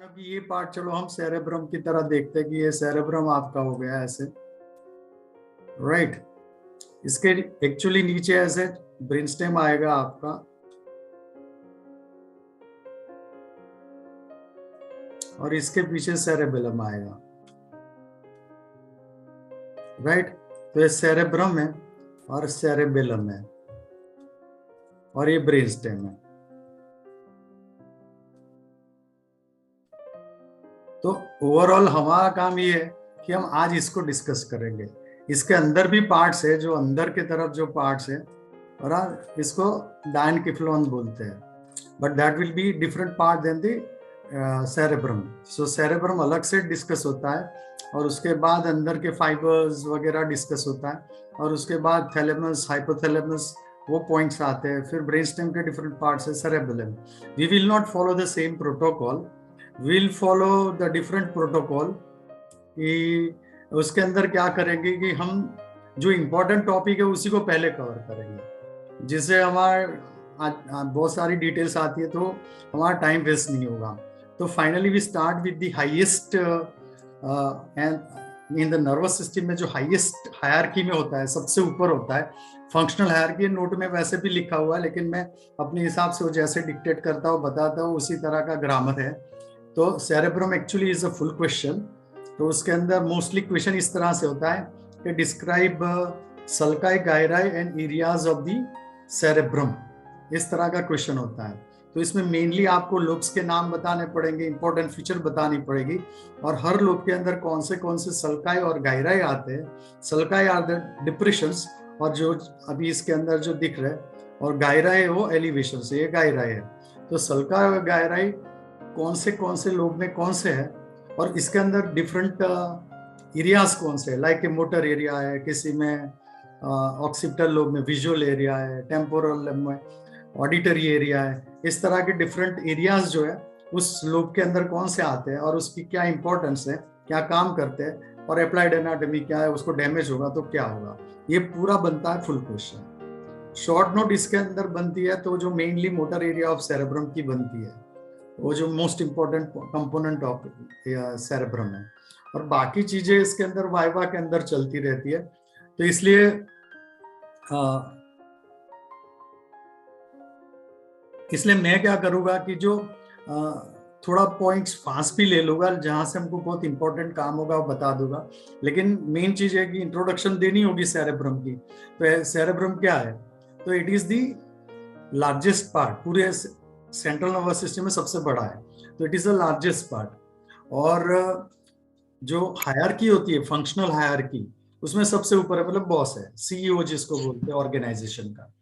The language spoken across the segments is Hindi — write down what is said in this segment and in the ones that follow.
अभी ये पार्ट चलो हम सेरेब्रम की तरह देखते हैं कि ये सेरेब्रम आपका हो गया ऐसे, राइट। इसके एक्चुअली नीचे ऐसे ब्रेनस्टेम आएगा आपका, और इसके पीछे सेरेबेलम आएगा, राइट। तो ये सेरेब्रम है और सेरेबेलम है और ये ब्रेनस्टेम है। तो ओवरऑल हमारा काम ये है कि हम आज इसको डिस्कस करेंगे। इसके अंदर भी पार्ट्स है, जो अंदर की तरफ जो पार्ट्स है, और इसको डायनकिफ्लॉन बोलते हैं, but that will be different part then the cerebrum. So cerebrum अलग से डिस्कस होता है, और उसके बाद अंदर के फाइबर्स वगैरह डिस्कस होता है, और उसके बाद थैलेमस, हाइपोथैलेमस, वो पॉइंट्स आते हैं। फिर ब्रेनस्टेम के डिफरेंट पार्ट्स है cerebellum. We will not follow the same protocol, will follow the different protocol. कि उसके अंदर क्या करेंगे कि हम जो इम्पोर्टेंट टॉपिक है उसी को पहले कवर करेंगे, जिससे हमारे बहुत सारी डिटेल्स आती है तो हमारा टाइम वेस्ट नहीं होगा। तो finally we start with the highest end in the nervous system में जो हाईएस्ट हायरार्की में होता है, सबसे ऊपर होता है फंक्शनल हायरार्की। नोट में वैसे भी लिखा हुआ है, लेकिन मैं अपने हिसाब से वो जैसे डिक्टेट करता हूँ बताता हूँ उसी तरह का ग्रामर है। तो cerebrum actually is a full question. तो उसके अंदर मोस्टली क्वेश्चन इस तरह से होता है कि describe sulci, gyri and areas of the cerebrum, इस तरह का क्वेश्चन होता है। तो इसमें मेनली आपको लोब्स के नाम बताने पड़ेंगे, इंपॉर्टेंट फीचर बतानी पड़ेगी, और हर लोब के अंदर कौन से सल्काई और गायराई आते हैं। सल्काई आर द डिप्रेशंस, और जो अभी इसके अंदर जो दिख रहे हैं, और गायराई वो एलिवेशन से, ये गायराई है। तो सल्काई और गायराई कौन से लोब में कौन से है, और इसके अंदर डिफरेंट एरियाज कौन से है, लाइक मोटर एरिया है, किसी में ऑक्सीपिटल लोब में विजुअल एरिया है, टेम्पोरल में ऑडिटरी एरिया है। इस तरह के डिफरेंट एरियाज जो है उस लोब के अंदर कौन से आते हैं, और उसकी क्या इंपॉर्टेंस है, क्या काम करते हैं, और अप्लाइड एनाटॉमी क्या है, उसको डैमेज होगा तो क्या होगा, ये पूरा बनता है फुल क्वेश्चन। शॉर्ट नोट इसके अंदर बनती है, तो जो mainly motor area of cerebrum की बनती है, वो जो most important component of cerebrum है, और बाकी चीजें इसके अंदर वाइवा के अंदर चलती रहती है। तो इसलिए मैं क्या करूंगा कि जो थोड़ा पॉइंट्स फास्ट भी ले लूंगा, जहां से हमको बहुत इंपॉर्टेंट काम होगा वो बता दूंगा। लेकिन मेन चीज है कि इंट्रोडक्शन देनी होगी सेरेब्रम की। तो सेरेब्रम क्या है, तो it is the largest part, पूरे सेंट्रल नर्वस सिस्टम में सबसे बड़ा है, तो it is the largest part. और जो हायरार्की होती है, फंक्शनल हायरार्की, उसमें सबसे ऊपर है, मतलब बॉस है, सीईओ जिसको बोलते हैं ऑर्गेनाइजेशन का।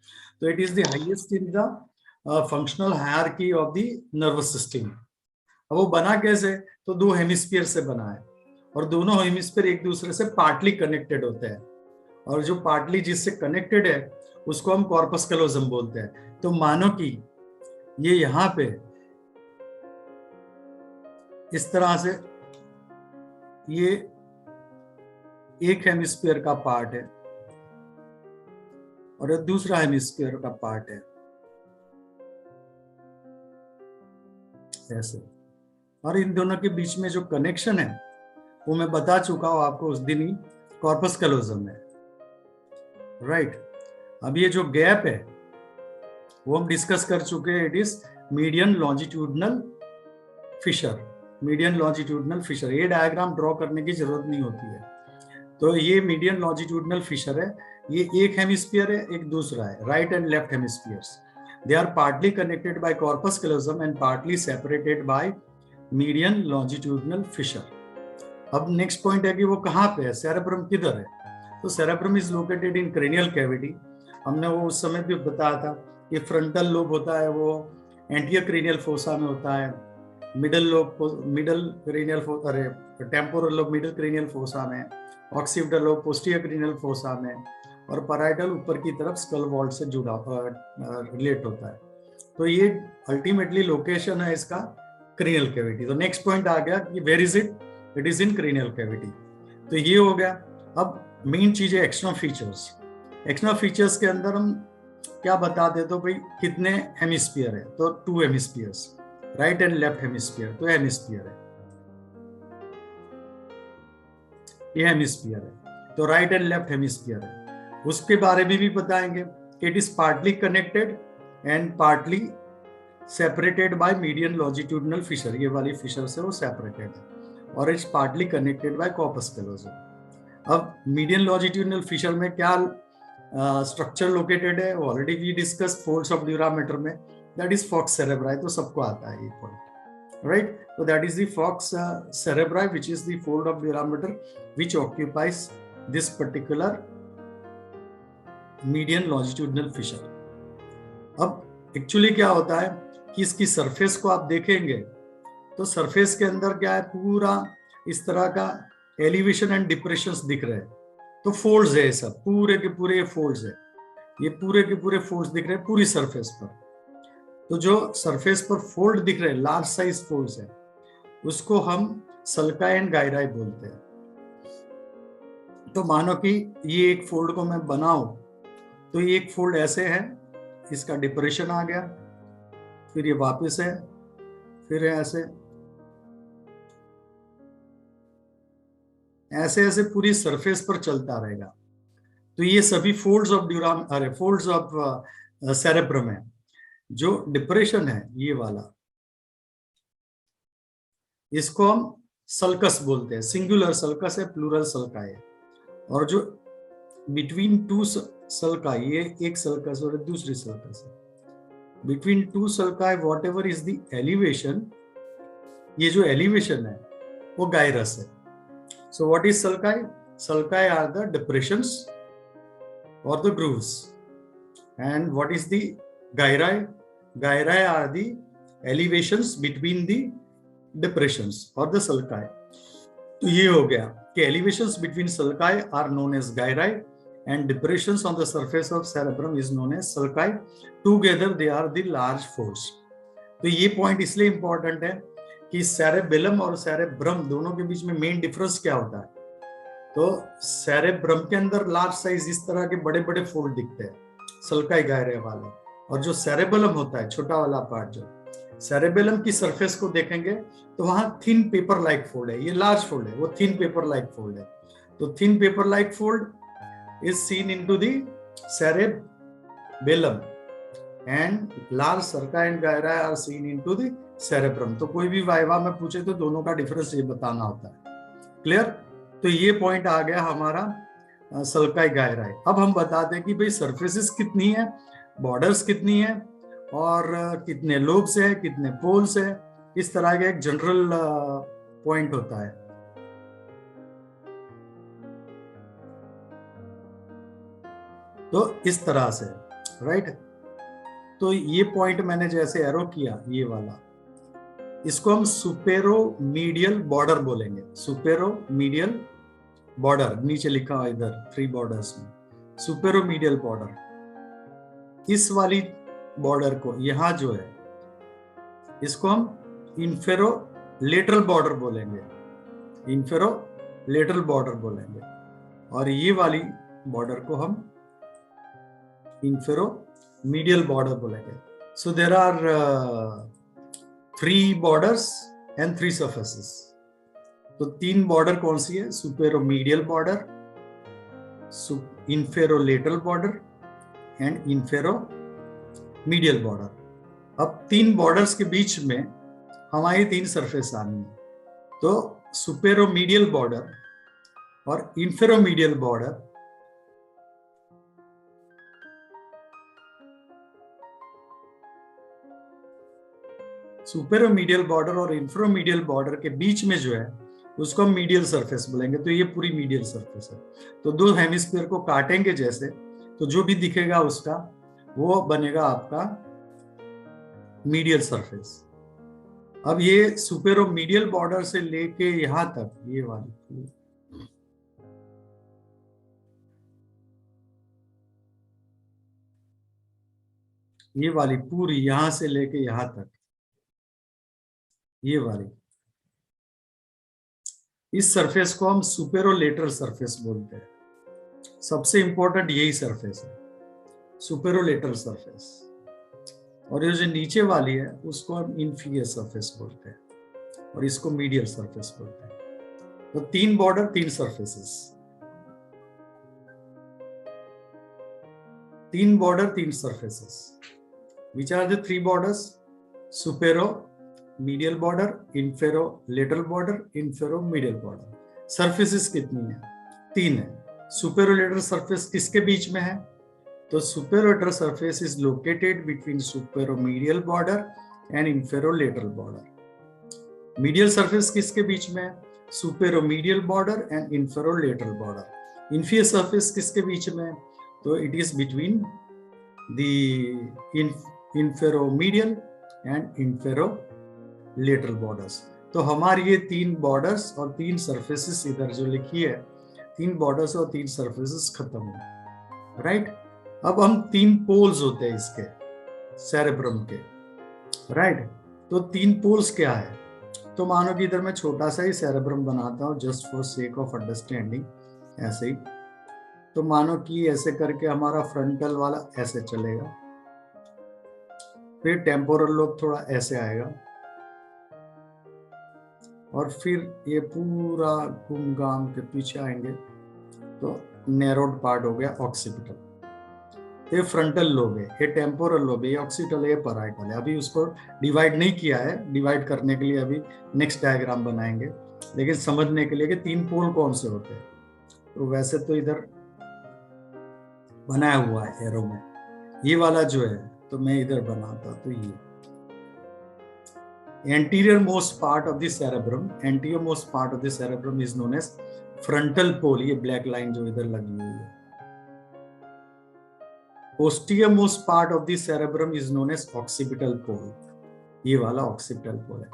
तो it is the highest in the functional hierarchy of the nervous system. अब वो बना कैसे, तो दो हेमिस्फीयर से बना है, और दोनों हेमिस्फीयर एक दूसरे से पार्टली कनेक्टेड होते हैं, और जो पार्टली जिससे कनेक्टेड है उसको हम कॉर्पस कैलोजम बोलते हैं। तो मानो कि ये यहाँ पे इस तरह से ये एक हेमिस्फीयर का पार्ट है और ये दूसरा हेमिस्फीयर का पार्ट है, ऐसे। और इन दोनों के बीच में जो कनेक्शन है वो मैं बता चुका हूं आपको उस दिन ही, कॉर्पस कैलोजम है, राइट। अब ये जो गैप है वो हम डिस्कस कर चुके हैं, it is median longitudinal fissure. Median longitudinal fissure, ये डायग्राम ड्रॉ करने की जरूरत नहीं होती है। तो ये मीडियन लॉन्जिट्यूडनल फिशर है, ये एक हेमिस्फीयर है, एक दूसरा है, right and left hemispheres. They are partly connected by corpus callosum and partly separated by median longitudinal fissure. अब नेक्स्ट पॉइंट है कि वो कहाँ पे है, सेरेब्रम किधर है। तो cerebrum is located in cranial cavity. हमने वो उस समय भी बताया था कि फ्रंटल लोब होता है वो एंटीरियर क्रेनियल फोसा में होता है, मिडल लोब मिडल क्रेनियल अरे temporal lobe middle cranial fossa में, occipital lobe posterior cranial fossa में, और पैराइटल ऊपर की तरफ स्कल वॉल्ट से जुड़ा रिलेट होता है। तो ये अल्टीमेटली लोकेशन है इसका क्रेनियल कैविटी। तो नेक्स्ट पॉइंट आ गया कि where is it, it is in cranial cavity. तो ये हो गया। अब मेन चीज है एक्सटर्नल फीचर्स। एक्सटर्नल फीचर्स के अंदर हम क्या बताते, तो भाई कितने हेमिस्फीयर है, तो 2 hemispheres, right and left hemisphere, तो हेमिस्फीयर है, ये हेमिस्फीयर है, तो राइट एंड लेफ्ट हेमिस्फीयर है। उसके बारे में भी बताएंगे कि it is partly connected and partly separated by median longitudinal fissure, ये वाली फिशर से वो सेपरेटेड है, और it's partly connected by corpus callosum. अब मीडियन लॉन्जिट्यूडिनल फिशर में क्या स्ट्रक्चर लोकेटेड है, already we discuss folds of dura mater में, दैट इज फॉक्स सेरेब्राई, तो सबको आता है ये point, right. So that is the Fox cerebri, which is the fold of durometer which occupies this particular median longitudinal fissure. अब एक्चुअली क्या होता है कि इसकी सरफेस को आप देखेंगे तो सरफेस के अंदर क्या है, पूरा इस तरह का एलिवेशन एंड डिप्रेशंस दिख रहे हैं, तो फोल्ड्स है, सब पूरे के पूरे फोल्ड्स है, ये पूरे के पूरे फोल्ड्स दिख रहे हैं पूरी सरफेस पर। तो जो सरफेस पर फोल्ड दिख रहे हैं, लार्ज साइज फोल्ड्स है, उसको हम सल्काई एंड गायराई बोलते हैं। तो मानो कि ये एक फोल्ड को मैं बनाऊं, तो ये एक फोल्ड ऐसे है, इसका डिप्रेशन आ गया, फिर ये वापस है, फिर ऐसे ऐसे ऐसे पूरी सरफेस पर चलता रहेगा। तो ये सभी folds of folds of cerebrum है। जो डिप्रेशन है ये वाला, इसको हम सल्कस बोलते हैं, सिंगुलर सल्कस है, प्लूरल सल्काई है। और जो बिटवीन टू सल्काई, ये एक सल्कस और दूसरी सल्कस है, between two sulci whatever is the elevation, ये जो एलिवेशन है वो गायरस है। So what is sulci? Sulci are the depressions और the grooves, and what is the gyri? Gyri are the elevations between the depressions और द सल्काई। तो ये हो गया कि elevations between sulci are known as gyri and depressions on the surface of cerebrum is known as sulci, together they are the large folds. तो ये पॉइंट इसलिए इंपॉर्टेंट है कि सेरेबेलम और सेरेब्रम दोनों के बीच में मेन डिफरेंस क्या होता है। तो सेरेब्रम के अंदर लार्ज साइज इस तरह के बड़े बड़े फोल्ड दिखते हैं, सल्काई गायराई वाले, और जो सेरेबेलम होता है छोटा वाला पार्ट, जो सेरेबेलम की सरफेस को देखेंगे तो वहां थिन पेपर लाइक फोल्ड है, ये लार्ज फोल्ड है, वो थिन पेपर लाइक फोल्ड है। तो thin paper like fold is seen into the cerebellum and large sulci and gyri are seen into the cerebrum. तो कोई भी वाइवा में पूछे तो दोनों का डिफरेंस ये बताना होता है। क्लियर? तो ये पॉइंट आ गया हमारा सल्काई गायराई। अब हम बताते हैं कि भाई सरफेसेस कितनी है, बॉर्डर्स कितनी है, और कितने लोब्स है, कितने पोल्स है, इस तरह का एक जनरल पॉइंट होता है। तो इस तरह से, राइट। तो ये पॉइंट मैंने जैसे एरो किया, ये वाला, इसको हम सुपेरोमीडियल बॉर्डर बोलेंगे। सुपेरोमीडियल बॉर्डर नीचे लिखा हुआ इधर 3 बॉर्डर्स में, सुपेरोमीडियल बॉर्डर। इस वाली बॉर्डर को यहां जो है, इसको हम इंफेरोलेटरल बॉर्डर बोलेंगे, इंफेरोलेटरल बॉर्डर बोलेंगे, और ये वाली बॉर्डर को हम इंफेरोमीडियल बॉर्डर बोलेंगे। So there are 3 borders and 3 surfaces. तो 3 बॉर्डर कौन सी है? Superomedial border, inferolateral border and inferomedial border. अब 3 बॉर्डर्स के बीच में हमारी 3 सरफेस आनी है। तो सुपेरोमीडियल बॉर्डर और इंफेरोमीडियल बॉर्डर सुपेरोमीडियल बॉर्डर और इंफेरोमीडियल बॉर्डर के बीच में जो है उसको हम मीडियल सरफेस बोलेंगे। तो ये पूरी मीडियल सरफेस है। तो 2 हेमिस्फीयर को काटेंगे जैसे, तो जो भी दिखेगा उसका वो बनेगा आपका मीडियल सरफेस। अब ये सुपेरोमीडियल बॉर्डर से लेके यहां तक, ये वाली पूरी यहां से लेके यहां तक, ये वाली, इस सरफेस को हम सुपेरोलेटरल सरफेस बोलते हैं। सबसे इंपॉर्टेंट यही सरफेस है, सुपेरोलेटरल सरफेस। और ये जो नीचे वाली है उसको हम इंफीरियर सरफेस बोलते हैं, और इसको मीडियल सरफेस बोलते हैं। तो 3 border 3 surfaces, 3 border 3 surfaces. Which are the 3 borders? Superomedial border, inferolateral border, inferomedial border. Surfaces कितनी है? 3 है। सुपेरोलेटरल सरफेस किसके बीच में है? तो superolateral surface is located between superomedial border and inferolateral border. Medial surface किसके बीच में है? Superomedial border and inferolateral border. Inferior surface किसके बीच में है? तो it is between the inferomedial and inferolateral borders. तो हमारी ये 3 बॉर्डर्स और 3 सरफेसेस इधर जो लिखी है, 3 बॉर्डर्स और 3 सरफेसेस खत्म हो, राइट। अब हम 3 पोल्स होते हैं इसके सेरेब्रम के, राइट। तो 3 पोल्स क्या है? तो मानो कि इधर मैं छोटा सा ही सेरेब्रम बनाता हूँ just for sake of understanding, ऐसे ही। तो मानो कि ऐसे करके हमारा फ्रंटल वाला ऐसे चलेगा, फिर टेम्पोरल लोब थोड़ा ऐसे आएगा, और फिर ये पूरा घूम घाम के पीछे आएंगे तो नैरोड पार्ट हो गया ऑक्सीपिटल। ये फ्रंटल लोब है, ये टेम्पोरल लोब है, ये ऑक्सीपिटल है, ये पैराइटल है। अभी उसको डिवाइड नहीं किया है, डिवाइड करने के लिए अभी नेक्स्ट डायग्राम बनाएंगे, लेकिन समझने के लिए कि 3 पोल कौन से होते हैं। तो वैसे तो इधर बनाया हुआ है एरो में, ये वाला जो है तो मैं इधर बनाता, तो ये anterior most part of the cerebrum, anterior most part of the cerebrum is known as frontal pole, ये black line जो इधर लगी हुई है। posterior most part of the cerebrum is known as occipital pole, ये वाला occipital pole है।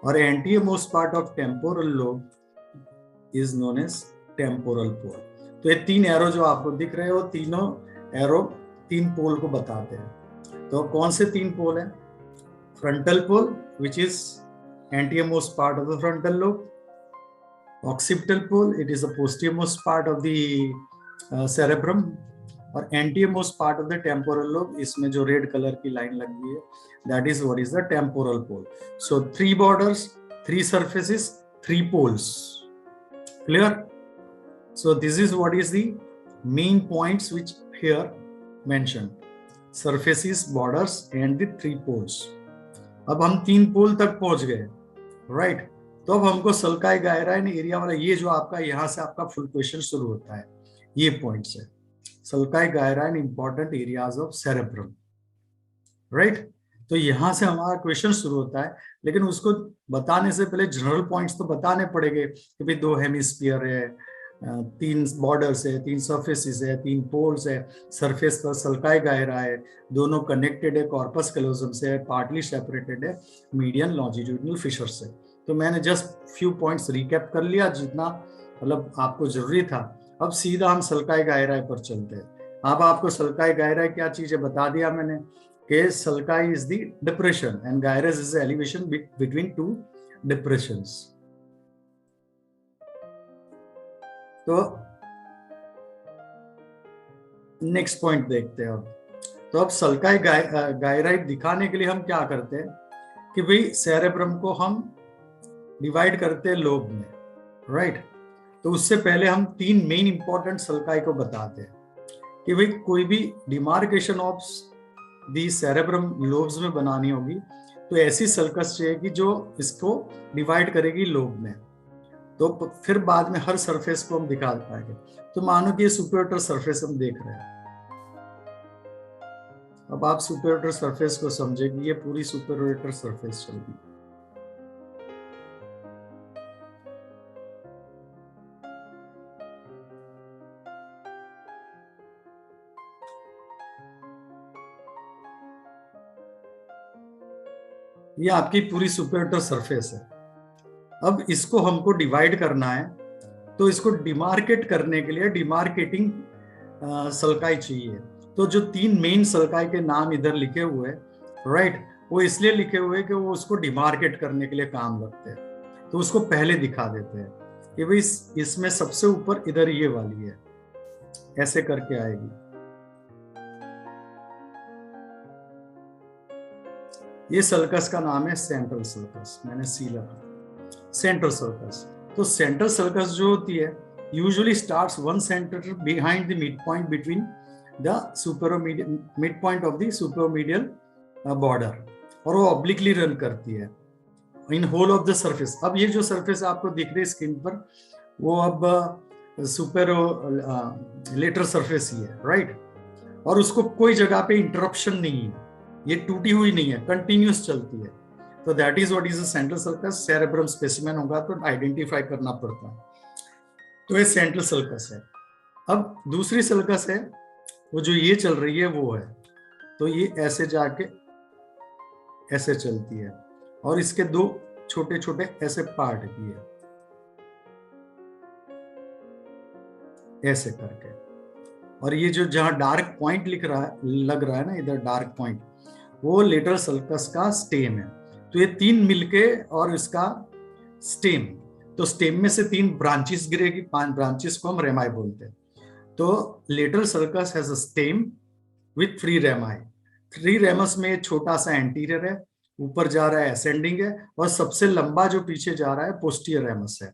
और anterior most part of temporal lobe is known as temporal pole। तो ये 3 एरो जो आपको दिख रहे हो, तीनों एरो 3 पोल को बताते हैं। तो कौन से 3 पोल हैं? frontal pole, which is anterior-most part of the frontal lobe. Occipital pole, it is the posterior-most part of the cerebrum. और anterior-most part of the temporal lobe, इसमें जो red color की line लगी है, that is what is the temporal pole. So 3 borders, 3 surfaces, 3 poles. Clear? So this is what is the main points which here mentioned: surfaces, borders, and the 3 poles. अब हम 3 पोल तक पहुंच गए, राइट। तो अब हमको सल्काई गायराइन एरिया वाला, ये जो आपका यहाँ से आपका फुल क्वेश्चन शुरू होता है, ये पॉइंट से sulci gyri and important areas of cerebrum, right. तो यहाँ से हमारा क्वेश्चन शुरू होता है, लेकिन उसको बताने से पहले जनरल पॉइंट्स तो बताने पड़ेंगे कि भाई 2 हेमिस्फीयर है, 3 बॉर्डर्स है, 3 सरफेसेस है, 3 पोल्स है, सरफेस पर सल्काई गायरा है, दोनों कनेक्टेड है कॉर्पस कैलोजम से, पार्टली सेपरेटेड है मीडियन लॉन्जिट्यूडिनल फिशर से। तो मैंने जस्ट फ्यू पॉइंट्स रिकैप कर लिया, जितना मतलब आपको जरूरी था। अब सीधा हम सल्काई गायरा पर चलते हैं। अब आपको सल्काई गायरा क्या चीज है बता दिया मैंने, कि sulci is the depression and gyrus is the elevation between 2 depressions. तो नेक्स्ट पॉइंट देखते हैं अब। तो अब सल्काई गायराइट दिखाने के लिए हम क्या करते हैं कि भाई सेरेब्रम को हम डिवाइड करते हैं लोब में, राइट। तो उससे पहले हम 3 मेन इंपॉर्टेंट सल्काई को बताते हैं कि भाई कोई भी demarcation of the cerebrum lobes में बनानी होगी तो ऐसी सल्कस चाहिए कि जो इसको डिवाइड करेगी लोब में। तो फिर बाद में हर सरफेस को हम दिखा पाएंगे। तो मानो कि ये सुपरलेटरल सरफेस हम देख रहे हैं। अब आप सुपरलेटरल सरफेस को समझेंगे, ये पूरी सुपरलेटरल सरफेस चलेगी। ये आपकी पूरी सुपरलेटरल सरफेस है। अब इसको हमको डिवाइड करना है, तो इसको डिमार्केट करने के लिए डिमार्केटिंग सल्काई चाहिए। तो जो 3 मेन सल्काई के नाम इधर लिखे हुए हैं, राइट, वो इसलिए लिखे हुए कि वो उसको डिमार्केट करने के लिए काम लगते हैं। तो उसको पहले दिखा देते हैं कि भाई इसमें सबसे ऊपर इधर ये वाली है, ऐसे करके आएगी। ये सर्कस का नाम है सेंट्रल सर्कस, मैंने सी लगा, सेंट्रल सर्कस। तो सेंट्रल सर्कस जो होती है usually starts 1 centimetre behind the mid point between the supermedial mid point of the supermedial border, और वो ऑब्लिकली रन करती है in whole of the surface. अब ये जो सरफेस आपको दिख रही है स्क्रीन पर, वो अब सुपर लेटर सरफेस ही है, राइट। और उसको कोई जगह पे इंटरप्शन नहीं है, ये टूटी हुई नहीं है, कंटिन्यूस चलती है। तो that is what is a central sulcus. Cerebrum specimen होगा तो आइडेंटिफाई करना पड़ता है। तो ये सेंट्रल सर्कस है। अब दूसरी सर्कस है, वो जो ये चल रही है वो है, तो ये ऐसे जाके ऐसे चलती है, और इसके दो छोटे छोटे ऐसे पार्ट भी है, ऐसे करके। और ये जो जहां डार्क पॉइंट लग रहा है ना, इधर डार्क पॉइंट, वो लेटरल सर्कस का स्टेम है। तो ये तीन मिलके और इसका स्टेम, तो स्टेम में से 3 ब्रांचेस गिरेगी, 5 ब्रांचेस को हम रेमाई बोलते हैं। तो lateral sulcus has a stem with 3 रेमाई। 3 ramus में छोटा सा एंटीरियर है, ऊपर जा रहा है असेंडिंग है, और सबसे लंबा जो पीछे जा रहा है पोस्टीरियर रेमस है।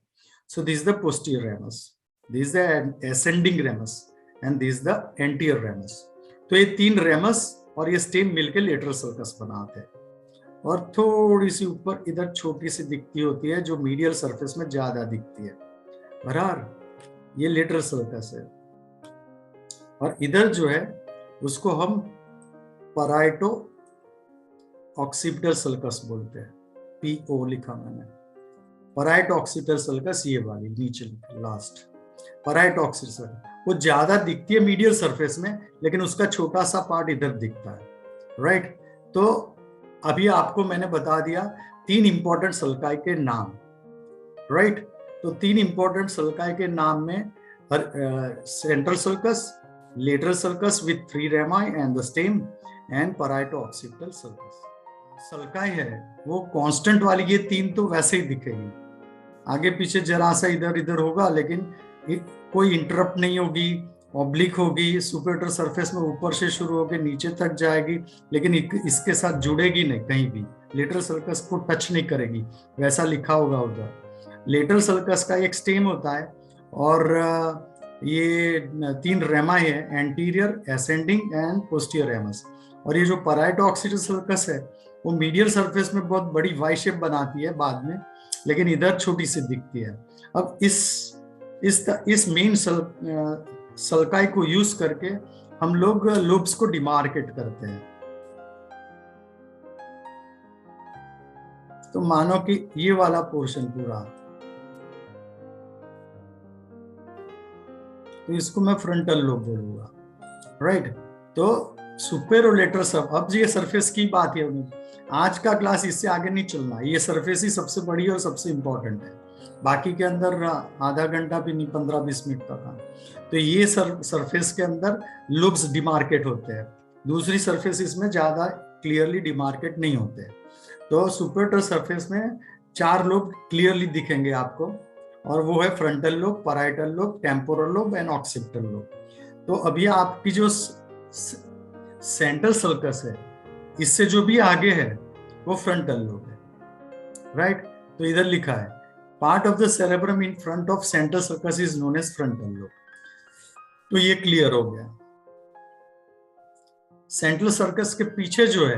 सो this is the posterior ramus, this is the ascending ramus, and this the anterior ramus. तो ये 3 रेमस और ये स्टेम मिलके लेटरल सर्कस बनाते हैं। और थोड़ी सी ऊपर इधर छोटी सी दिखती होती है, जो मीडियल सरफेस में ज्यादा दिखती है। बराबर, ये लेटरल सर्कस है। और इधर जो है उसको हम पराइटो ऑक्सीपिटल सर्कस बोलते हैं, PO लिखा मैंने। पराइटो ऑक्सीपिटल सर्कस, ये वाली नीचे लास्ट पराइटो ऑक्सीपिटल सर्कस, वो ज्यादा दिखती है मीडियल सरफेस में, लेकिन उसका छोटा सा पार्ट इधर दिखता है, राइट। तो अभी आपको मैंने बता दिया 3 इंपॉर्टेंट सल्काई के नाम, राइट। तो 3 इंपॉर्टेंट सल्काई के नाम में central sulcus, lateral sulcus with 3 rami and the stem, and parieto occipital sulcus. Sulci है वो कांस्टेंट वाली, ये 3 तो वैसे ही दिखेगी, आगे पीछे जरा सा इधर इधर होगा, लेकिन कोई इंटरप्ट नहीं होगी, ऑब्लिक होगी, सुपरलेटरल सरफेस में ऊपर से शुरू होकर नीचे तक जाएगी, लेकिन इसके साथ जुड़ेगी नहीं, कहीं भी लेटरल सर्कस को टच नहीं करेगी, वैसा लिखा होगा उधर। लेटरल सर्कस का एक स्टेम होता है, और ये 3 रेमाई है, anterior, ascending and posterior ramus. और ये जो पराइटो ऑक्सीपिटल सर्कस है वो मीडियल सरफेस में बहुत बड़ी वाई शेप बनाती है बाद में, लेकिन इधर छोटी सी दिखती है। अब इस मेन सल्काई को यूज करके हम लोग लोब्स को डिमार्केट करते हैं। तो मानो कि ये वाला पोर्शन पूरा, तो इसको मैं फ्रंटल लोब बोलूंगा, राइट। तो सुपेरोलेटरल सब, अब ये सरफेस की बात है, आज का क्लास इससे आगे नहीं चलना, ये सरफेस ही सबसे बड़ी और सबसे इंपॉर्टेंट है, बाकी के अंदर आधा घंटा भी नहीं, 15-20 मिनट का काम। तो ये सरफेस के अंदर लोब्स डिमार्केट होते हैं, दूसरी सरफेस इसमें ज्यादा क्लियरली डिमार्केट नहीं होते। तो सुपेरोलेटरल सरफेस में 4 लोब क्लियरली दिखेंगे आपको, और वो है frontal lobe, parietal lobe, temporal lobe and occipital lobe. तो अभी आपकी जो सेंट्रल सर्कस है, इससे जो भी आगे है वो फ्रंटल लोब है, राइट। तो इधर लिखा है part of the cerebrum in front of central sulcus is known as frontal lobe. तो ये क्लियर हो गया। सेंट्रल सर्कस के पीछे जो है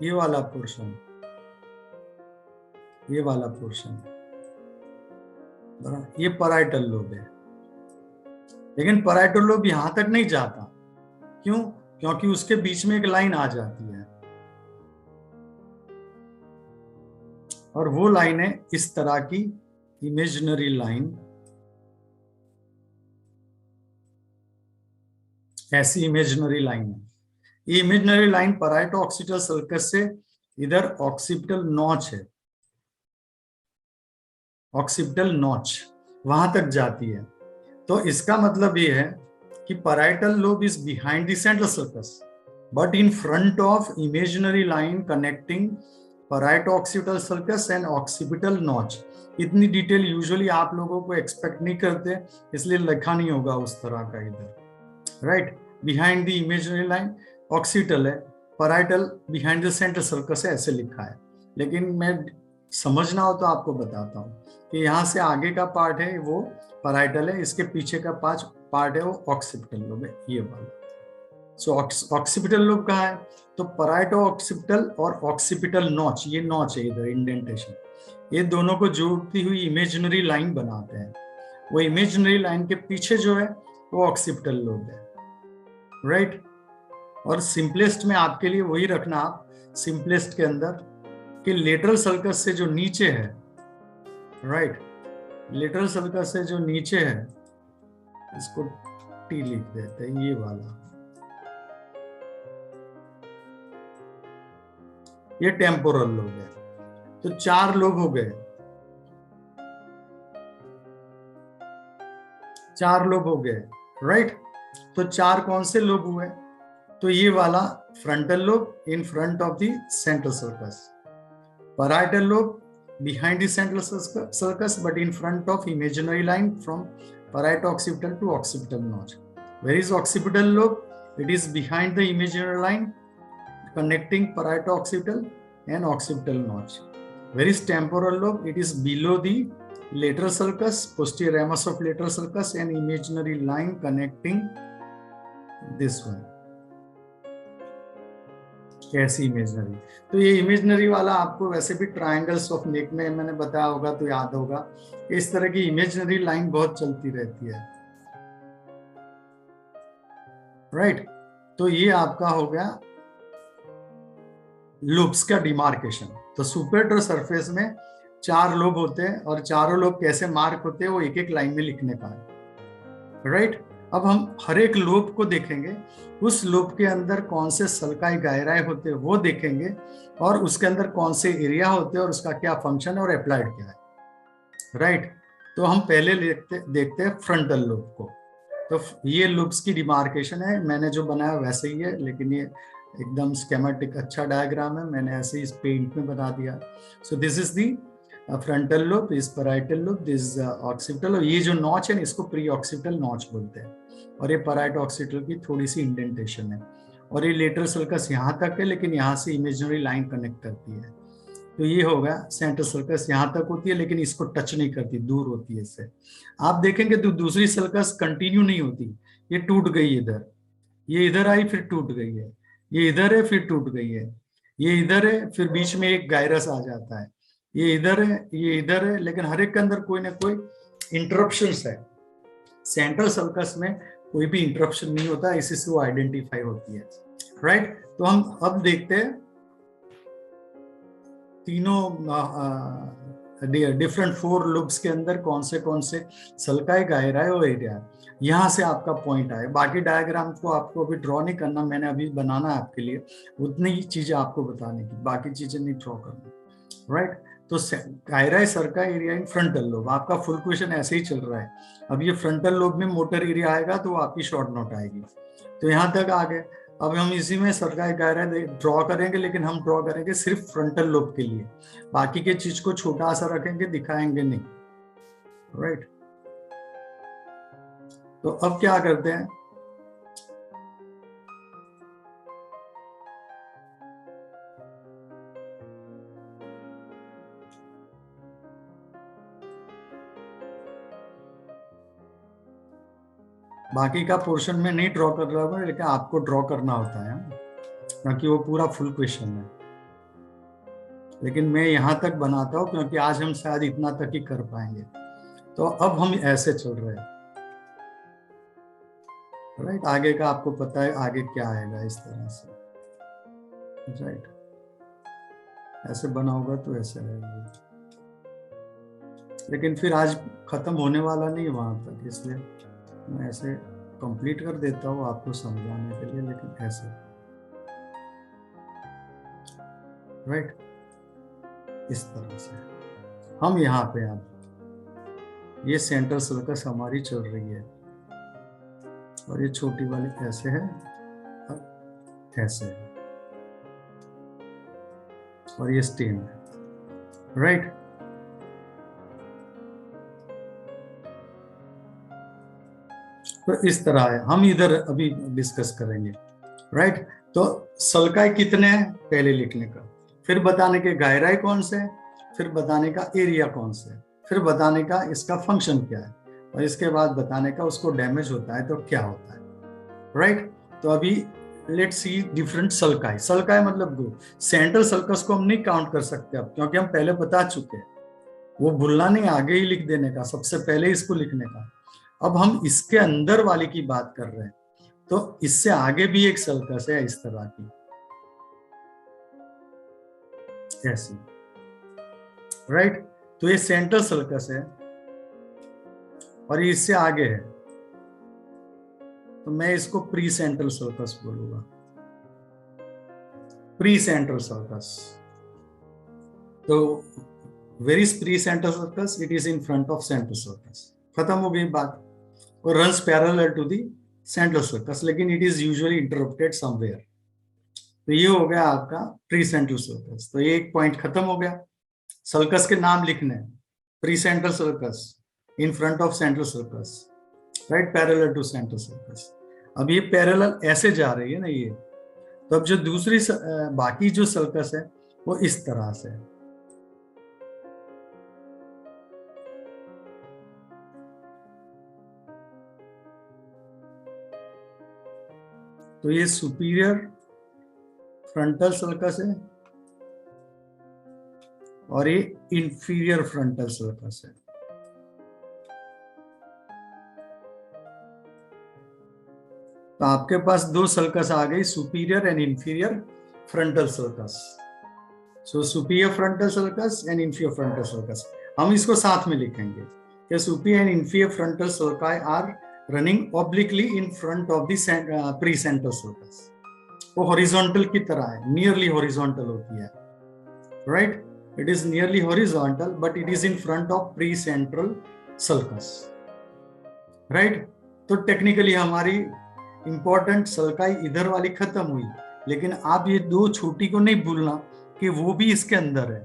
ये वाला पोर्शन, ये वाला पोर्शन, ये पराइटल लोब है, लेकिन पराइटल लोब यहां तक नहीं जाता। क्यों? क्योंकि उसके बीच में एक लाइन आ जाती है, और वो लाइन है इस तरह की इमेजिनरी लाइन, ऐसी इमेजिनरी लाइन है। ये इमेजिनरी लाइन पराइटो ऑक्सीपिटल सर्कस से इधर ऑक्सीपिटल नॉच है, ऑक्सीपिटल नॉच वहां तक जाती है। तो इसका मतलब ये है कि parietal lobe is behind the central sulcus, but in front of imaginary line connecting parieto-occipital sulcus and occipital notch। इतनी डिटेल यूजुअली आप लोगों को एक्सपेक्ट नहीं करते, इसलिए लिखा नहीं होगा उस तरह का इधर, right. Behind the imaginary line occipital है, parietal behind the central sulcus है, ऐसे लिखा है। लेकिन मैं समझना हो तो आपको बताता हूँ कि यहाँ से आगे का पार्ट है वो पैराइटल है, इसके पीछे का पार्ट है वो ऑक्सीपिटल लोब है, ये वाला। सो ऑक्सीपिटल लोब कहाँ है? तो पैराइटो ऑक्सीपिटल और ऑक्सीपिटल नॉच, ये नॉच है इधर इंडेंटेशन, ये दोनों को जोड़ती हुई इमेजिनरी लाइन बनाते हैं। वो इमेजिनरी लाइन के पीछे जो है वो ऑक्सीपिटल लोब है, राइट। और सिंपलेस्ट में आपके लिए वही रखना, आप सिंपलेस्ट के अंदर कि लेटरल सर्कस से जो नीचे है, राइट, लेटरल सर्कस से जो नीचे है, इसको टी लिख देते हैं, ये वाला, ये टेम्पोरल लोब है। तो 4 लोब हो गए, 4 लोब हो गए, राइट। तो 4 कौन से लोब हुए? तो ये वाला frontal lobe in front of the central circus, parietal lobe behind the central circus but in front of imaginary line from parieto-occipital to occipital notch. Where is occipital lobe? It is behind the imaginary line connecting parieto-occipital and occipital notch. Where is temporal lobe? It is below the lateral sulcus, posterior ramus of lateral sulcus and imaginary line connecting this one. कैसी इमेजनरी? तो ये इमेजनरी वाला आपको वैसे भी ट्रायंगल्स ऑफ नेक में मैंने बताया होगा तो याद होगा, इस तरह की इमेजनरी लाइन बहुत चलती रहती है, राइट। तो ये आपका हो गया लोब्स का डिमार्केशन। तो सुपेरियर सरफेस में 4 लोब होते हैं और चारों लोब कैसे मार्क होते हैं वो एक एक लाइन में लिखने का है, राइट। अब हम हर एक लोब को देखेंगे, उस लोब के अंदर कौन से सल्काई गायराए होते हैं वो देखेंगे, और उसके अंदर कौन से एरिया होते हैं और उसका क्या फंक्शन है और अप्लाइड क्या है, राइट। तो हम पहले देखते हैं फ्रंटल लोब को। तो ये लोब्स की डिमार्केशन है, मैंने जो बनाया वैसे ही है, लेकिन ये एकदम स्केमेटिक अच्छा डायग्राम है, मैंने ऐसे इस पेंट में बना दिया। सो this is the frontal lobe, इस पैराइटल लोब, दिस ऑक्सीपिटल, और ये जो नॉच है इसको प्री ऑक्सीपिटल नॉच बोलते हैं, और ये पैराइटो ऑक्सीपिटल की थोड़ी सी इंडेंटेशन है, और ये लेटरल सर्कस यहाँ तक है, लेकिन यहाँ से इमेजिनरी लाइन कनेक्ट करती है। तो ये होगा सेंट्रल सर्कस यहाँ तक होती है, लेकिन इसको टच नहीं करती, दूर होती है इससे। आप देखेंगे तो दूसरी सर्कस कंटिन्यू नहीं होती, ये टूट गई इधर, ये इधर आई फिर टूट गई है, ये इधर है फिर टूट गई है, ये इधर है फिर बीच में एक गायरस आ जाता है, ये इधर है ये इधर है, लेकिन हर एक के अंदर कोई ना कोई इंटरप्शंस है। सेंट्रल सर्कस में कोई भी इंटरप्शन नहीं होता, इसी से वो आइडेंटिफाई होती है, राइट। तो हम अब देखते हैं तीनों डिफरेंट 4 लोब्स के अंदर कौन से सल्काई गायराए और एरिया। यहाँ से आपका पॉइंट आए, बाकी डायग्राम को आपको अभी ड्रॉ नहीं करना, मैंने अभी बनाना है आपके लिए, उतनी ही चीजें आपको बताने की, बाकी चीजें नहीं ड्रॉ करना, राइट। तो गायराए सर्का एरिया इन फ्रंटल लोब, आपका फुल क्वेश्चन ऐसे ही चल रहा है। अब ये फ्रंटल लोब में मोटर एरिया आएगा तो आपकी शॉर्ट नोट आएगी। तो यहाँ तक आ गए, अब हम इसी में सर्काई गायराए ड्रॉ करेंगे, लेकिन हम ड्रॉ करेंगे सिर्फ फ्रंटल लोब के लिए, बाकी के चीज को छोटा सा रखेंगे, दिखाएंगे नहीं, राइट। तो अब क्या करते हैं, बाकी का पोर्शन में नहीं ड्रॉ कर रहा हूँ, लेकिन आपको ड्रॉ करना होता है क्योंकि वो पूरा फुल क्वेश्चन है, लेकिन मैं यहाँ तक बनाता हूँ क्योंकि आज हम शायद इतना तक ही कर पाएंगे। तो अब हम ऐसे चल रहे हैं, राइट। आगे का आपको पता है आगे क्या आएगा, इस तरह से, राइट। ऐसे बना होगा तो ऐसे आएगा, लेकिन फिर आज खत्म होने वाला नहीं वहां तक, इसलिए मैं ऐसे कंप्लीट कर देता हूँ आपको समझाने के लिए, लेकिन ऐसे, राइट। इस तरह से हम यहाँ पे ये सेंट्रल सर्कस हमारी चल रही है, और ये छोटी वाली ऐसे है, ऐसे है, और ये स्टेन है, राइट। तो इस तरह है, हम इधर अभी डिस्कस करेंगे, राइट। तो सल्काई कितने हैं पहले लिखने का, फिर बताने के गायराई कौन से, फिर बताने का एरिया कौन से, फिर बताने का इसका फंक्शन क्या है, और इसके बाद बताने का उसको डैमेज होता है तो क्या होता है, राइट। तो अभी let's see different sulci. Sulci मतलब ग्रुप। सेंट्रल सल्कस को हम नहीं काउंट कर सकते अब, क्योंकि हम पहले बता चुके हैं, वो भूलना नहीं, आगे ही लिख देने का, सबसे पहले इसको लिखने का। अब हम इसके अंदर वाले की बात कर रहे हैं, तो इससे आगे भी एक सल्कस है इस तरह की, ऐसी, राइट। तो ये सेंट्रल सल्कस है और ये इससे आगे है, तो मैं इसको प्री सेंट्रल सल्कस बोलूंगा, प्री सेंट्रल सर्कस। तो where is pre central sulcus, it is in front of central sulcus, खत्म हो गई बात। और runs parallel to the central sulcus, लेकिन it is usually interrupted somewhere. तो ये हो गया आपका प्री सेंट्रल सर्कस। तो ये एक पॉइंट खत्म हो गया। सर्कस के नाम लिखने, pre central sulcus, in front of central sulcus, right, parallel to central sulcus. अब ये पैरेलल ऐसे जा रही है ना ये, तो अब जो दूसरी बाकी जो सर्कस है वो इस तरह से है। तो ये सुपीरियर फ्रंटल सर्कस है और ये इंफीरियर फ्रंटल सर्कस है। तो आपके पास दो सर्कस आ गई, superior and inferior frontal sulcus. So superior frontal sulcus and inferior frontal sulcus, हम इसको साथ में लिखेंगे कि superior and inferior frontal sulci are running obliquely in front of the pre central sulcus. वो हॉरिजॉन्टल की तरह है, नियरली हॉरिजॉन्टल होती है, right. It is nearly horizontal but it is in front of pre central sulcus, right. तो टेक्निकली हमारी इंपॉर्टेंट सल्काई इधर वाली खत्म हुई, लेकिन आप ये दो छोटी को नहीं भूलना कि वो भी इसके अंदर है।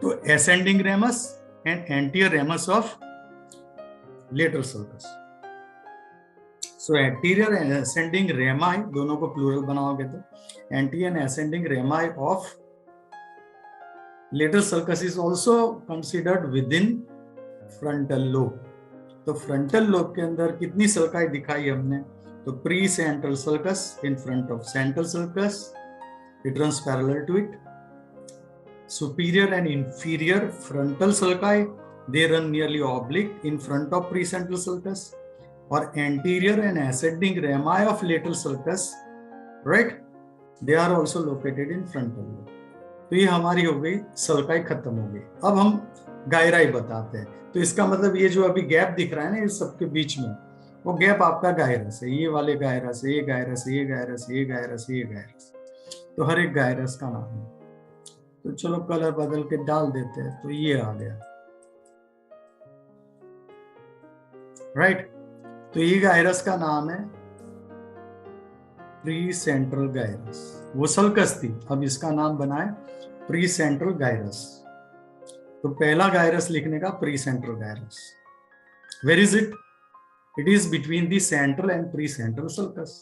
तो ascending ramus and anterior ramus of lateral sulcus. So anterior and ascending rami, दोनों को प्लूरल बनाओगे तो anterior and ascending rami of lateral sulcus is also considered within frontal lobe. तो फ्रंटल लोब के अंदर कितनी सर्काई दिखाई हमने, तो pre central sulcus in front of central sulcus, it runs parallel to it. Superior and inferior frontal sulci, they run nearly oblique in front of precentral sulcus, or anterior and ascending rami of lateral sulcus, right, they are also located in frontal lobe. तो ये हमारी हो गई सल्काई, खत्म हो गई। अब हम गायराई बताते हैं। तो इसका मतलब ये जो अभी गैप दिख रहा है ना इस सबके बीच में, वो गैप आपका गायरस है, ये वाले गायरस है, ये गायरस है, ये गायरस है, ये गायरस है, ये गायरस। तो हर एक गायरस का नाम है। तो चलो कलर बदल के डाल देते हैं, तो ये आ गया, राइट। तो ये गायरस का नाम है प्री सेंट्रल गायरस। वो सल्कस थी, अब इसका नाम बना है प्री सेंट्रल गायरस। तो पहला गायरस लिखने का precentral gyrus. Where is it? It is between the central and pre central sulcus.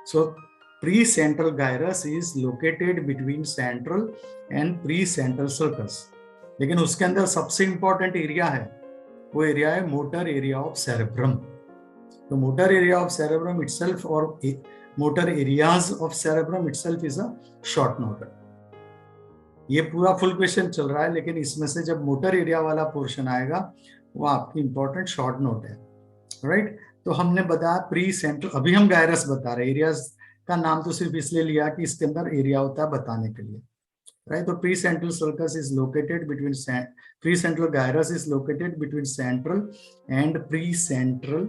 So precentral gyrus is located between central and pre central sulcus. लेकिन उसके अंदर सबसे इंपॉर्टेंट एरिया है, वो एरिया है मोटर एरिया ऑफ सेरेब्रम। तो motor area of cerebrum itself और motor areas of cerebrum itself is a short note. ये पूरा फुल क्वेश्चन चल रहा है, लेकिन इसमें से जब मोटर एरिया वाला पोर्शन आएगा वो आपकी इंपॉर्टेंट शॉर्ट नोट है, राइट। तो हमने बताया प्री सेंट्रल, अभी हम गायरस बता रहे हैं, एरियाज का नाम तो सिर्फ इसलिए लिया कि इसके अंदर एरिया होता है बताने के लिए, राइट। तो pre central sulcus is located between, pre-central gyrus is located between central and pre-central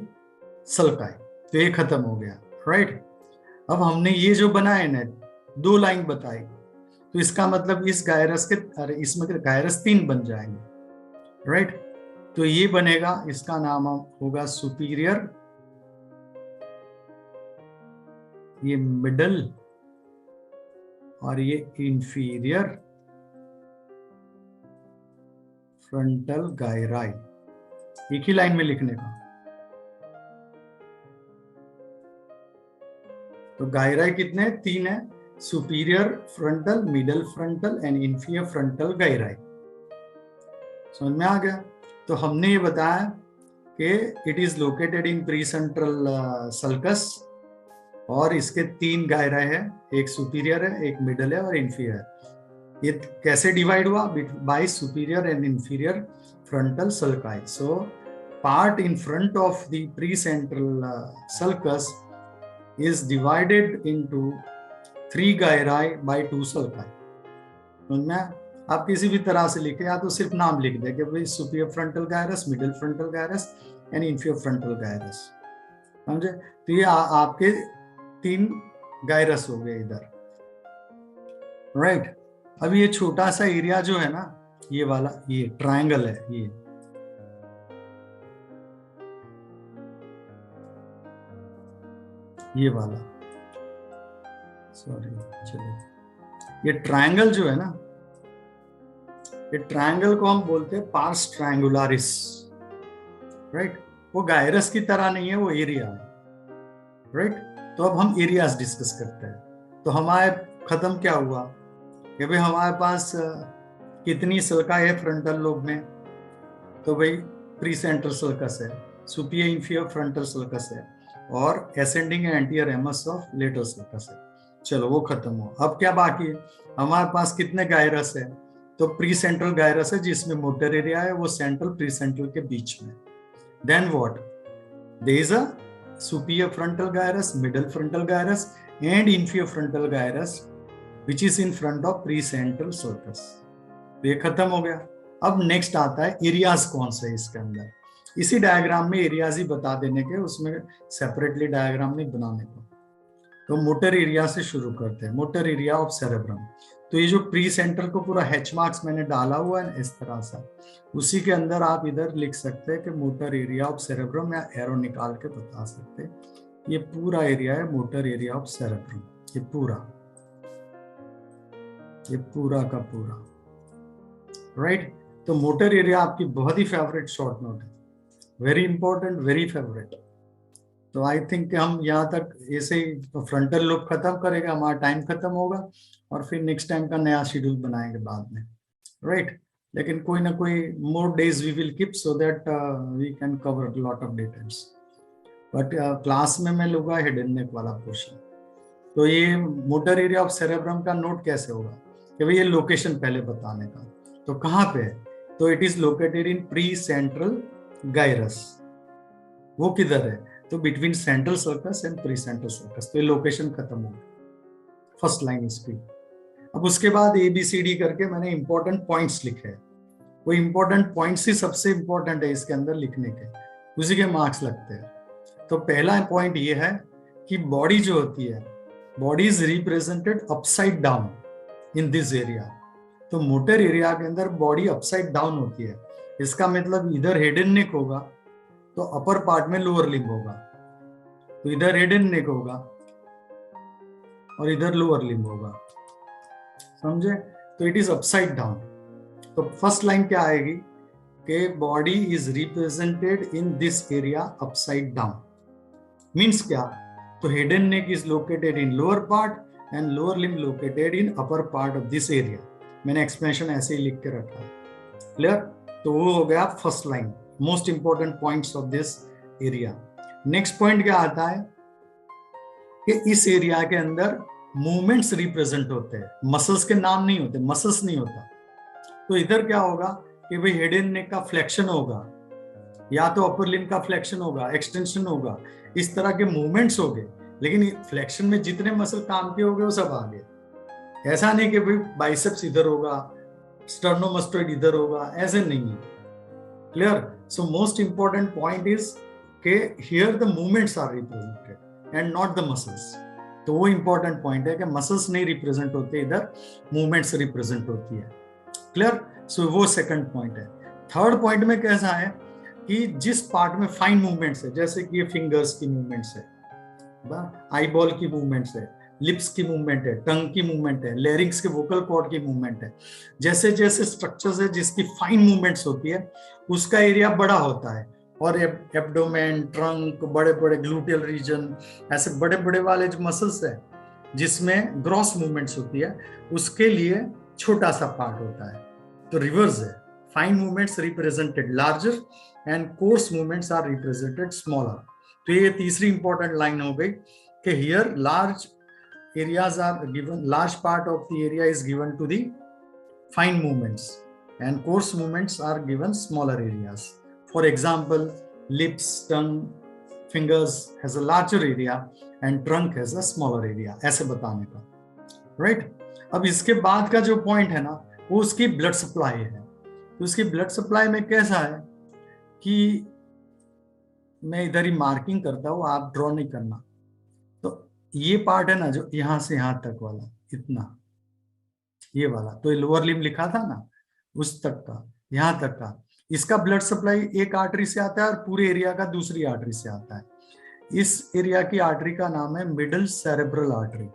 sulci। तो ये खत्म हो गया, राइट। अब हमने ये जो बनाए ना, दो लाइन बताई, तो इसका मतलब इस गायरस के, अरे इसमें गायरस 3 बन जाएंगे, राइट। तो ये बनेगा, इसका नाम होगा सुपीरियर, ये मिडल और ये इंफीरियर फ्रंटल गायराई। एक ही लाइन में लिखने का। तो गायराई कितने हैं? 3 है, superior frontal, middle frontal and inferior frontal gyri. समझ में आ गया? तो हमने ये बताया कि it is located in pre central sulcus, और इसके 3 गायराई है, एक सुपीरियर है, एक मिडल है और इंफीरियर है। ये कैसे डिवाइड हुआ? By superior and inferior frontal sulci. So part in front of the pre central sulcus is divided into 3 gyri by 2 sulci। समझ में? आप किसी भी तरह से लिखे, या तो सिर्फ नाम लिख दे कि भाई superior frontal gyrus, middle frontal gyrus and inferior frontal gyrus. समझे? तो ये आपके 3 गायरस हो गए इधर, राइट। अब ये छोटा सा एरिया जो है ना, ये वाला, ये ट्रायंगल है, ये वाला, सॉरी, चलिए, ये ट्रायंगल जो है ना, ये ट्रायंगल को हम बोलते हैं पार्स ट्रायंगुलारिस, राइट। वो गायरस की तरह नहीं है, वो एरिया है, राइट। तो अब हम एरियाज डिस्कस करते हैं। तो हमारे खत्म क्या हुआ कि भाई हमारे पास कितनी सल्काई है फ्रंटल लोब में? तो भाई प्री सेंट्रल सल्कस है, सुपीरियर इंफीरियर फ्रंटल सल्कस है, और ascending anterior ramus of lateral sulcus है। चलो वो खत्म हुआ। अब क्या बाकी है? हमारे पास कितने गायरस है? तो प्री सेंट्रल गायरस है जिसमें मोटर एरिया है, वो सेंट्रल प्री सेंट्रल के बीच में। Then what? There is a superior frontal gyrus, middle frontal gyrus and inferior frontal gyrus which is in front of pre central sulcus. ये खत्म हो गया। अब नेक्स्ट आता है एरियाज कौन से है इसके अंदर। इसी डायग्राम में एरियाज ही बता देने के, उसमें सेपरेटली डायग्राम नहीं बनाने को। तो मोटर एरिया से शुरू करते हैं, मोटर एरिया ऑफ सेरेब्रम। तो ये जो प्री सेंट्रल को पूरा हैच मार्क्स मैंने डाला हुआ है इस तरह से, उसी के अंदर आप इधर लिख सकते हैं कि मोटर एरिया ऑफ सेरेब्रम, या एरो निकाल के बता सकते हैं। ये पूरा एरिया है मोटर एरिया ऑफ सेरेब्रम, ये पूरा का पूरा, राइट। तो मोटर एरिया आपकी बहुत ही फेवरेट शॉर्ट नोट है, वेरी इंपॉर्टेंट, वेरी फेवरेट। तो आई थिंक हम यहाँ तक ऐसे ही फ्रंटल लोब खत्म करेगा, हमारा टाइम खत्म होगा, और फिर नेक्स्ट टाइम का नया शेड्यूल बनाएंगे बाद में, राइट। लेकिन कोई ना कोई more days we will keep so that we can cover lot of details. But class में मैं लूंगा हेड एंड नेक वाला पोर्शन। तो ये मोटर एरिया ऑफ सेरेब्रम का नोट कैसे होगा कि भाई ये लोकेशन पहले बताने का। तो कहाँ पे है? तो it is located in pre central gyrus. वो किधर है? तो between central sulcus and pre central sulcus. तो ये लोकेशन खत्म हो गई, फर्स्ट लाइन इसकी। अब उसके बाद ABCD करके मैंने इंपॉर्टेंट पॉइंट्स लिखे हैं। वो इंपॉर्टेंट पॉइंट्स ही सबसे इंपॉर्टेंट है इसके अंदर लिखने के, उसी के मार्क्स लगते हैं। तो पहला पॉइंट ये है कि बॉडी जो होती है, body is represented upside down in this area. तो मोटर एरिया के अंदर बॉडी अपसाइड डाउन होती है। इसका मतलब इधर हेड एंड नेक होगा तो अपर पार्ट में लोअर लिम्ब होगा, तो इधर हेड एंड नेक होगा और इधर लोअर लिम्ब होगा, समझे? तो इट इज अपसाइड डाउन। तो फर्स्ट लाइन क्या आएगी कि body is represented in this area upside down. Means क्या? तो head and neck is located in lower part and lower limb located in upper part of this area. मैंने एक्सप्लेनेशन ऐसे ही लिख के रखा है, क्लियर? तो वो हो गया first line, most important points of this area. Next point क्या आता है कि इस एरिया के अंदर मूवमेंट्स रिप्रेजेंट होते हैं, मसल्स के नाम नहीं होते, मसल्स नहीं होता। तो इधर क्या होगा कि भाई हेड एंड नेक का फ्लेक्शन होगा, या तो अपर लिम्ब का फ्लेक्शन होगा, एक्सटेंशन होगा, इस तरह के मूवमेंट्स हो गए। लेकिन फ्लेक्शन में जितने मसल काम के हो गए वो सब आ गए। ऐसा नहीं कि भाई बाइसेप्स इधर होगा, स्टर्नोमास्टोइड इधर होगा, ऐसे नहीं है, clear? So most important point is के here the movements are represented and not the muscles. तो वो इंपॉर्टेंट पॉइंट है कि मसल्स नहीं रिप्रेजेंट होते, इधर मूवमेंट्स रिप्रेजेंट होती है, क्लियर? सो वो सेकंड पॉइंट है। थर्ड पॉइंट में कैसा है कि जिस पार्ट में फाइन मूवमेंट्स है, जैसे कि ये फिंगर्स की मूवमेंट्स है, आई बॉल की मूवमेंट्स है, लिप्स की मूवमेंट है, टंग की मूवमेंट है, लेरिंग्स के वोकल कॉर्ड की मूवमेंट है, जैसे जैसे स्ट्रक्चर्स है जिसकी फाइन मूवमेंट्स होती है उसका एरिया बड़ा होता है, और एब्डोमेन, ट्रंक, बड़े बड़े ग्लूटियल रीजन, ऐसे बड़े बड़े वाले जो मसल्स है जिसमें ग्रॉस मूवमेंट्स होती है, उसके लिए छोटा सा पार्ट होता है। तो रिवर्स है, fine movements represented larger and coarse movements are represented smaller. तो ये तीसरी इंपॉर्टेंट लाइन हो गई कि here large areas are given, large part of the area is given to the fine movements and coarse movements are given smaller areas. For example, lips, tongue, fingers has a larger area and trunk has a smaller area, ऐसे बताने का, right? अब इसके बाद का जो पॉइंट है ना, वो उसकी ब्लड सप्लाई है। तो उसकी ब्लड सप्लाई में कैसा है कि मैं इधर ही मार्किंग करता हूँ, आप ड्रॉ नहीं करना। तो ये पार्ट है ना जो यहां से यहां तक वाला, इतना, ये वाला, तो लोअर लिम्ब लिखा था ना, उस तक का, यहां तक का, इसका ब्लड सप्लाई एक आर्टरी से आता है और पूरे एरिया का दूसरी आर्टरी से आता है। इस एरिया की आर्टरी का नाम है मिडल सेरेब्रल आर्टरी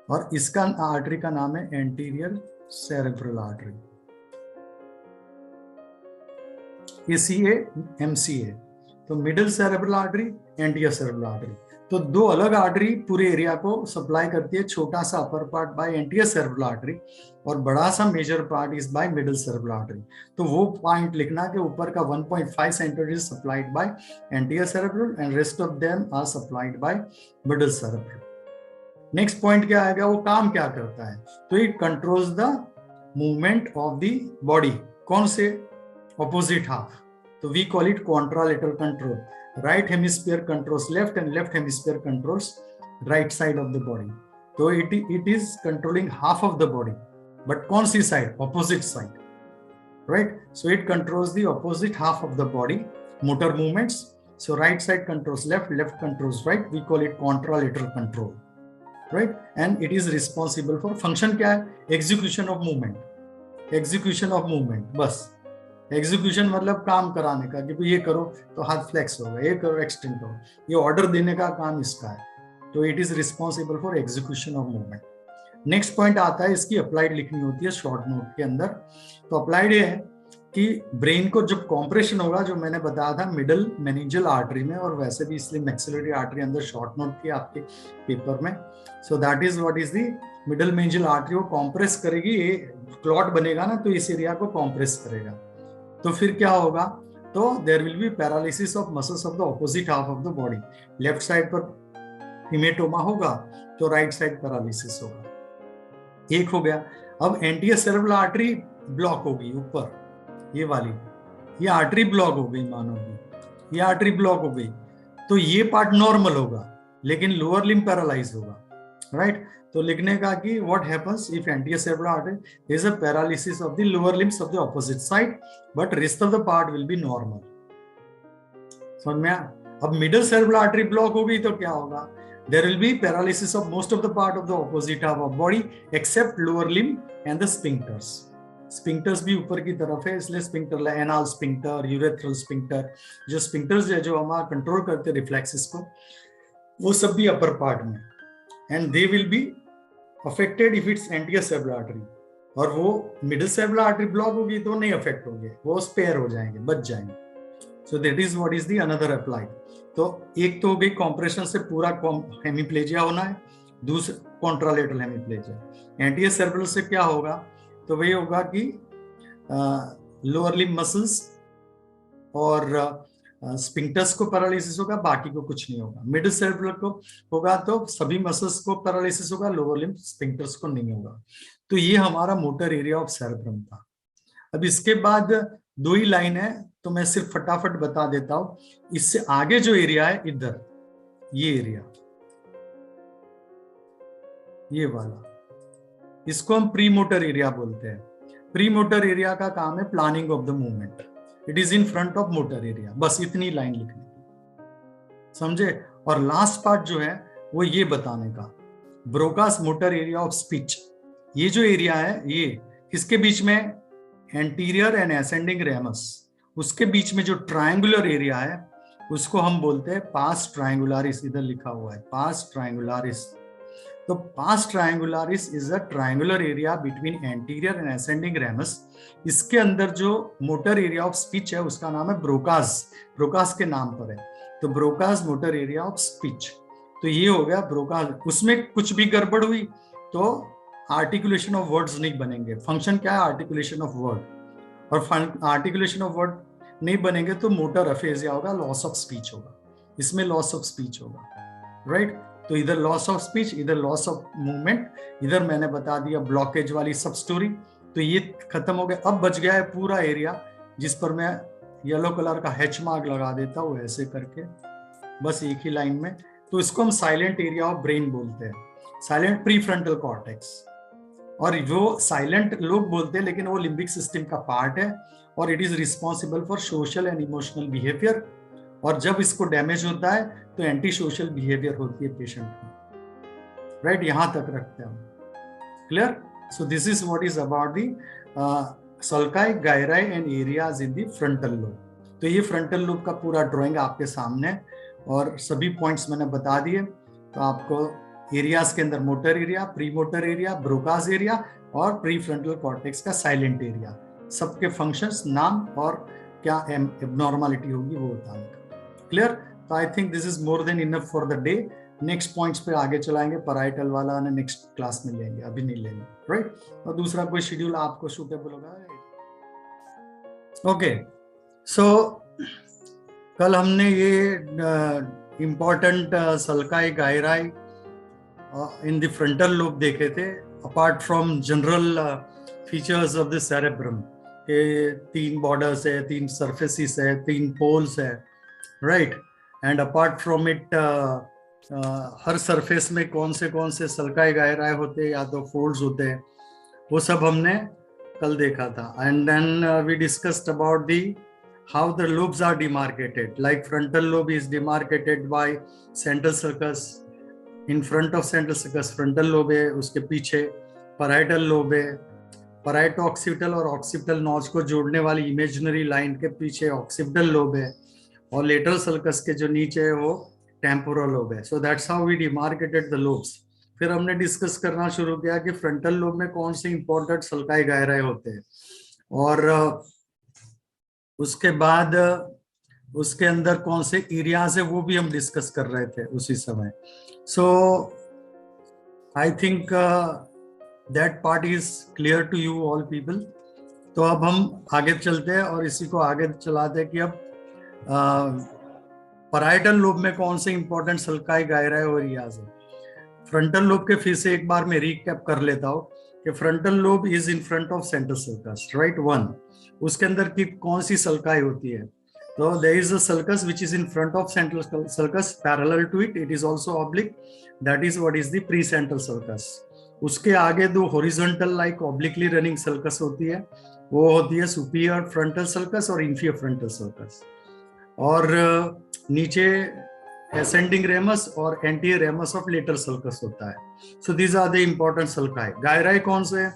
और इसका आर्टरी का नाम है anterior cerebral artery, ACA MCA. तो middle cerebral artery, anterior cerebral artery, तो दो अलग आर्टरी पूरे एरिया को सप्लाई करती है। छोटा सा upper part by anterior cerebral artery और बड़ा सा major part is by middle cerebral artery. तो वो पॉइंट लिखना कि ऊपर का 1.5 centimetre is supplied by anterior cerebral and rest of them are supplied by middle cerebral. Next point क्या आएगा, वो काम क्या करता है, तो it controls the movement of the body. कौन से, ऑपोजिट हाफ, तो we call it contralateral control. right hemisphere controls left and left hemisphere controls right side of the body. So it is controlling half of the body, but kaun si side, opposite side, right? So it controls the opposite half of the body, motor movements. So right side controls left, left controls right, we call it contralateral control, right? And it is responsible for function kya hai, execution of movement, execution of movement, बस एग्जीक्यूशन मतलब काम कराने का, कि ये करो तो हाथ फ्लेक्स होगा, ये करो एक्सटेंड करो, ये ऑर्डर देने का काम इसका है। तो it is responsible for execution of movement. Next point आता है, इसकी अप्लाइड लिखनी होती है शॉर्ट नोट के अंदर। तो अप्लाइड ये है कि ब्रेन को जब कॉम्प्रेशन होगा, जो मैंने बताया था मिडल मेनिंजियल आर्टरी में, और वैसे भी इसलिए मैक्सिलरी आर्टरी अंदर शॉर्ट नोट किया आपके पेपर में। सो that is what is the middle meningeal artery को कॉम्प्रेस करेगी, ये क्लॉट बनेगा ना, तो इस एरिया को कॉम्प्रेस करेगा। तो फिर क्या होगा, तो there will be paralysis of muscles of the opposite half of the body. Left side पर हिमेटोमा होगा तो राइट साइड पैरालिसिस होगा, एक हो गया। अब एंटीरियर सेरेब्रल आर्टरी ब्लॉक होगी ऊपर, ये वाली, ये आर्टरी ब्लॉक हो गई, मानोगी ये आर्टरी ब्लॉक हो गई, तो ये पार्ट नॉर्मल होगा लेकिन लोअर लिम्ब पैरालाइज होगा, राइट? तो लिखने का कि what happens if anterior cerebral artery there is a paralysis of the lower limbs of the opposite side but rest of the part will be normal. समझ में? अब मिडिल सेरेब्रल आर्टरी ब्लॉक हो गई तो क्या होगा, there will be paralysis of most of the part of the opposite half of body except lower limb and the sphincters. Sphincters भी ऊपर की तरफ है, इसलिए sphincter, anal sphincter, urethral sphincter, जो स्फिंक्टर्स है जो हमारा कंट्रोल करते रिफ्लेक्सेस को, वो सब भी अपर पार्ट में, and they will be affected if it's anterior cerebral artery. और वो मिडिल सेरेब्रल आर्टरी ब्लॉक होगी तो नहीं अफेक्ट होंगे, वो स्पेयर हो जाएंगे, बच जाएंगे। सो that is what is the another applied. तो एक तो हो गई कॉम्प्रेशन से पूरा हेमीप्लेजिया होना है, दूसरा कॉन्ट्रालेटरल हेमीप्लेजिया। एंटीरियर सेरेब्रल से क्या होगा, तो वही होगा कि लोअर लिम्ब मसल्स और स्फिंक्टर्स को पैरालिसिस होगा, बाकी को कुछ नहीं होगा। मिडिल सेरेब्रल को होगा तो सभी मसल्स को पैरालिसिस होगा, लोअर लिम्ब स्फिंक्टर्स को नहीं होगा। तो ये हमारा मोटर एरिया ऑफ सेरेब्रम था। अब इसके बाद दो ही लाइन है तो मैं सिर्फ फटाफट बता देता हूं। इससे आगे जो एरिया है इधर, ये एरिया, ये वाला, इसको हम प्री मोटर एरिया बोलते हैं। प्री मोटर एरिया का काम है planning of the movement, it is in front of motor area. बस इतनी लाइन लिखनी, समझे? और लास्ट पार्ट जो है वो ये बताने का, Broca's motor area of speech. ये जो एरिया है ये किसके बीच में, एंटीरियर एंड असेंडिंग रेमस, उसके बीच में जो ट्रायंगुलर एरिया है उसको हम बोलते हैं पास ट्रायंगुलारिस। इधर लिखा हुआ है पास ट्रायंगुलारिस। तो pars triangularis is a triangular area between anterior and ascending ramus. इसके अंदर जो मोटर एरिया ऑफ स्पीच है उसका नाम है ब्रोकास, ब्रोकास के नाम पर है, तो Broca's motor area of speech. तो ये हो गया ब्रोकास। उसमें कुछ भी गड़बड़ हुई तो आर्टिकुलेशन ऑफ वर्ड्स नहीं बनेंगे। फंक्शन क्या है? आर्टिकुलेशन ऑफ वर्ड, और आर्टिकुलेशन ऑफ वर्ड नहीं बनेंगे तो मोटर अफेजिया होगा, लॉस ऑफ स्पीच होगा। इसमें लॉस ऑफ स्पीच होगा, राइट। तो इधर लॉस ऑफ स्पीच, इधर लॉस ऑफ मूवमेंट, इधर मैंने बता दिया ब्लॉकेज वाली सब स्टोरी। तो ये खत्म हो गया। अब बच गया है पूरा एरिया, जिस पर मैं येलो कलर का हैच मार्क लगा देता हूँ ऐसे करके, बस एक ही लाइन में। तो इसको हम साइलेंट एरिया ऑफ ब्रेन बोलते हैं, साइलेंट प्रीफ्रंटल कॉर्टेक्स। और जो साइलेंट लोग बोलते हैं, लेकिन वो लिम्बिक सिस्टम का पार्ट है, और it is responsible for social and emotional behaviour. और जब इसको डैमेज होता है तो एंटी सोशल बिहेवियर होती है पेशेंट में, राइट। यहां तक रखते हैं हम, clear. So this is what is about the sulci, gyri and areas in the frontal lobe. तो ये फ्रंटल लोब का पूरा ड्राइंग आपके सामने, और सभी पॉइंट्स मैंने बता दिए। तो आपको एरियाज के अंदर motor area, pre motor area, Broca's area और प्री फ्रंटल कॉर्टेक्स का साइलेंट एरिया, सबके फंक्शंस, नाम और क्या एबनॉर्मलिटी होगी वो बताने का, क्लियर। तो आई think this is more than enough for the day. Next points पे आगे चलाएंगे, पैराइटल वाला ने नेक्स्ट क्लास में लेंगे, अभी नहीं लेंगे, राइट। और दूसरा कोई शेड्यूल आपको सूटेबल होगा। ओके, सो कल हमने ये important sulci, gyri in the frontal lobe देखे थे, apart from general features of the cerebrum के 3 बॉर्डर्स है, 3 सरफेसिस है, 3 पोल्स है, right. And apart from it her surface में कौन से सल्काई, गायराई होते हैं या तो फोल्ड्स होते हैं, वो सब हमने कल देखा था। And then we discussed about the how the lobes are demarcated, like frontal lobe is demarcated by central sulcus, in front of central sulcus frontal lobe है, उसके पीछे parietal lobe है, parieto occipital और occipital नॉच को जोड़ने वाली इमेजिनरी लाइन के पीछे occipital lobe है, और लेटरल सल्कस के जो नीचे है वो टेम्पोरल लोब है। So that's how we demarcated the lobes. फिर हमने डिस्कस करना शुरू किया कि फ्रंटल लोब में कौन से इंपॉर्टेंट सल्काई, गायराई होते हैं, और उसके बाद उसके अंदर कौन से एरियाज है वो भी हम डिस्कस कर रहे थे उसी समय। So I think that part is clear to you all people. तो अब हम आगे चलते हैं और इसी को आगे चलाते हैं कि अब पैराइटल लोब में कौन से इंपॉर्टेंट सल्काई, गायराई और एरियाज है। फ्रंटल लोब के फिर से एक बार मैं रिकैप कर लेता हूँ कि frontal lobe is in front of central sulcus, right, 1। उसके अंदर की कौन सी सल्काई होती है? तो there is a sulcus which is in front of central sulcus, parallel to it, it is also oblique, that is what is the pre central sulcus. उसके आगे 2 horizontal like obliquely running sulcus होती है, वो होती है सुपीरियर फ्रंटल सल्कस और इंफीरियर फ्रंटल सल्कस। और नीचे ascending ramus और anterior ramus of lateral sulcus होता है। So these are the important sulci। गायराई कौन से है?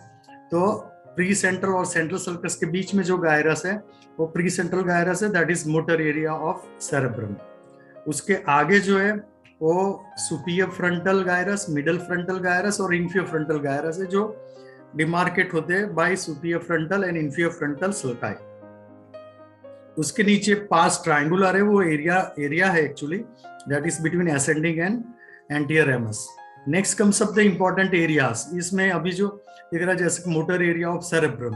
तो प्री सेंट्रल और सेंट्रल सल्कस के बीच में जो गायरस है वो प्री सेंट्रल गायरस है, that is motor area of cerebrum. उसके आगे जो है वो superior frontal gyrus, middle frontal gyrus और इंफीरियर फ्रंटल गायरस है, जो डिमार्केट होते हैं by superior frontal and inferior frontal sulci. उसके नीचे पास ट्रायंगुलर है, वो एरिया है actually, that is between ascending and anterior ramus. Next comes up the important areas. इसमें अभी जो दिख रहा है जैसे मोटर एरिया ऑफ सेरेब्रम,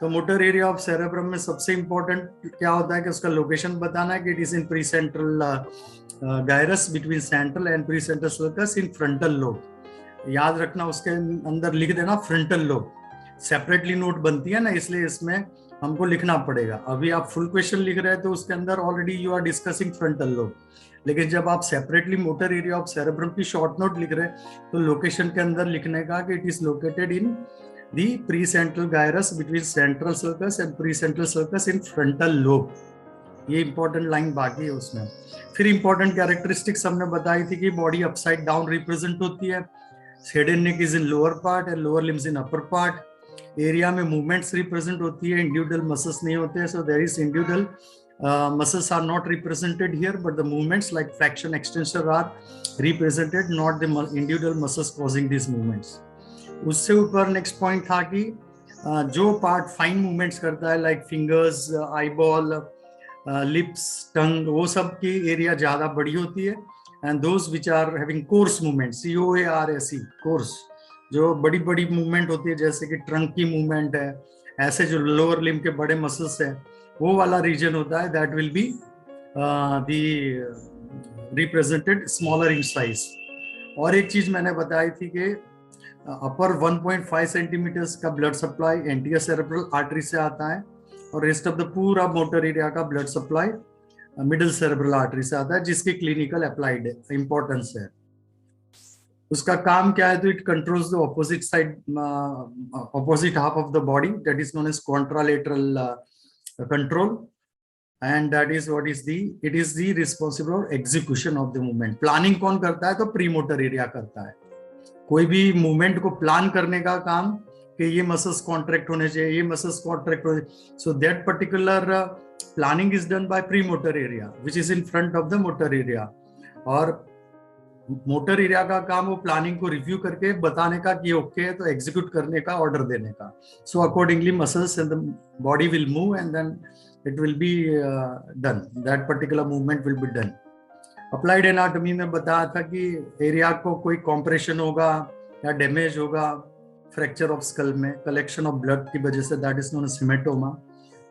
तो मोटर एरिया ऑफ सेरेब्रम में सबसे इंपॉर्टेंट क्या होता है कि उसका लोकेशन बताना है कि it is in pre central gyrus between central and pre central sulcus in frontal lobe. याद रखना, उसके अंदर लिख देना फ्रंटल लोब, सेपरेटली नोट बनती है ना, इसलिए इसमें हमको लिखना पड़ेगा। अभी आप फुल क्वेश्चन लिख रहे हैं तो उसके अंदर already you are discussing frontal lobe, लेकिन जब आप separately motor area of cerebrum की शॉर्ट नोट लिख रहे हैं तो लोकेशन के अंदर लिखने का कि it is located in the pre central gyrus between central sulcus and pre central sulcus in frontal lobe. ये इंपॉर्टेंट लाइन बाकी है उसमें। फिर इंपॉर्टेंट कैरेक्टरिस्टिक्स हमने बताई थी कि बॉडी अपसाइड डाउन रिप्रेजेंट होती है, head and neck is in lower part and lower limbs in upper part. Area में मूवमेंट्स रिप्रेजेंट होती है, इंडिविजुअल मसल्स नहीं होते, so there is individual muscles are not represented here, but the movements like flexion, extension are represented, not the individual muscles causing these movements. उससे ऊपर नेक्स्ट पॉइंट था कि जो पार्ट फाइन मूवमेंट्स करता है like fingers, eyeball, lips, tongue, वो सब की एरिया ज्यादा बड़ी होती है. And those which are having coarse movement, COARSE, coarse, जो बड़ी बड़ी मूवमेंट होती है जैसे कि ट्रंक की मूवमेंट है, ऐसे जो लोअर लिम्ब के बड़े मसल्स है, वो वाला रीजन होता है, that will be the represented smaller in size. और एक चीज मैंने बताई थी कि अपर 1.5 सेंटीमीटर्स का blood supply anterior cerebral artery से आता है, और रेस्ट ऑफ द पूरा मोटर एरिया का blood supply middle cerebral artery से आता है, जिसकी क्लिनिकल अप्लाइड इंपॉर्टेंस है. उसका काम क्या है? तो it controls the opposite side, opposite half of the body, that is known as contralateral control, and that is what is the, it is the responsible for execution of the movement. Planning कौन करता है? तो प्री मोटर एरिया करता है. कोई भी मूवमेंट को प्लान करने का काम कि ये मसल्स कॉन्ट्रैक्ट होने चाहिए, ये मसल्स कॉन्ट्रैक्ट होने, so that particular planning is done by pre motor area which is in front of the motor area. और मोटर एरिया का काम वो प्लानिंग को रिव्यू करके बताने का कि ओके है, तो एग्जीक्यूट करने का, ऑर्डर देने का. So accordingly muscles and the body will move and then it will be done, that particular movement will be done. Applied anatomy में बताया था कि एरिया को कोई कॉम्प्रेशन होगा या डैमेज होगा फ्रैक्चर ऑफ स्कल में, कलेक्शन ऑफ ब्लड की वजह से, that is known as haematoma,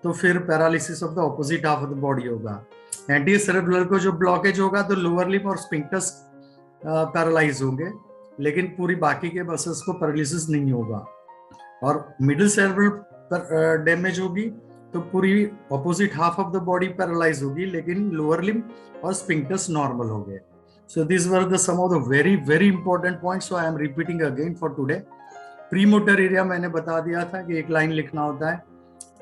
तो फिर paralysis of the opposite half of the body होगा. एंटीरियर सेरेब्रल को जो ब्लॉकेज होगा तो लोअर लिम्ब और स्फिंक्टर्स पैरालाइज होंगे, लेकिन पूरी बाकी के मसल्स को पैरालिसिस नहीं होगा. और मिडिल सेरेब्रल पर डैमेज होगी तो पूरी opposite half of the body paralyse होगी, लेकिन लोअर लिम्ब और स्फिंक्टर्स नॉर्मल हो गए. So this were the some of the very very important points, so I am repeating again for today. Pre motor area मैंने बता दिया था कि एक लाइन लिखना होता है,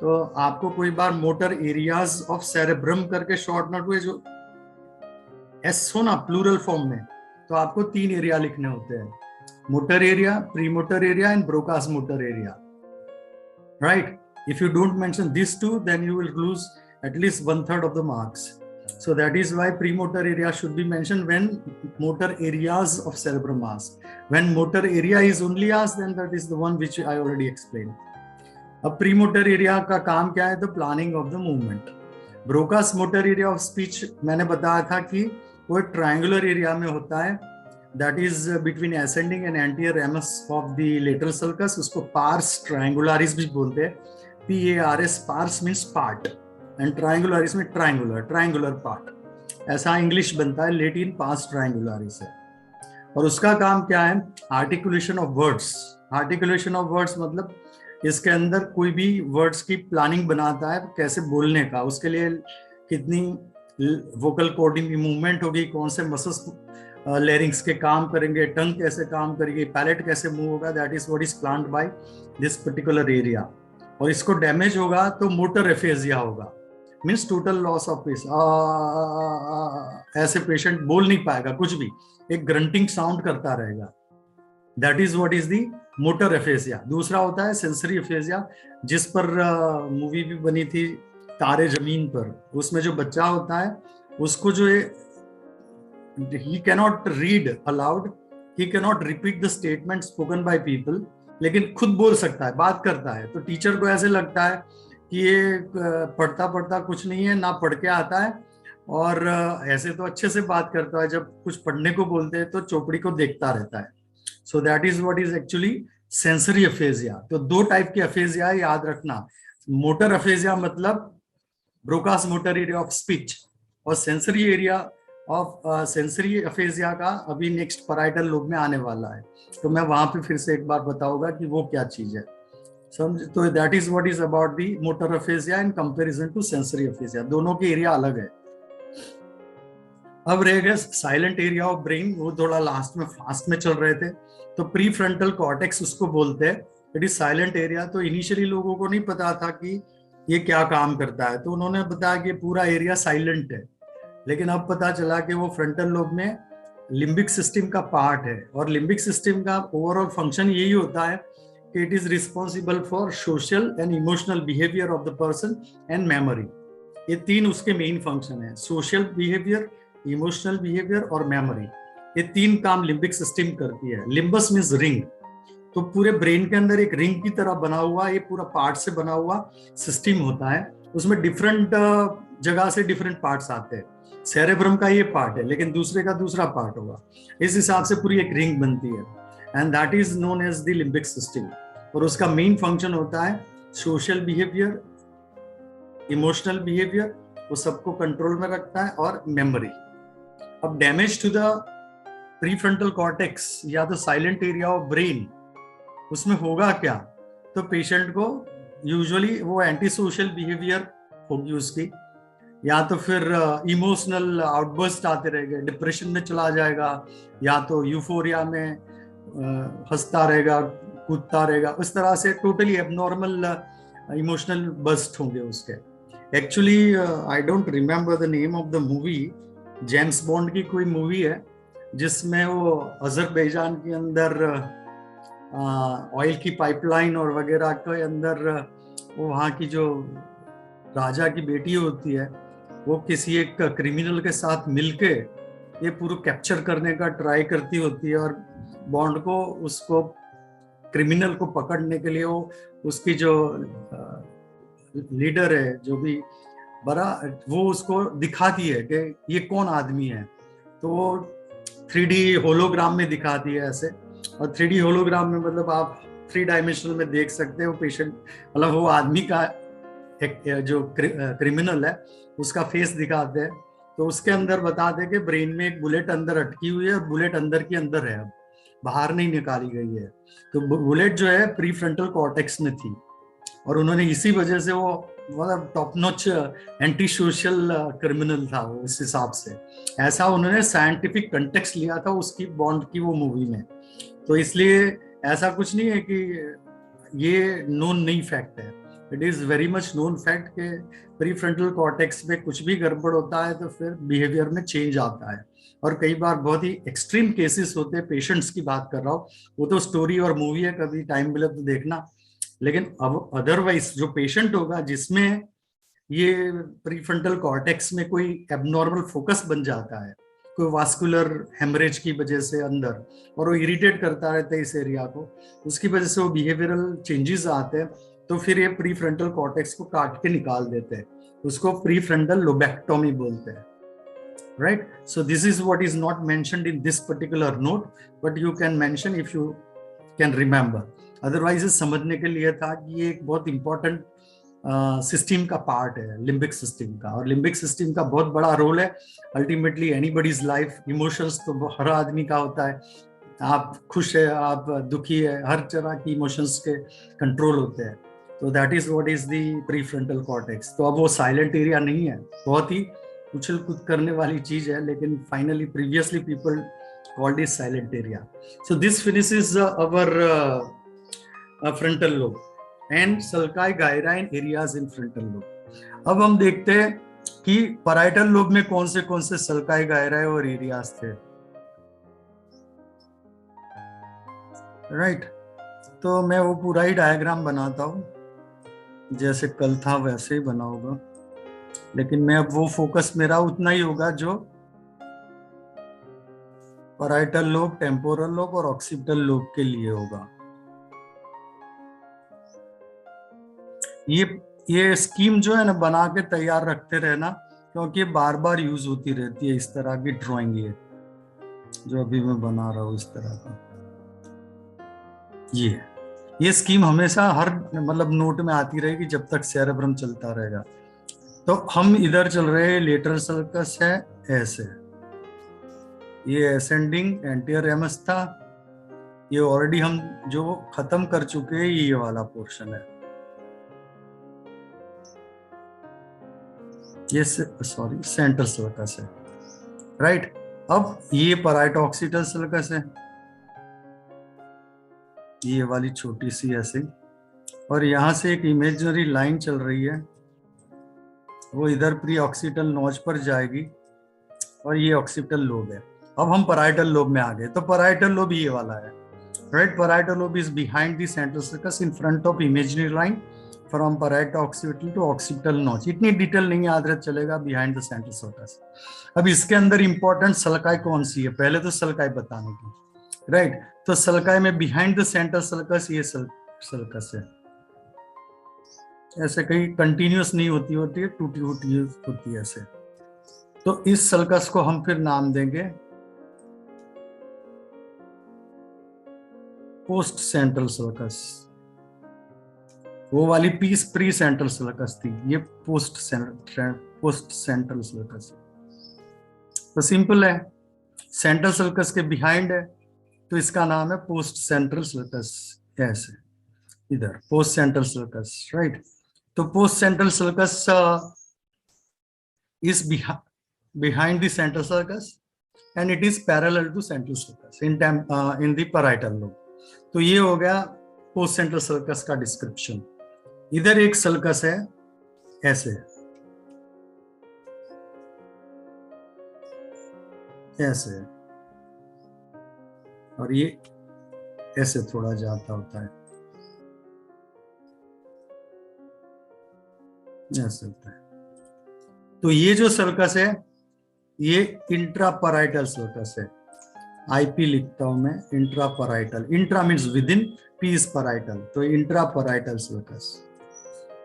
तो आपको कोई बार मोटर एरियाज ऑफ सेरेब्रम करके शॉर्ट नोट हुए जो एस हो ना प्लूरल फॉर्म में, तो आपको 3 एरिया लिखने होते हैं, motor area, pre motor area and Broca's motor area, right? If you don't mention these two, then you will lose at least 1/3 of the marks. So that is why premotor area should be mentioned when motor areas of cerebrum asked. When motor area is only asked, then that is the one which I already explained. अब premotor area का काम क्या है? तो planning of the movement. Broca's motor area of speech मैंने बताया था कि वो एक triangular area में होता है, that is between ascending and anterior ramus of the lateral sulcus. उसको pars triangularis भी बोलते हैं. PARS, pars means part and triangularis में triangular part, ऐसा इंग्लिश बनता है, लेटिन pars triangularis है. और उसका काम क्या है? Articulation of words. Articulation of words मतलब इसके अंदर कोई भी वर्ड्स की प्लानिंग बनाता है, कैसे बोलने का, उसके लिए कितनी वोकल कॉर्डिंग की मूवमेंट होगी, कौन से मसल्स लेरिंग्स के काम करेंगे, टंग कैसे काम करेगी, पैलेट कैसे मूव होगा, that is what is planned by this particular area. और इसको डैमेज होगा तो मोटर एफेजिया होगा, means total loss of speech. ऐसे पेशेंट बोल नहीं पाएगा कुछ भी, एक ग्रंटिंग साउंड करता रहेगा, that is what is the motor aphasia. दूसरा होता है सेंसरी एफेजिया, जिस पर मूवी भी बनी थी तारे जमीन पर. उसमें जो बच्चा होता है उसको जो ही cannot read aloud, he cannot repeat the statement spoken by people, लेकिन खुद बोल सकता है, बात करता है. तो टीचर को ऐसे लगता है कि ये पढ़ता कुछ नहीं है, ना पढ़ के आता है, और ऐसे तो अच्छे से बात करता है, जब कुछ पढ़ने को बोलते हैं तो चौपड़ी को देखता रहता है. So that is what is actually sensory aphasia. तो 2 टाइप की अफेजिया है, याद रखना. मोटर अफेजिया मतलब Broca's motor area of speech, और sensory area of sensory aphasia का अभी नेक्स्ट पैराइटल लोब में आने वाला है, तो मैं वहां पे फिर से एक बार बताऊंगा कि वो क्या चीज है, समझ. तो that is what is about the motor aphasia in comparison to sensory aphasia. दोनों के एरिया अलग है. अब रह गया साइलेंट एरिया ऑफ ब्रेन, वो थोड़ा लास्ट में फास्ट में चल रहे थे. तो प्री फ्रंटल कॉर्टेक्स उसको बोलते हैं, इट इज साइलेंट एरिया. तो इनिशियली लोगों को नहीं पता था कि ये क्या काम करता है, तो उन्होंने बताया कि पूरा एरिया साइलेंट है, लेकिन अब पता चला कि वो फ्रंटल लोब में लिम्बिक सिस्टम का पार्ट है, और लिम्बिक सिस्टम का ओवरऑल फंक्शन यही होता है कि it is responsible for social and emotional behaviour of the person and memory. ये तीन उसके मेन फंक्शन है, सोशल बिहेवियर, इमोशनल बिहेवियर और मेमोरी। ये तीन काम लिम्बिक सिस्टम करती है। लिम्बस मीन्स रिंग, तो पूरे ब्रेन के अंदर एक रिंग की तरह बना हुआ, ये पूरा पार्ट से बना हुआ सिस्टम होता है। उसमें डिफरेंट जगह से डिफरेंट पार्ट्स आते हैं। सेरेब्रम का ये पार्ट है, लेकिन दूसरे का दूसरा पार्ट होगा। इस हिसाब से पूरी एक रिंग बनती है, and that is known as the limbic system. और उसका मेन फंक्शन होता है सोशल बिहेवियर, इमोशनल बिहेवियर, वो सबको कंट्रोल में रखता है, और मेमोरी। अब damage to the prefrontal cortex या तो साइलेंट एरिया ऑफ ब्रेन, उसमें होगा क्या? तो पेशेंट को यूजुअली वो एंटी सोशल बिहेवियर होगी उसकी, या तो फिर इमोशनल आउटबर्स्ट आते रहेंगे, डिप्रेशन में चला जाएगा, या तो यूफोरिया में हंसता रहेगा, कूदता रहेगा। उस तरह से टोटली एबनॉर्मल इमोशनल बर्स्ट होंगे उसके। Actually I don't remember the name of the movie. James bond की कोई मूवी है जिसमें वो अजरबैजान के अंदर ऑयल की पाइपलाइन और वगैरह के अंदर वो वहाँ की जो राजा की बेटी होती है, वो किसी एक क्रिमिनल के साथ मिलके ये पूरा कैप्चर करने का ट्राई करती होती है, और बॉन्ड को उसको क्रिमिनल को पकड़ने के लिए वो उसकी जो लीडर है, जो भी बड़ा, वो उसको दिखाती है कि ये कौन आदमी है। तो वो 3D होलोग्राम में दिखाती है ऐसे, और 3D होलोग्राम में मतलब आप 3 डायमेंशनल में देख सकते हो पेशेंट, मतलब वो आदमी का एक जो क्रिमिनल है उसका फेस दिखाते हैं। तो उसके अंदर बताते हैं कि ब्रेन में एक बुलेट अंदर अटकी हुई है, और बुलेट अंदर की अंदर है, अब बाहर नहीं निकाली गई है। तो बुलेट जो है प्रीफ्रंटल कॉर्टेक्स में थी, और उन्होंने इसी वजह से वो मतलब top notch anti social criminal था वो, इस हिसाब से ऐसा उन्होंने साइंटिफिक कंटेक्स्ट लिया था उसकी बॉन्ड की वो मूवी में। तो इसलिए ऐसा कुछ नहीं है कि ये नोन नहीं फैक्ट है, it is very much known fact के प्रीफ्रंटल कॉर्टेक्स में कुछ भी गड़बड़ होता है तो फिर बिहेवियर में चेंज आता है। और कई बार बहुत ही एक्सट्रीम केसेस होते हैं, पेशेंट्स की बात कर रहा हूँ, वो तो स्टोरी और मूवी है, कभी टाइम मिले तो देखना। लेकिन अब अदरवाइज जो पेशेंट होगा जिसमें ये प्रीफ्रंटल कॉर्टेक्स में कोई एबनॉर्मल फोकस बन जाता है, कोई वास्कुलर हेमरेज की वजह से अंदर, और वो इरिटेट करता रहता है इस एरिया को, उसकी वजह से वो बिहेवियरल चेंजेस आते हैं, तो फिर ये प्रीफ्रंटल कॉर्टेक्स को काट के निकाल देते हैं, उसको प्रीफ्रंटल लोबेक्टोमी बोलते हैं, right. So this is what is not mentioned in this particular note, but you can mention if you can remember. Otherwise समझने के लिए था कि ये एक बहुत इंपॉर्टेंट सिस्टम का पार्ट है लिम्बिक सिस्टम का, और लिम्बिक सिस्टम का बहुत बड़ा रोल है अल्टीमेटली एनीबडीज लाइफ। इमोशंस तो हर आदमी का होता है, आप खुश है, आप दुखी है, हर तरह की इमोशंस के कंट्रोल होते हैं। तो that is what is the prefrontal cortex. तो अब वो साइलेंट एरिया नहीं है, बहुत ही उछल कूद करने वाली चीज है, लेकिन finally previously people called is silent area. So this finishes our frontal lobe and sulci gyrine areas in frontal lobe. अब हम देखते हैं कि parietal lobe में कौन से sulci gyri और areas थे, right? तो मैं वो पूरा ही डायग्राम बनाता हूँ, जैसे कल था वैसे ही बना होगा, लेकिन मैं अब वो फोकस मेरा उतना ही होगा जो पैराइटल लोब, टेम्पोरल लोब और ऑक्सीपिटल लोब के लिए होगा। ये स्कीम जो है ना बना के तैयार रखते रहना, क्योंकि बार बार यूज होती रहती है इस तरह की ड्राइंग, ये जो अभी मैं बना रहा हूँ इस तरह का। ये स्कीम हमेशा हर मतलब नोट में आती रहेगी जब तक सेरेब्रम चलता रहेगा। तो हम इधर चल रहे हैं, लेटरल सर्कस है ऐसे, ये असेंडिंग एंटीरियर रेमस था, ये ऑलरेडी हम जो खत्म कर चुके हैं, ये वाला पोर्शन है, ये सॉरी सेंटर सर्कस है, राइट। अब ये पैराइटोक्सिटल सर्कस है, ये वाली छोटी सी ऐसे, और यहां से एक इमेजिनरी लाइन चल रही है, वो इधर प्री ऑक्सीपिटल नॉच पर जाएगी, और ये ऑक्सीपिटल लोब है। अब हम पैराइटल लोब में आ गए, तो पैराइटल लोब ये वाला है, right. Parietal lobe is behind the central sulcus in front of imaginary line, from parieto occipital to occipital notch, इतनी डिटेल नहीं याद रह चलेगा, बिहाइंड द सेंट्रल सर्कस। अब इसके अंदर इंपॉर्टेंट सल्काई कौन सी है, पहले तो सल्काई बताने की, राइट। तो सल्काई में बिहाइंड द सेंट्रल सर्कस ये सल्कस है, ऐसे कहीं कंटिन्यूअस नहीं होती है, टूटी फूटी होती है ऐसे। तो इस सल्कस को हम फिर नाम देंगे पोस्ट सेंट्रल सर्कस। वो वाली पीस प्री सेंट्रल सर्कस थी, ये पोस्ट सेंट्रल सर्कस है। तो सिंपल है, सेंट्रल सर्कस के बिहाइंड है, तो इसका नाम है पोस्ट सेंट्रल सर्कस, ऐसे इधर पोस्ट सेंट्रल सर्कस, राइट। तो post central sulcus is behind the central circus and it is parallel to central circus in the parietal lobe। तो ये हो गया पोस्ट सेंट्रल सर्कस का डिस्क्रिप्शन। इधर एक सर्कस है ऐसे, ऐसे, और ये ऐसे थोड़ा जाता होता है, ऐसे होता है। तो ये जो सर्कस है ये इंट्रापराइटल सर्कस है, आईपी लिखता हूं मैं, intraparietal, intra means within, P is parietal, तो इंट्रापराइटल सर्कस।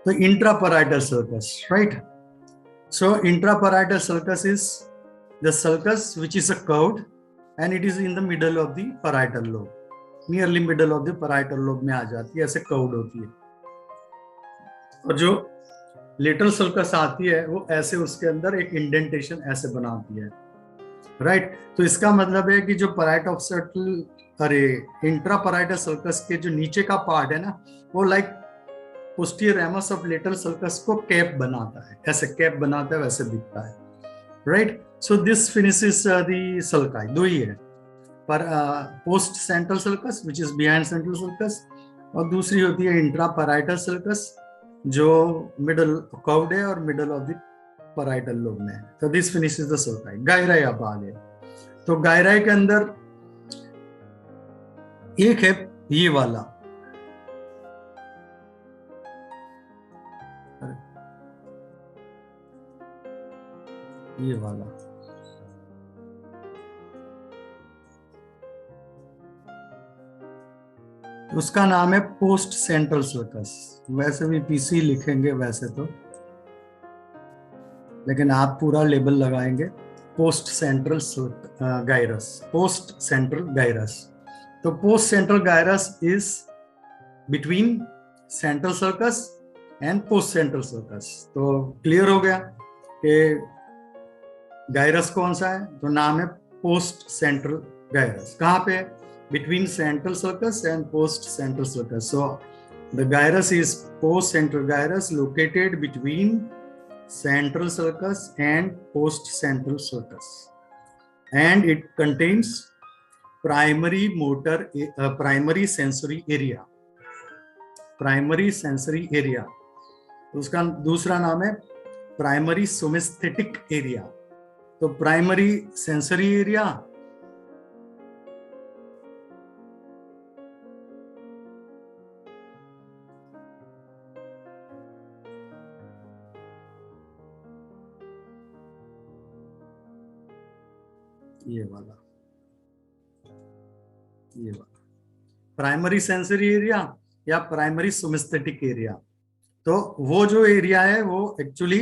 तो intraparietal sulcus, right. So intraparietal sulcus is the sulcus which is a curved and it is in the middle of the parietal lobe, nearly middle of the parietal lobe में आ जाती है, ऐसे कर्व्ड होती है। और जो लेटरल सर्कस आती है वो ऐसे उसके अंदर एक इंडेंटेशन ऐसे बनाती है, राइट। तो इसका मतलब है कि जो इंट्रापराइटल सर्कस के जो नीचे का पार्ट है ना, वो like posterior ramus of lateral circus को कैप बनाता है, ऐसे कैप बनाता है, वैसे दिखता है, right. So this finishes the sulci, दो ही है, पर post central circus which is behind central sulcus, और दूसरी होती है इंट्रापराइटल सर्कस जो मिडल कर्व्ड है और middle of the parietal lobe में है। तो दिस फिनिशेस द सल्काई। गायराई अब आ गए, तो गायराई के अंदर एक है ये वाला, ये वाला, उसका नाम है पोस्ट सेंट्रल सर्कस। वैसे भी पीसी लिखेंगे वैसे तो, लेकिन आप पूरा लेबल लगाएंगे post central gyrus, post central gyrus. तो post central gyrus is between central sulcus and post central sulcus. तो क्लियर हो गया कि गायरस कौन सा है, तो नाम है पोस्ट सेंट्रल गायरस। कहाँ पे, between central circus and post central circus. So the gyrus is post central gyrus located between central circus and post central circus, and it contains primary sensory area, primary sensory area। उसका दूसरा नाम है प्राइमरी सोमेस्थेटिक एरिया। तो प्राइमरी सेंसरी एरिया, ये वाला प्राइमरी सेंसरी एरिया या प्राइमरी सोमेस्थेटिक एरिया। तो वो जो एरिया है वो एक्चुअली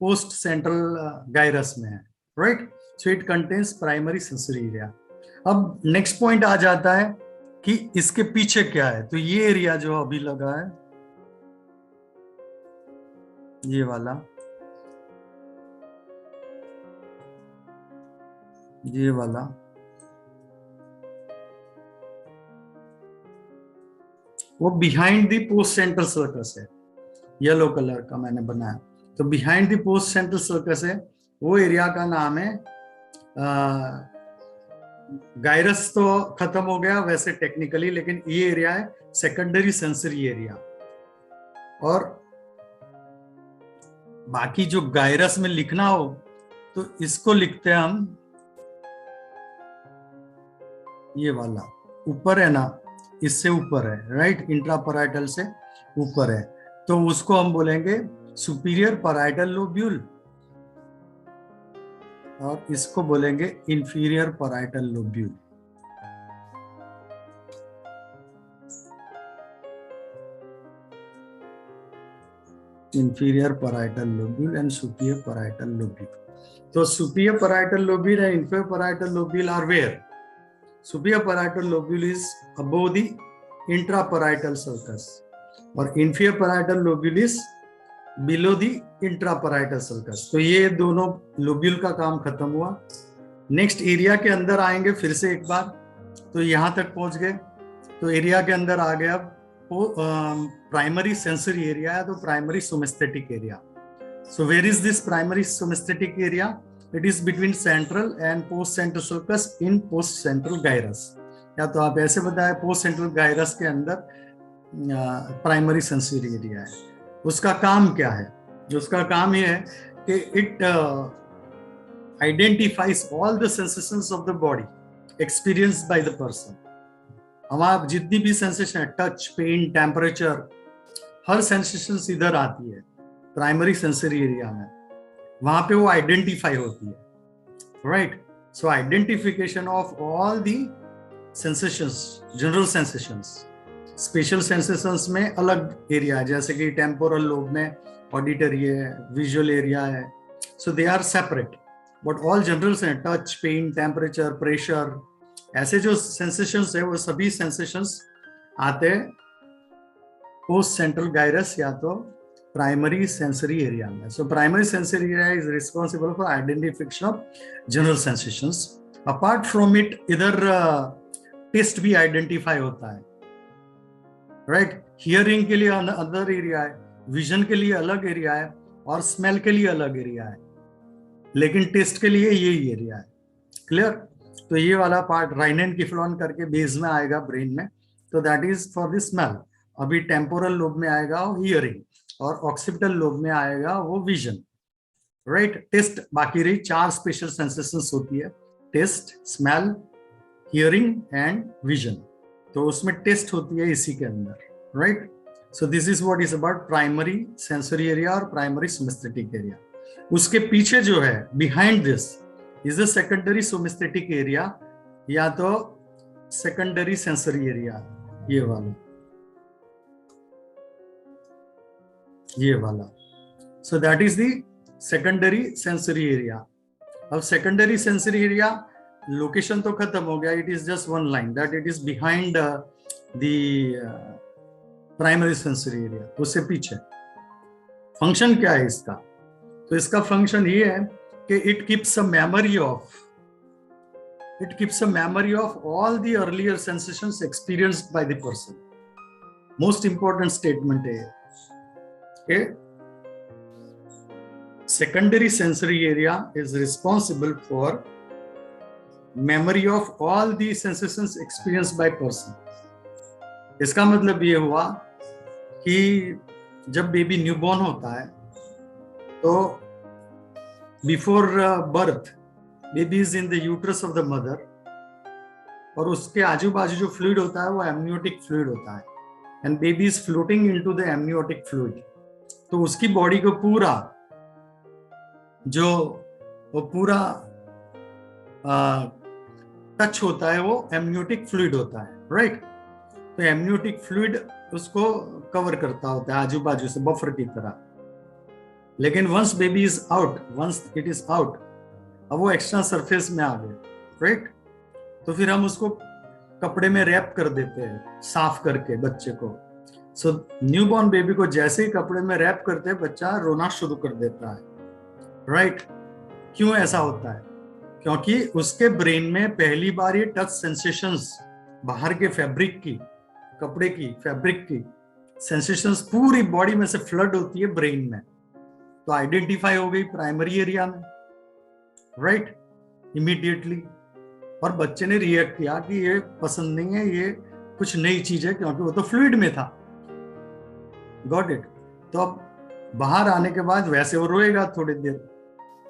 पोस्ट सेंट्रल गायरस में है, right. So it contains primary sensory area. अब नेक्स्ट पॉइंट आ जाता है कि इसके पीछे क्या है। तो ये एरिया जो अभी लगा है, ये वाला, ये वाला, वो behind the post central sulcus है, येलो कलर का मैंने बनाया। तो behind the post central sulcus है, वो एरिया का नाम है गायरस। तो खत्म हो गया वैसे टेक्निकली, लेकिन ये एरिया है सेकेंडरी सेंसरी एरिया। और बाकी जो गायरस में लिखना हो तो इसको लिखते हैं हम, ये वाला ऊपर है ना, इससे ऊपर है, राइट, इंट्रापराइटल से ऊपर है, तो उसको हम बोलेंगे सुपीरियर पैराइटल लोब्यूल, और इसको बोलेंगे inferior parietal lobule. Inferior parietal lobule and superior parietal lobule. तो superior parietal lobule and inferior parietal lobule are where? Superior parietal lobule is above the intraparietal sulcus और inferior parietal lobule is below the intraparietal sulcus। तो ये दोनों लोब्यूल का काम खत्म हुआ। नेक्स्ट एरिया के अंदर आएंगे फिर से एक बार, तो यहाँ तक पहुंच गए, तो एरिया के अंदर आ गया प्राइमरी सेंसरी एरिया है, तो primary somesthetic area. So where is this primary somesthetic area? It is between central and post-central sulcus in post-central gyrus। या तो आप ऐसे बताएं, post-central gyrus के अंदर प्राइमरी सेंसरी एरिया है। उसका काम क्या है? जो उसका काम ये है कि it identifies all the sensations of the body experienced by the person। हमारा जितनी भी सेंसेशन है, टच, पेन, टेम्परेचर, हर सेंसेशन इधर आती है प्राइमरी सेंसरी एरिया में, वहां पे वो आइडेंटिफाई होती है, right. So identification of all the sensations, general sensations. Special sensations में अलग एरिया है, जैसे कि टेम्पोरल लोब में ऑडिटरी है, विजुअल एरिया है, so they are separate, but all generals हैं, टच, पेन, टेम्परेचर, प्रेशर, ऐसे जो सेंसेशंस है वो सभी सेंसेशंस आते हैं पोस्ट सेंट्रल गायरस या तो प्राइमरी सेंसरी एरिया में। So primary sensory area is responsible for identification of general sensations. Apart from it, इधर टेस्ट भी आइडेंटिफाई होता है, राइट। हियरिंग के लिए अदर एरिया है, विजन के लिए अलग एरिया है, और स्मेल के लिए अलग एरिया है, लेकिन टेस्ट के लिए यही एरिया है। क्लियर? तो ये वाला पार्ट राइनेनकिफ्लोन करके बेस में आएगा ब्रेन में, तो that is for the smell. अभी टेम्पोरल लोब में आएगा हियरिंग, और ऑक्सीपिटल लोब में आएगा वो विजन, राइट। टेस्ट बाकी रही, 4 स्पेशल सेंसेशंस होती है, taste, smell, hearing and vision. तो उसमें टेस्ट होती है इसी के अंदर, right. So this is what is about primary sensory area और प्राइमरी सोमेस्थेटिक एरिया। उसके पीछे जो है, behind this is the secondary somesthetic area या तो सेकेंडरी सेंसरी एरिया, ये वाला। So that is the secondary sensory area. अब सेकेंडरी सेंसरी एरिया लोकेशन तो खत्म हो गया, it is just one line that it is behind the primary sensory area, उससे पीछे। फंक्शन क्या है इसका? तो इसका फंक्शन ये है कि it keeps a memory of all the earlier sensations experienced bye the person. Most important statement है कि secondary sensory area is responsible for memory of all the sensations experienced by person। इसका मतलब ये हुआ कि जब बेबी न्यूबॉर्न होता है तो before birth baby is in the uterus of the mother, और उसके आजू बाजू जो फ्लूइड होता है वो एमनियोटिक फ्लूइड होता है, and baby is floating into the amniotic fluid. तो उसकी बॉडी को पूरा टच होता है वो एमनियोटिक फ्लूइड होता है, राइट। तो एमनियोटिक फ्लूइड उसको कवर करता होता है आजू बाजू से, बफर की तरह। लेकिन once baby is out, once it is out, अब वो एक्स्ट्रा सरफेस में आ गए, राइट। तो फिर हम उसको कपड़े में रैप कर देते हैं, साफ करके बच्चे को। सो न्यूबॉर्न बेबी को जैसे ही कपड़े में रैप करते हैं, बच्चा रोना शुरू कर देता है, राइट। क्यों ऐसा होता है? क्योंकि उसके ब्रेन में पहली बार ये टच सेंसेशंस, बाहर के फैब्रिक की, कपड़े की, फैब्रिक की सेंसेशंस पूरी बॉडी में से फ्लड होती है ब्रेन में, तो आइडेंटिफाई हो गई प्राइमरी एरिया में, राइट, इमीडिएटली। और बच्चे ने रिएक्ट किया कि ये पसंद नहीं है, ये कुछ नई चीज है, क्योंकि वो तो फ्लूइड में था। Got it? तो अब बाहर आने के बाद वैसे वो रोएगा थोड़ी देर,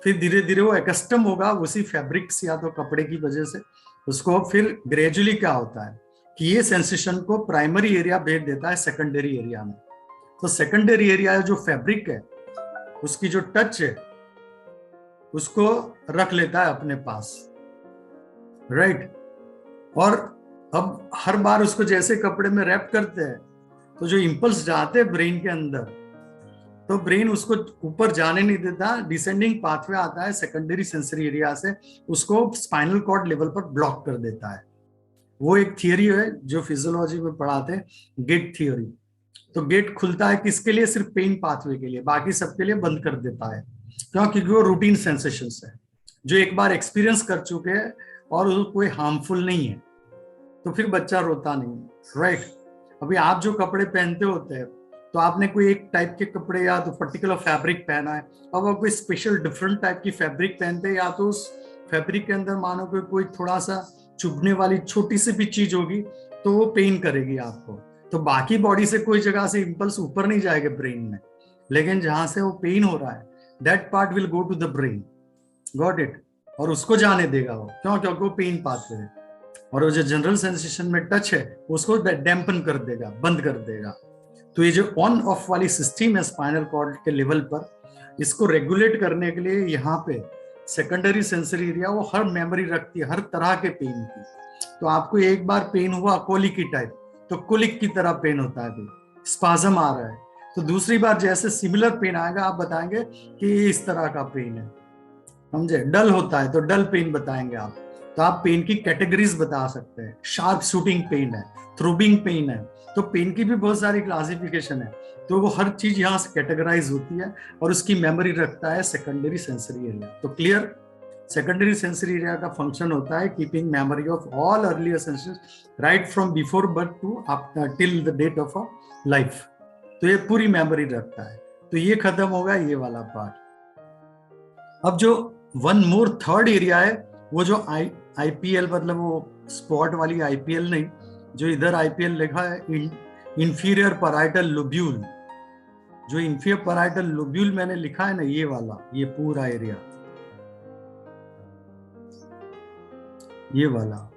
फिर धीरे धीरे वो एकस्टम होगा उसी फैब्रिक्स या तो कपड़े की वजह से उसको। फिर ग्रेजुअली क्या होता है, कि ये सेंसेशन को प्राइमरी एरिया भेज देता है सेकेंडरी एरिया में। तो सेकेंडरी एरिया जो फैब्रिक है, उसकी जो टच है, उसको रख लेता है अपने पास, राइट। और अब हर बार उसको जैसे कपड़े में रैप करते हैं, तो जो इंपल्स जाते हैं ब्रेन के अंदर, तो ब्रेन उसको ऊपर जाने नहीं देता, डिसेंडिंग पाथवे आता है सेकेंडरी सेंसरी एरिया से, उसको स्पाइनल कॉर्ड लेवल पर ब्लॉक कर देता है। वो एक थियरी है जो फिजियोलॉजी में पढ़ाते हैं, गेट थियरी। तो गेट खुलता है किसके लिए? सिर्फ पेन पाथवे के लिए, बाकी सबके लिए बंद कर देता है। क्यों? क्योंकि वो रूटीन सेंसेशंस है जो एक बार एक्सपीरियंस कर चुके हैं और वो कोई हार्मफुल नहीं है, तो फिर बच्चा रोता नहीं, राइट। अभी आप जो कपड़े पहनते होते हैं, तो आपने कोई एक टाइप के कपड़े या तो पर्टिकुलर फैब्रिक पहना है, अब आप कोई स्पेशल डिफरेंट टाइप की फैब्रिक पहनते हैं, या तो उस फैब्रिक के अंदर मानो कोई थोड़ा सा चुभने वाली छोटी सी भी चीज होगी, तो वो पेन करेगी आपको। तो बाकी बॉडी से कोई जगह से इंपल्स ऊपर नहीं जाएगा ब्रेन में, लेकिन जहां से वो पेन हो रहा है, that part will go to the brain, got it, और उसको जाने देगा वो। क्यों? क्योंकि वो पेन पाथवे है, और वो जो जनरल सेंसेशन में टच है उसको डैम्पन कर देगा, बंद कर देगा। तो ये जो ऑन ऑफ वाली सिस्टम है स्पाइनल कॉर्ड के लेवल पर, इसको रेगुलेट करने के लिए यहाँ पे सेकेंडरी सेंसरी एरिया वो हर मेमोरी रखती है हर तरह के पेन की। तो आपको एक बार पेन हुआ कोलिक की टाइप, तो कोलिक की तरह पेन होता है, स्पाज्म आ रहा है, तो दूसरी बार जैसे सिमिलर पेन आएगा आप बताएंगे कि ये इस तरह का पेन है, समझे। डल होता है तो डल पेन बताएंगे आप, तो आप पेन की कैटेगरीज बता सकते हैं। शार्प शूटिंग पेन है, थ्रोबिंग पेन है, तो पेन की भी बहुत सारी क्लासिफिकेशन है। तो वो हर चीज यहाँ से कैटेगराइज होती है और उसकी मेमोरी रखता है सेकेंडरी सेंसरी एरिया। तो क्लियर, सेकेंडरी सेंसरी एरिया का फंक्शन होता है keeping memory of all earlier sensations right from before birth to till the date of a life. तो ये पूरी मेमोरी रखता है। तो ये खत्म होगा ये वाला पार्ट। अब जो वन मोर थर्ड एरिया है, वो जो आईपीएल मतलब वो स्पॉट वाली आईपीएल नहीं, जो इधर आईपीएल लिखा है इंफीरियर पैराइटल लोब्यूल, जो इंफीरियर पैराइटल लोब्यूल मैंने लिखा है ना, ये वाला, ये पूरा एरिया, ये वाला,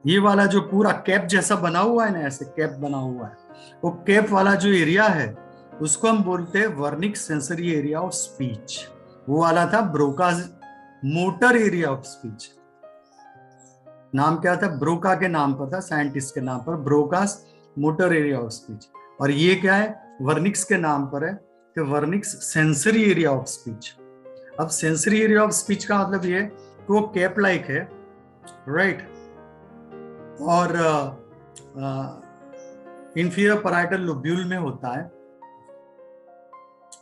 ये वाला जो पूरा कैप जैसा बना हुआ है ना, ऐसे कैप बना हुआ है, वो कैप वाला जो एरिया है उसको हम बोलते हैं Wernicke sensory area of speech. वो वाला था Broca's motor area of speech. नाम क्या था? ब्रोका के नाम पर था, साइंटिस्ट के नाम पर, Broca's motor area of speech. और ये क्या है? वर्निक्स के नाम पर है कि Wernicke's sensory area of speech. अब सेंसरी एरिया ऑफ स्पीच का मतलब ये कि वो कैप लाइक है, राइट, और इंफीरियर पैराइटल लोब्यूल में होता है,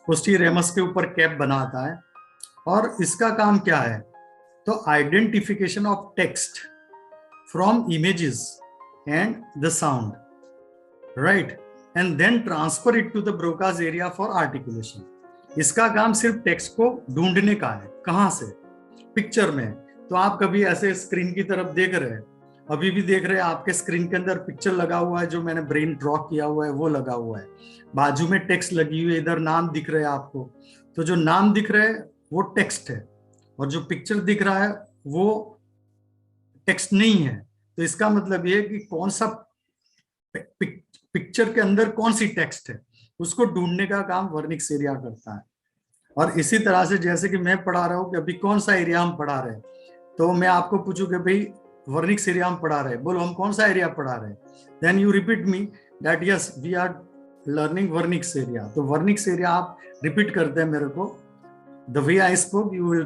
पोस्टीरियरमस के ऊपर कैप बनाता है। और इसका काम क्या है? तो identification of text from images and the sound, right, and then transfer it to the Broca's area for articulation. इसका काम सिर्फ टेक्स्ट को ढूंढने का है। कहां से? पिक्चर में। तो आप कभी ऐसे स्क्रीन की तरफ देख रहे हैं, अभी भी देख रहे हैं, आपके स्क्रीन के अंदर पिक्चर लगा हुआ है, जो मैंने ब्रेन ड्रॉ किया हुआ है वो लगा हुआ है, बाजू में टेक्स्ट लगी हुई है, इधर नाम दिख रहे हैं आपको। तो जो नाम दिख रहे हैं वो टेक्स्ट है, और जो पिक्चर दिख रहा है वो टेक्स्ट नहीं है। तो इसका मतलब ये कि कौन सा पिक्चर के अंदर कौन सी टेक्स्ट है, उसको ढूंढने का काम वर्निक्स एरिया करता है। और इसी तरह से जैसे कि मैं पढ़ा रहा हूँ कि अभी कौन सा एरिया हम पढ़ा रहे हैं, तो मैं आपको पूछूं कि भाई वर्निक्स एरिया हम पढ़ा रहे हैं, बोलो हम कौन सा एरिया पढ़ा रहे हैं, then you repeat me that yes we are learning Wernicke's area. तो वर्निक्स एरिया आप रिपीट करते हैं मेरे को, the way I spoke you will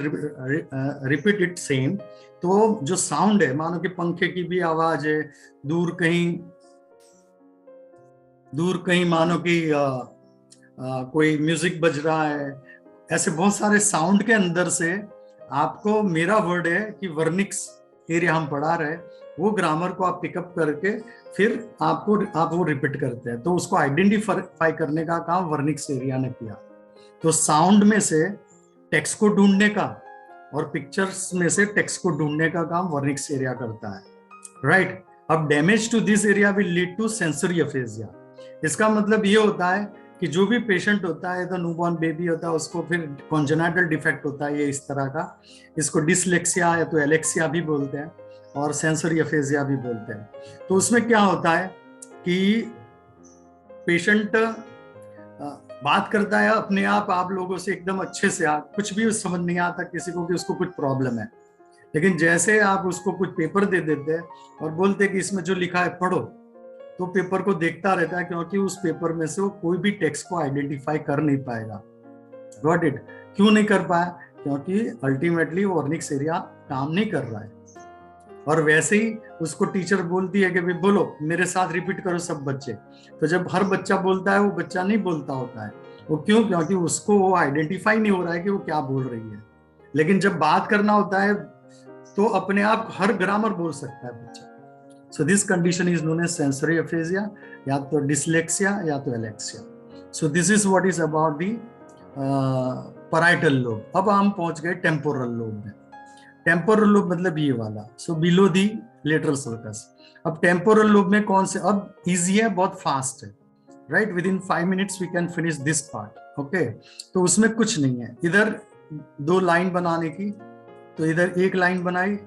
repeat it same. तो जो साउंड है, मानो कि पंखे की भी आवाज है, दूर कहीं मानो कि कोई म्यूजिक बज रहा है, ऐसे बहुत सारे साउंड के अंदर से आपको मेरा वर्ड है कि वर्निक्स एरिया हम पढ़ा रहे, वो ग्रामर को आप पिकअप करके फिर आप वो रिपीट करते हैं। तो उसको आइडेंटिफाई करने का काम वर्निक्स एरिया ने किया। तो साउंड में से टेक्स्ट को ढूंढने का और पिक्चर्स में से टेक्स्ट को ढूंढने का काम वर्निक्स एरिया करता है, राइट। अब damage to this area will lead to sensory aphasia. इसका मतलब ये होता है कि जो भी पेशेंट होता है, तो न्यूबॉर्न बेबी होता है, उसको फिर कॉन्जेनाइटल डिफेक्ट होता है ये इस तरह का, इसको डिसलेक्सिया या तो एलेक्सिया भी बोलते हैं और सेंसरी अफेजिया भी बोलते हैं। तो उसमें क्या होता है कि पेशेंट बात करता है अपने आप लोगों से एकदम अच्छे से, कुछ भी समझ नहीं आता किसी को कि उसको कुछ प्रॉब्लम है, लेकिन जैसे आप उसको कुछ पेपर दे देते हैं और बोलते कि इसमें जो लिखा है पढ़ो, तो पेपर को देखता रहता है, क्योंकि उस पेपर में से वो कोई भी टेक्स्ट को आइडेंटिफाई कर नहीं पाएगा। Got it? क्यों नहीं कर पाया? क्योंकि अल्टीमेटली वर्निक्स एरिया काम नहीं कर रहा है। और वैसे ही उसको टीचर बोलती है कि भाई बोलो, मेरे साथ रिपीट करो सब बच्चे, तो जब हर बच्चा बोलता है वो बच्चा नहीं बोलता होता है। वो क्यों? क्योंकि उसको वो आइडेंटिफाई नहीं हो रहा है कि वो क्या बोल रही है। लेकिन जब बात करना होता है तो अपने आप हर ग्रामर बोल सकता है बच्चा। So this condition is known as sensory aphasia, या तो डिसलेक्सिया या तो alexia. So this is what is about the parietal lobe. अब हम पहुंच गए टेम्पोरल लोब में। टेम्पोरल लोब मतलब ये वाला, so below the lateral sulcus. अब टेम्पोरल लोब में कौन से, अब इजी है, बहुत फास्ट है, right? Within 5 minutes we can finish this part. Okay, तो उसमें कुछ नहीं है। इधर 2 लाइन बनाने की, तो इधर एक लाइन बनाई,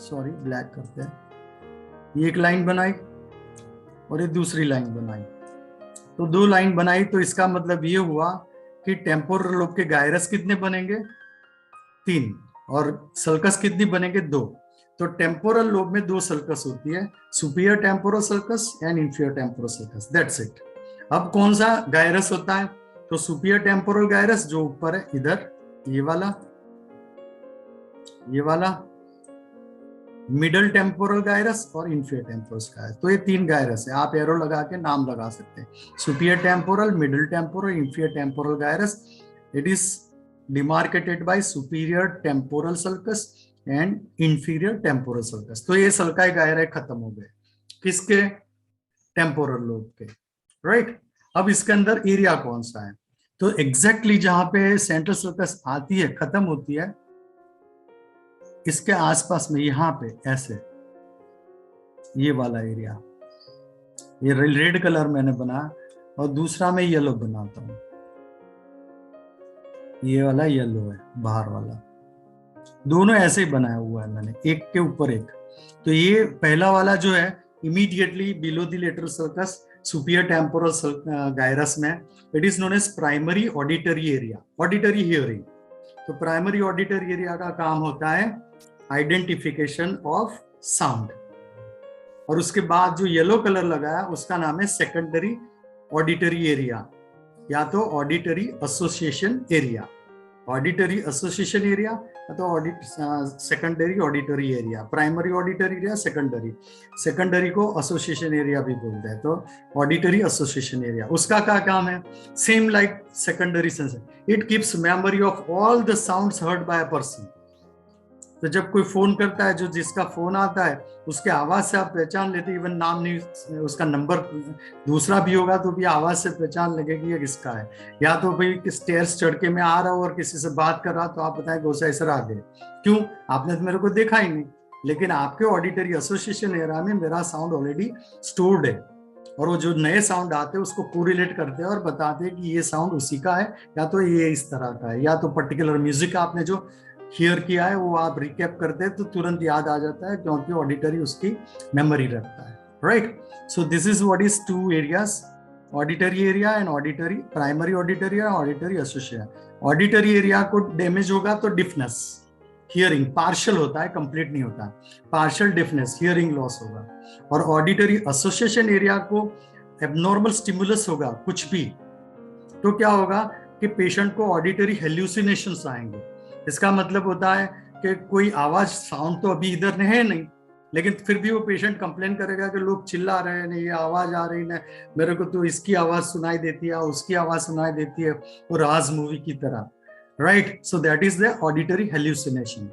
सॉरी ब्लैक करते हैं, एक लाइन बनाई और ये दूसरी लाइन बनाई, तो 2 लाइन बनाई। तो इसका मतलब ये हुआ कि टेम्पोरल लोब के गायरस कितने बनेंगे? 3, और सल्कस कितनी बनेंगे? 2। तो टेम्पोरल लोब में 2 सल्कस होती है, superior temporal sulcus and inferior temporal sulcus, that's it. अब कौन सा गायरस होता है? तो सुपीरियर टेम्पोरल गायरस जो ऊपर है इधर, ये वाला, ये वाला, मिडल टेम्पोरल गायरस और इंफीरियर टेम्पोरल गायरस। तो ये 3 गायरस है, आप एरो लगा के नाम लगा सकते हैं, superior temporal, middle temporal, inferior temporal gyrus. It is demarcated by superior temporal sulcus and inferior temporal sulcus. तो ये सल्काई गायरे खत्म हो गए, किसके? टेम्पोरल लोब के, राइट? अब इसके अंदर एरिया कौन सा है? तो एग्जैक्टली जहां पे सेंट्रल सल्कस आती है, खत्म होती है, इसके आसपास में यहां पे ऐसे, ये वाला एरिया, ये रेड कलर मैंने बना और दूसरा मैं येलो बनाता हूं, ये वाला येलो है बाहर वाला, दोनों ऐसे ही बनाया हुआ है मैंने, एक के ऊपर एक। तो ये पहला वाला जो है immediately below the lateral sulcus, superior temporal gyrus में, it is known as primary auditory area, auditory hearing. तो प्राइमरी ऑडिटरी एरिया का काम होता है आइडेंटिफिकेशन ऑफ साउंड, और उसके बाद जो येलो कलर लगाया उसका नाम है सेकेंडरी ऑडिटरी एरिया, या तो auditory association area, auditory association area या तो secondary auditory area. Primary auditory area, secondary, secondary को एसोसिएशन एरिया भी बोलते हैं। तो ऑडिटरी एसोसिएशन एरिया, उसका क्या काम है? Same like secondary sense, it keeps memory of all the sounds heard by a person. तो जब कोई फोन करता है, जो जिसका फोन आता है उसके आवाज से आप पहचान लेते, इवन नाम नहीं, उसका नंबर दूसरा भी होगा तो भी आवाज से पहचान लगेगी ये किसका है। या तो भाई स्टेयर्स चढ़ के मैं आ रहा हूँ और किसी से बात कर रहा तो आप बताएं गोसाई सर आ गए, क्यों? आपने तो मेरे को देखा ही नहीं, लेकिन आपके ऑडिटरी एसोसिएशन एरिया में मेरा साउंड ऑलरेडी स्टोर्ड है, और वो जो नए साउंड आते हैं उसको कोरिलेट करते हैं और बताते हैं कि ये साउंड उसी का है, या तो ये इस तरह का है, या तो पर्टिकुलर म्यूजिक आपने जो हियर किया है वो आप रिकैप करते हैं तो तुरंत याद आ जाता है, क्योंकि ऑडिटरी उसकी मेमोरी रखता है, right? So this is what is 2 areas, auditory area and auditory, primary auditory area, auditory association. Auditory area को डैमेज होगा तो डिफनेस, हियरिंग पार्शियल होता है, कंप्लीट नहीं होता, पार्शियल डिफनेस, हियरिंग लॉस होगा। और ऑडिटरी एसोसिएशन एरिया को एबनॉर्मल स्टिमुलस होगा कुछ भी, तो क्या होगा कि पेशेंट को ऑडिटरी हेल्यूसिनेशंस आएंगे। इसका मतलब होता है कि कोई आवाज, साउंड तो अभी इधर है नहीं, लेकिन फिर भी वो पेशेंट कंप्लेन करेगा कि लोग चिल्ला रहे हैं, ये आवाज आ रही है, मेरे को तो इसकी आवाज सुनाई देती है, उसकी आवाज सुनाई देती है, वो राज मूवी की तरह, right? So that is the auditory hallucination,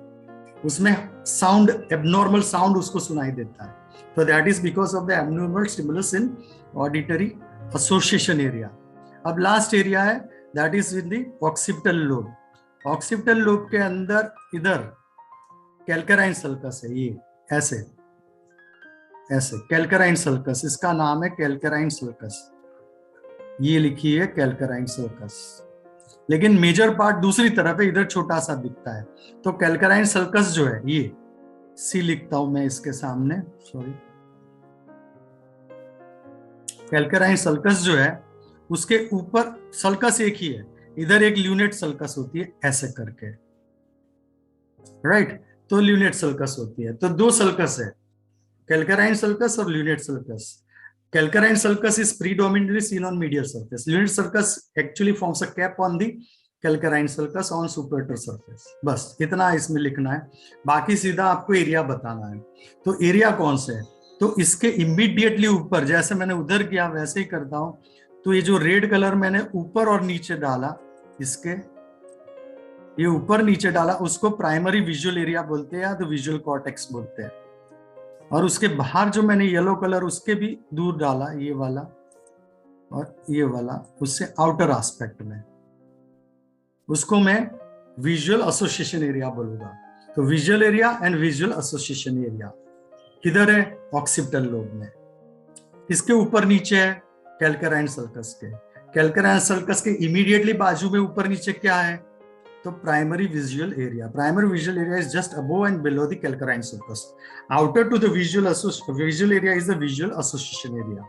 उसमें साउंड, एबनॉर्मल साउंड उसको सुनाई देता है। तो that is because of the abnormal stimulus in auditory association area. अब लास्ट एरिया है, that is with the occipital lobe. Occipital lobe के अंदर इधर कैल्कराइन सल्कस है, ये ऐसे ऐसे कैल्कराइन सल्कस, इसका नाम है कैल्कराइन सल्कस। ये लिखी है कैल्कराइन सर्कस, लेकिन मेजर पार्ट दूसरी तरफ है, इधर छोटा सा दिखता है। तो कैल्कराइन सर्कस जो है, ये सी लिखता हूं मैं इसके सामने, सॉरी, कैल्कराइन सर्कस जो है उसके ऊपर सल्कस एक ही है, इधर एक ल्यूनेट सल्कस होती है ऐसे करके, राइट। तो ल्यूनेट सल्कस होती है, तो दो सल्कस है, कैल्कराइन सल्कस और lunate sulcus. Calcarine sulcus is predominantly seen on medial surface. Lunate sulcus actually forms a cap on the calcarine sulcus on superior surface. बस इतना इसमें लिखना है, बाकी सीधा आपको एरिया बताना है। तो एरिया कौन से है, तो इसके इमीडिएटली ऊपर, जैसे मैंने उधर किया वैसे ही करता हूं। तो ये जो रेड कलर मैंने ऊपर और नीचे डाला, इसके ये ऊपर नीचे डाला, उसको प्राइमरी विजुअल एरिया बोलते हैं या तो विजुअल कॉर्टेक्स बोलते हैं। और उसके बाहर जो मैंने येलो कलर उसके भी दूर डाला, ये वाला और ये वाला, उससे आउटर एस्पेक्ट में, उसको मैं विजुअल एसोसिएशन एरिया बोलूंगा। तो visual area and visual association area किधर है, ऑक्सीपिटल लोब में। इसके ऊपर नीचे है कैल्कराइन सर्कस के, कैल्कराइन सर्कस के इमीडिएटली बाजू में ऊपर नीचे क्या है, तो primary visual area. Primary visual area is just above and below the calcarine sulcus. Outer to the visual area is the visual association area.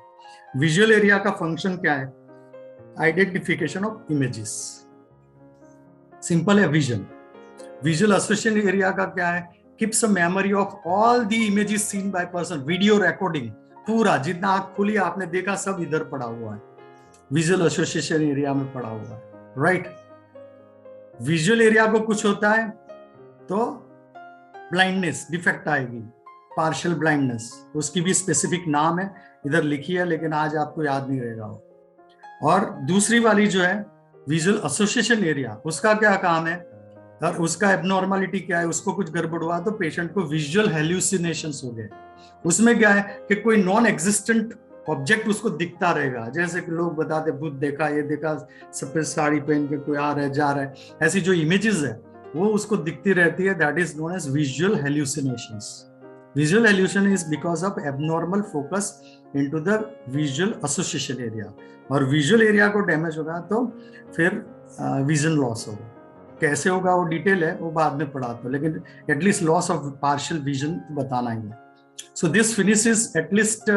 Visual area का फंक्शन क्या है, आइडेंटिफिकेशन ऑफ इमेजेस, सिंपल है विजन। विजुअल एसोसिएशन एरिया का क्या है, keeps a memory of all the images seen by person, video recording, पूरा जितना आंख खुली आपने देखा सब इधर पड़ा हुआ है, विजुअल एसोसिएशन एरिया में पड़ा हुआ है, राइट। विजुअल एरिया को कुछ होता है तो ब्लाइंडनेस डिफेक्ट आएगी, पार्शियल ब्लाइंडनेस, उसकी भी स्पेसिफिक नाम है, इधर लिखी है लेकिन आज आपको याद नहीं रहेगा वो। और दूसरी वाली जो है विजुअल एसोसिएशन एरिया, उसका क्या काम है और उसका एबनॉर्मलिटी क्या है, उसको कुछ गड़बड़ हुआ तो पेशेंट को विजुअल हेल्यूसिनेशंस हो गए। उसमें क्या है कि कोई नॉन एग्जिस्टेंट ऑब्जेक्ट उसको दिखता रहेगा, जैसे कि लोग बताते भूत देखा, ये देखा, सफेद साड़ी पहन के कोई आ रहा है जा रहा है, ऐसी जो इमेजेस है वो उसको दिखती रहती है, that is known as visual hallucinations. Visual hallucination is because of abnormal focus into the visual association area, और विजुअल एरिया को डैमेज होगा तो फिर विजन लॉस होगा। कैसे होगा वो डिटेल है, वो बाद में पढ़ाता हूं, लेकिन at least loss of partial vision बताना ही है। So this finishes at least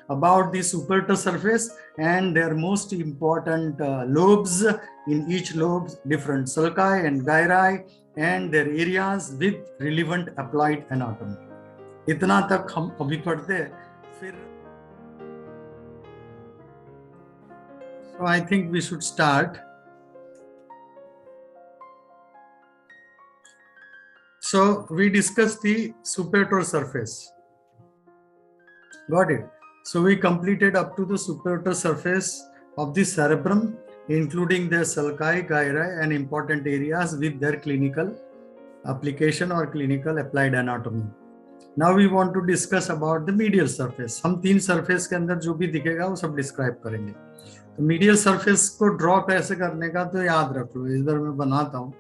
about the superior surface and their most important lobes. In each lobe, different sulci and gyri and their areas with relevant applied anatomy. इतना तक हम अभी पढ़ते हैं, फिर so I think we should start. So we discussed the superior surface. Got it. So we completed up to the superior surface of the cerebrum, including their sulci, gyri, and important areas with their clinical application or clinical applied anatomy. Now we want to discuss about the medial surface. हम तीन surface के अंदर जो भी दिखेगा वो सब describe करेंगे। तो medial surface को draw कैसे करने का तो याद रख लो, इधर मैं बनाता हूँ।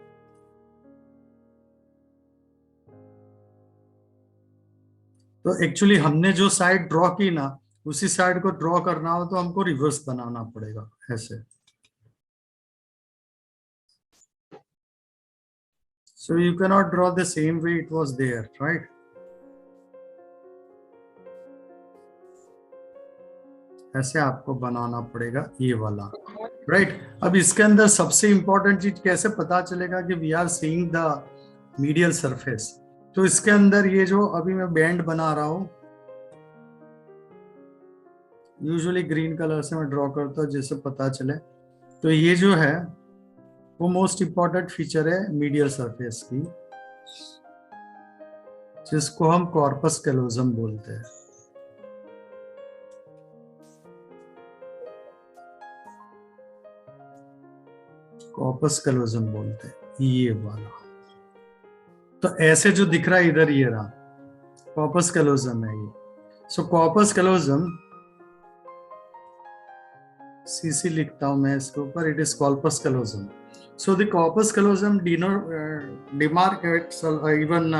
तो एक्चुअली हमने जो साइड ड्रॉ की ना, उसी साइड को ड्रॉ करना हो तो हमको रिवर्स बनाना पड़ेगा ऐसे। So you cannot draw the same way it was there, right? ऐसे आपको बनाना पड़ेगा ये वाला, राइट। अब इसके अंदर सबसे इंपॉर्टेंट चीज कैसे पता चलेगा कि we are seeing the medial surface, तो इसके अंदर ये जो अभी मैं बैंड बना रहा हूं, यूजुअली ग्रीन कलर से मैं ड्रॉ करता हूं जिससे पता चले। तो ये जो है वो मोस्ट इंपॉर्टेंट फीचर है मीडियल सरफेस की, जिसको हम कॉर्पस कैलोजम बोलते हैं। कॉर्पस कैलोजम बोलते हैं ये वाला। तो ऐसे जो दिख रहा है इधर, ये रहा कॉर्पस कैलोजम है ये। सो कॉर्पस कैलोजम, सीसी लिखता हूं मैं इसके ऊपर, it is corpus callosum. So the corpus callosum demarcates even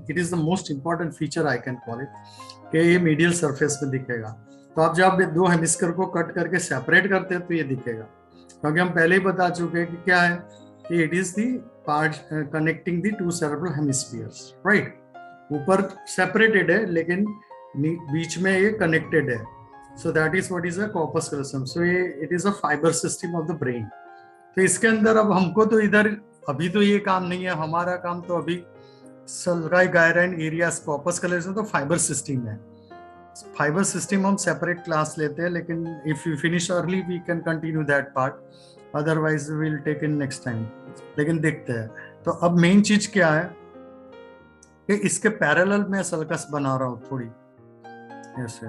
it is the most important feature I can call it, कि ये medial surface में दिखेगा। तो आप जब दो हेमिस्फीयर को कट करके सेपरेट करते हैं तो ये दिखेगा, क्योंकि हम पहले ही बता चुके हैं कि क्या है कि it is the part connecting the two cerebral hemispheres, right. ऊपर सेपरेटेड है लेकिन बीच में ये कनेक्टेड है, so that is what is a corpus callosum. So ये it is a fibre system of the brain. तो इसके अंदर अब हमको तो इधर अभी तो ये काम नहीं है, हमारा काम तो अभी sulci gyrine areas corpus callosum तो फाइबर सिस्टम है। फाइबर सिस्टम हम सेपरेट क्लास लेते हैं, लेकिन if you finish early we can continue that part, otherwise we will take in next time. लेकिन देखते हैं। तो अब मेन चीज क्या है कि इसके पैरेलल में सल्कस बना रहा हूं थोड़ी ऐसे,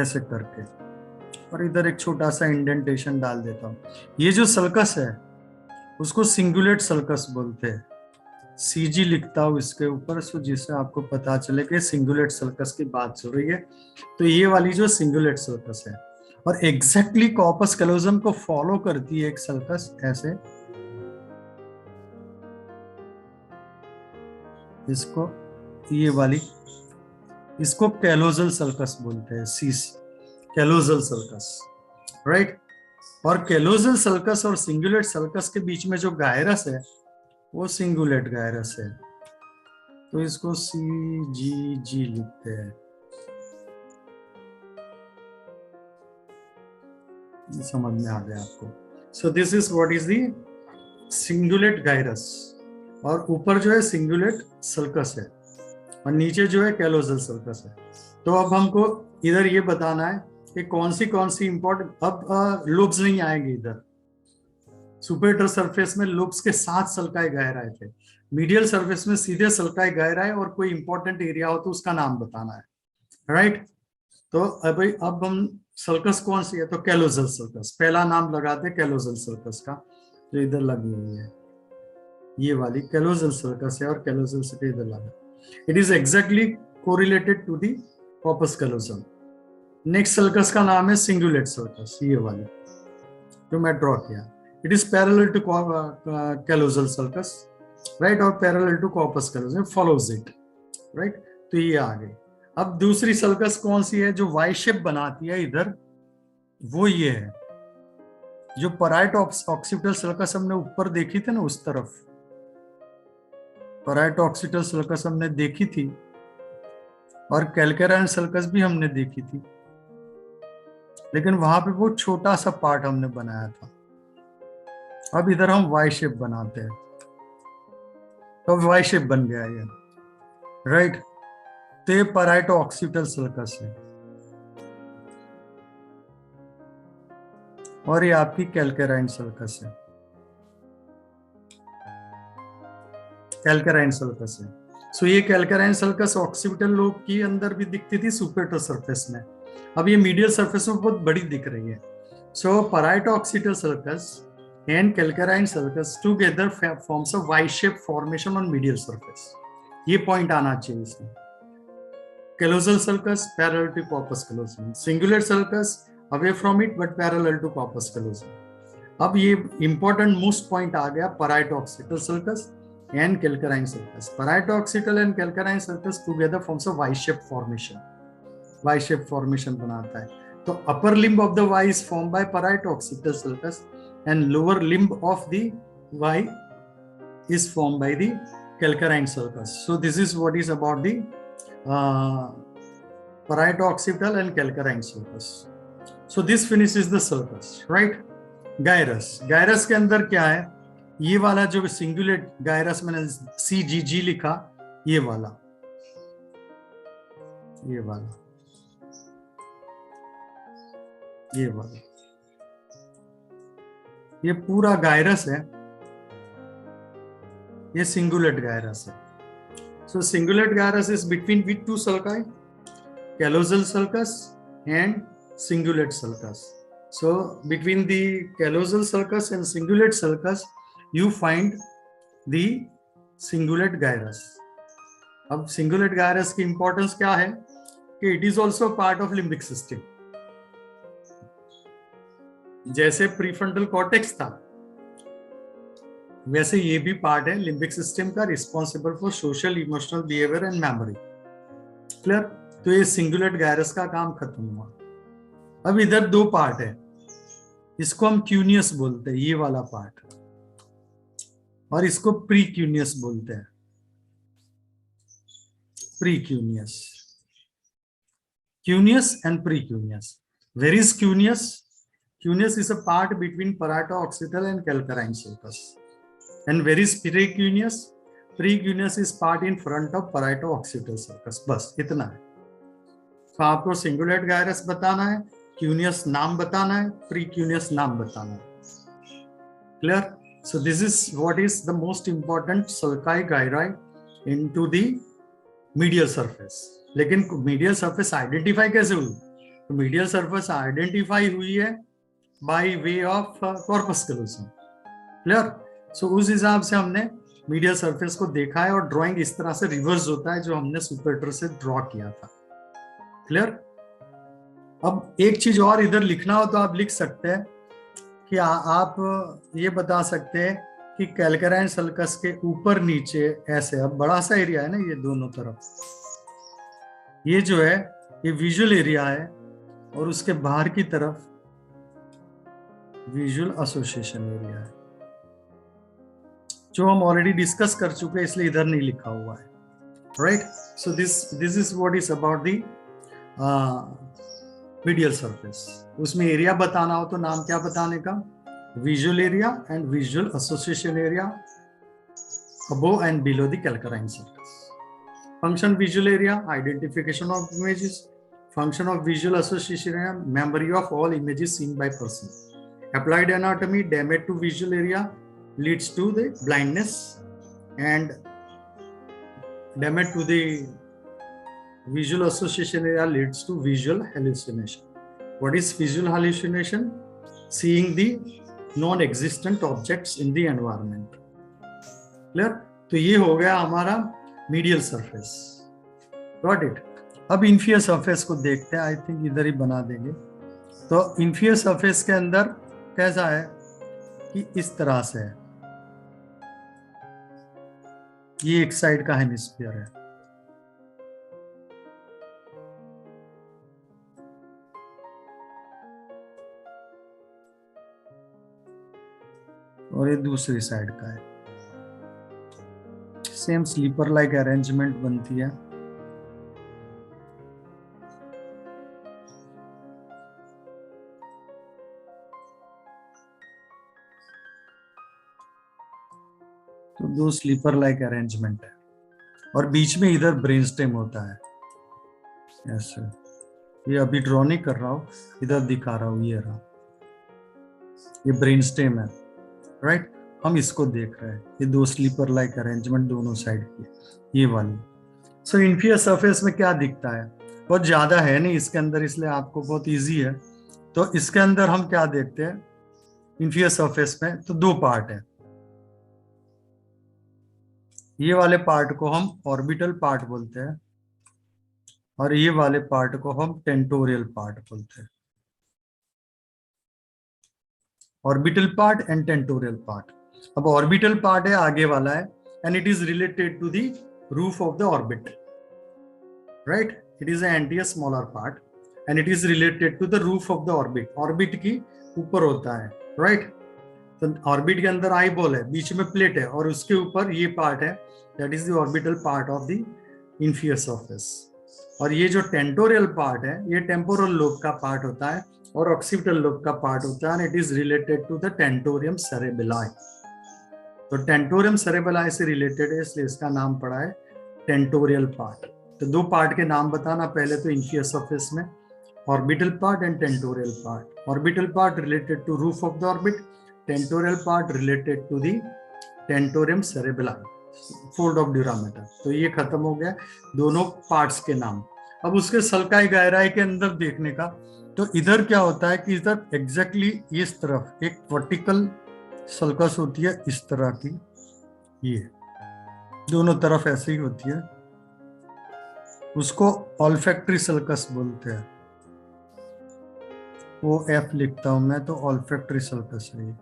ऐसे करके, और इधर एक छोटा सा इंडेंटेशन डाल देता हूं। ये जो सल्कस है उसको सिंगुलेट सल्कस बोलते हैं। सीजी लिखता हूं इसके ऊपर, सो जिससे आपको पता चले कि सिंगुलेट सल्कस की बात हो रही है। तो ये वाली जो सिंगुलेट सल्कस है, और एग्जैक्टली कॉर्पस कैलोसम को फॉलो करती है एक सल्कस ऐसे, इसको ये वाली, इसको कैलोजल सल्कस बोलते हैं, सीस कैलोजल सल्कस, राइट। और कैलोजल सल्कस और सिंगुलेट सल्कस के बीच में जो गायरस है वो सिंगुलेट गायरस है, तो इसको CGG लिखते हैं। समझ में आ गया आपको? सो this is what is the cingulate gyrus, और ऊपर जो है सिंगुलेट सल्कस है और नीचे जो है कैलोजल सल्कस है। तो अब हमको इधर ये बताना है कि कौन सी इंपॉर्टेंट, अब लोब्स नहीं आएंगे इधर। सुपेटर सरफेस में लोब्स के साथ सल्काई गायराए थे, मीडियल सरफेस में सीधे सल्काई गायराए, और कोई इंपॉर्टेंट एरिया हो तो उसका नाम बताना है, राइट। तो अब हम सल्कस कौन सी है, तो कैलोजल सल्कस, पहला नाम लगाते कैलोजल सल्कस का, जो इधर लगी हुई है ये वाली कैलोजल सर्कस है, और कैलोजल से इधर लगा। It is exactly correlated to the corpus callosum. Next sulcus का नाम है सिंगुलेट सर्कस, ये वाली जो मैं ड्रॉ किया। It is parallel to callosal sulcus, right, और parallel to corpus callosum, follows it, right. तो ये आ गई। अब दूसरी सर्कस कौन सी है जो वाई शेप बनाती है इधर, वो ये है जो पराइट ऑक्सीपिटल सर्कस हमने ऊपर देखी थी ना, उस तरफ पराइट ऑक्सीपिटल सर्कस हमने देखी थी, और कैल्केराइन सर्कस भी हमने देखी थी, लेकिन वहां पे बहुत छोटा सा पार्ट हमने बनाया था। अब इधर हम वाई शेप बनाते हैं, तो वाई शेप बन गया ये, राइट। तो ये पराइटो ऑक्सीपिटल सर्कस है, और ये आपकी कैल्केराइन सर्कस है, कैल्केराइन सर्कस है। सो ये कैल्केराइन सर्कस ऑक्सीपिटल लोब की अंदर भी दिखती थी सुपेटर सरफेस में, अब ये मीडियल सरफेस में बहुत बड़ी दिख रही है। So parieto occipital sulcus and calcarine sulcus together forms a Y-shaped formation on medial surface. ये पॉइंट आना चाहिए इसमें। Callosal sulcus parallel to corpus callosum, singular sulcus away from it but parallel to corpus callosum. अब ये important most point आ गया, parieto-occipital sulcus and calcarine sulcus. Parieto-occipital and calcarine sulcus together forms a Y-shaped formation. Y-shaped formation बनाता है। तो upper limb of the Y is formed by parieto-occipital sulcus, and lower limb of the Y is formed by the calcarine sulcus. So this is what is about the parieto-occipital and calcarine sulcus. So this finishes the sulcus, right? Gyrus. Gyrus के अंदर क्या है, ये वाला जो सिंगुलेट गायरस मैंने CGG लिखा, ये वाला, ये वाला, ये वाला, ये पूरा गायरस है, ये सिंगुलेट गायरस है। So cingulate gyrus is between which two sulci, callosal sulcus and cingulate sulcus. So between the callosal sulcus and cingulate sulcus you find the cingulate gyrus. अब सिंगुलेट गायरस की इंपॉर्टेंस क्या है कि it is also part of limbic system. जैसे प्रीफ्रंटल कॉर्टेक्स था, वैसे ये भी पार्ट है लिम्बिक सिस्टम का, responsible for social emotional behaviour and memory. Clear? तो ये सिंगुलेट गायरस का काम खत्म हुआ। अब इधर दो पार्ट है, इसको हम क्यूनियस बोलते हैं, ये वाला पार्ट, और इसको प्री क्यूनियस बोलते हैं, precuneus, cuneus and precuneus. Where is cuneus? Cuneus is a part between parieto-occipital and calcarine sulcus. And where is precuneus? Precuneus is part in front of parieto-occipital sulcus. बस इतना है। तो आपको सिंगुलेट गायरस बताना है, क्यूनियस नाम बताना है, प्रीक्यूनियस नाम बताना है। Clear? So this is what is the most important sulci gyri into the medial surface. लेकिन medial surface आइडेंटिफाई कैसे हुई? तो medial surface आइडेंटिफाई हुई है by way of corpus callosum. Clear? So उस हिसाब से हमने मीडियल सरफेस को देखा है, और ड्राइंग इस तरह से रिवर्स होता है जो हमने सुपरटर से ड्रॉ किया था। क्लियर? अब एक चीज और इधर लिखना हो तो आप लिख सकते हैं कि आप ये बता सकते हैं कि कैल्कराइन सल्कस के ऊपर नीचे ऐसे, अब बड़ा सा एरिया है ना ये दोनों तरफ, ये जो है ये विजुअल एरिया है, और उसके बाहर की तरफ विजुअल एसोसिएशन एरिया है, जो हम ऑलरेडी डिस्कस कर चुके हैं, इसलिए इधर नहीं लिखा हुआ है। Right? So this is what is about the medial surface. उसमें एरिया बताना हो तो नाम क्या बताने का? Visual area and visual association area above and below the calcarine surface. Function visual area, identification of images. Function of visual association area, memory of all images seen by person. Applied anatomy, damage to visual area leads to the blindness, and damage to the visual association area leads to visual hallucination. What is visual hallucination? Seeing the non-existent objects in the environment. Clear? तो ये हो गया हमारा medial surface. Got it? अब inferior surface को देखते हैं, I think इधर ही बना देंगे। तो inferior surface के अंदर कैसा है कि इस तरह से है, ये एक साइड का हेमिस्फीयर है, और ये दूसरी साइड का है। सेम स्लीपर लाइक अरेंजमेंट बनती है। तो दो स्लीपर लाइक अरेंजमेंट है, और बीच में इधर ब्रेन स्टेम होता है ऐसे। ये अभी ड्रॉ नहीं कर रहा हूं, इधर दिखा रहा हूं, ये रहा, ये ब्रेन स्टेम है। राइट? हम इसको देख रहे हैं, ये दो स्लीपर लाइक अरेंजमेंट दोनों साइड की, ये वाली। सो इंफीरियर सरफेस में क्या दिखता है? बहुत ज्यादा है नहीं इसके अंदर, इसलिए आपको बहुत इजी है। तो इसके अंदर हम क्या देखते हैं इंफीरियर सरफेस में? तो दो पार्ट है। ये वाले पार्ट को हम ऑर्बिटल पार्ट बोलते हैं, और ये वाले पार्ट को हम टेंटोरियल पार्ट बोलते हैं। Orbital part and tentorial part. अब ऑर्बिटल पार्ट है आगे वाला है, and it is related to the roof of the orbit. Right? It is anterior smaller part, and it is related to the roof of the orbit. Orbit की ऊपर होता है। राइट? तो ऑर्बिट के अंदर आई बॉल है, बीच में प्लेट है, और उसके ऊपर ये पार्ट है, that is the orbital part of the inferior surface. और ये जो टेंटोरियल पार्ट है, ये टेम्पोरल लोब का पार्ट होता है और ऑक्सीपिटल लोब का पार्ट होता है, and it is related to the tentorium cerebelli. तो टेंटोरियम सेरेबेलाई से रिलेटेड है, इसलिए इसका नाम पड़ा है टेंटोरियल पार्ट। तो दो पार्ट के नाम बताना पहले तो इंफीरियर सरफेस में, orbital part and tentorial part. Orbital part related to roof of the orbit, tentorial part related to the tentorium cerebelli, fold of dura mater. तो ये खत्म हो गया दोनों पार्ट्स के नाम। अब उसके सल्काई गायराई के अंदर देखने का, तो इधर क्या होता है कि इधर एग्जैक्टली इस तरफ एक वर्टिकल सल्कस होती है इस तरह की, ये दोनों तरफ ऐसे ही होती है, उसको ऑल्फैक्टरी सल्कस बोलते हैं। OF लिखता हूं मैं, तो ऑल्फैक्टरी सल्कस है, ये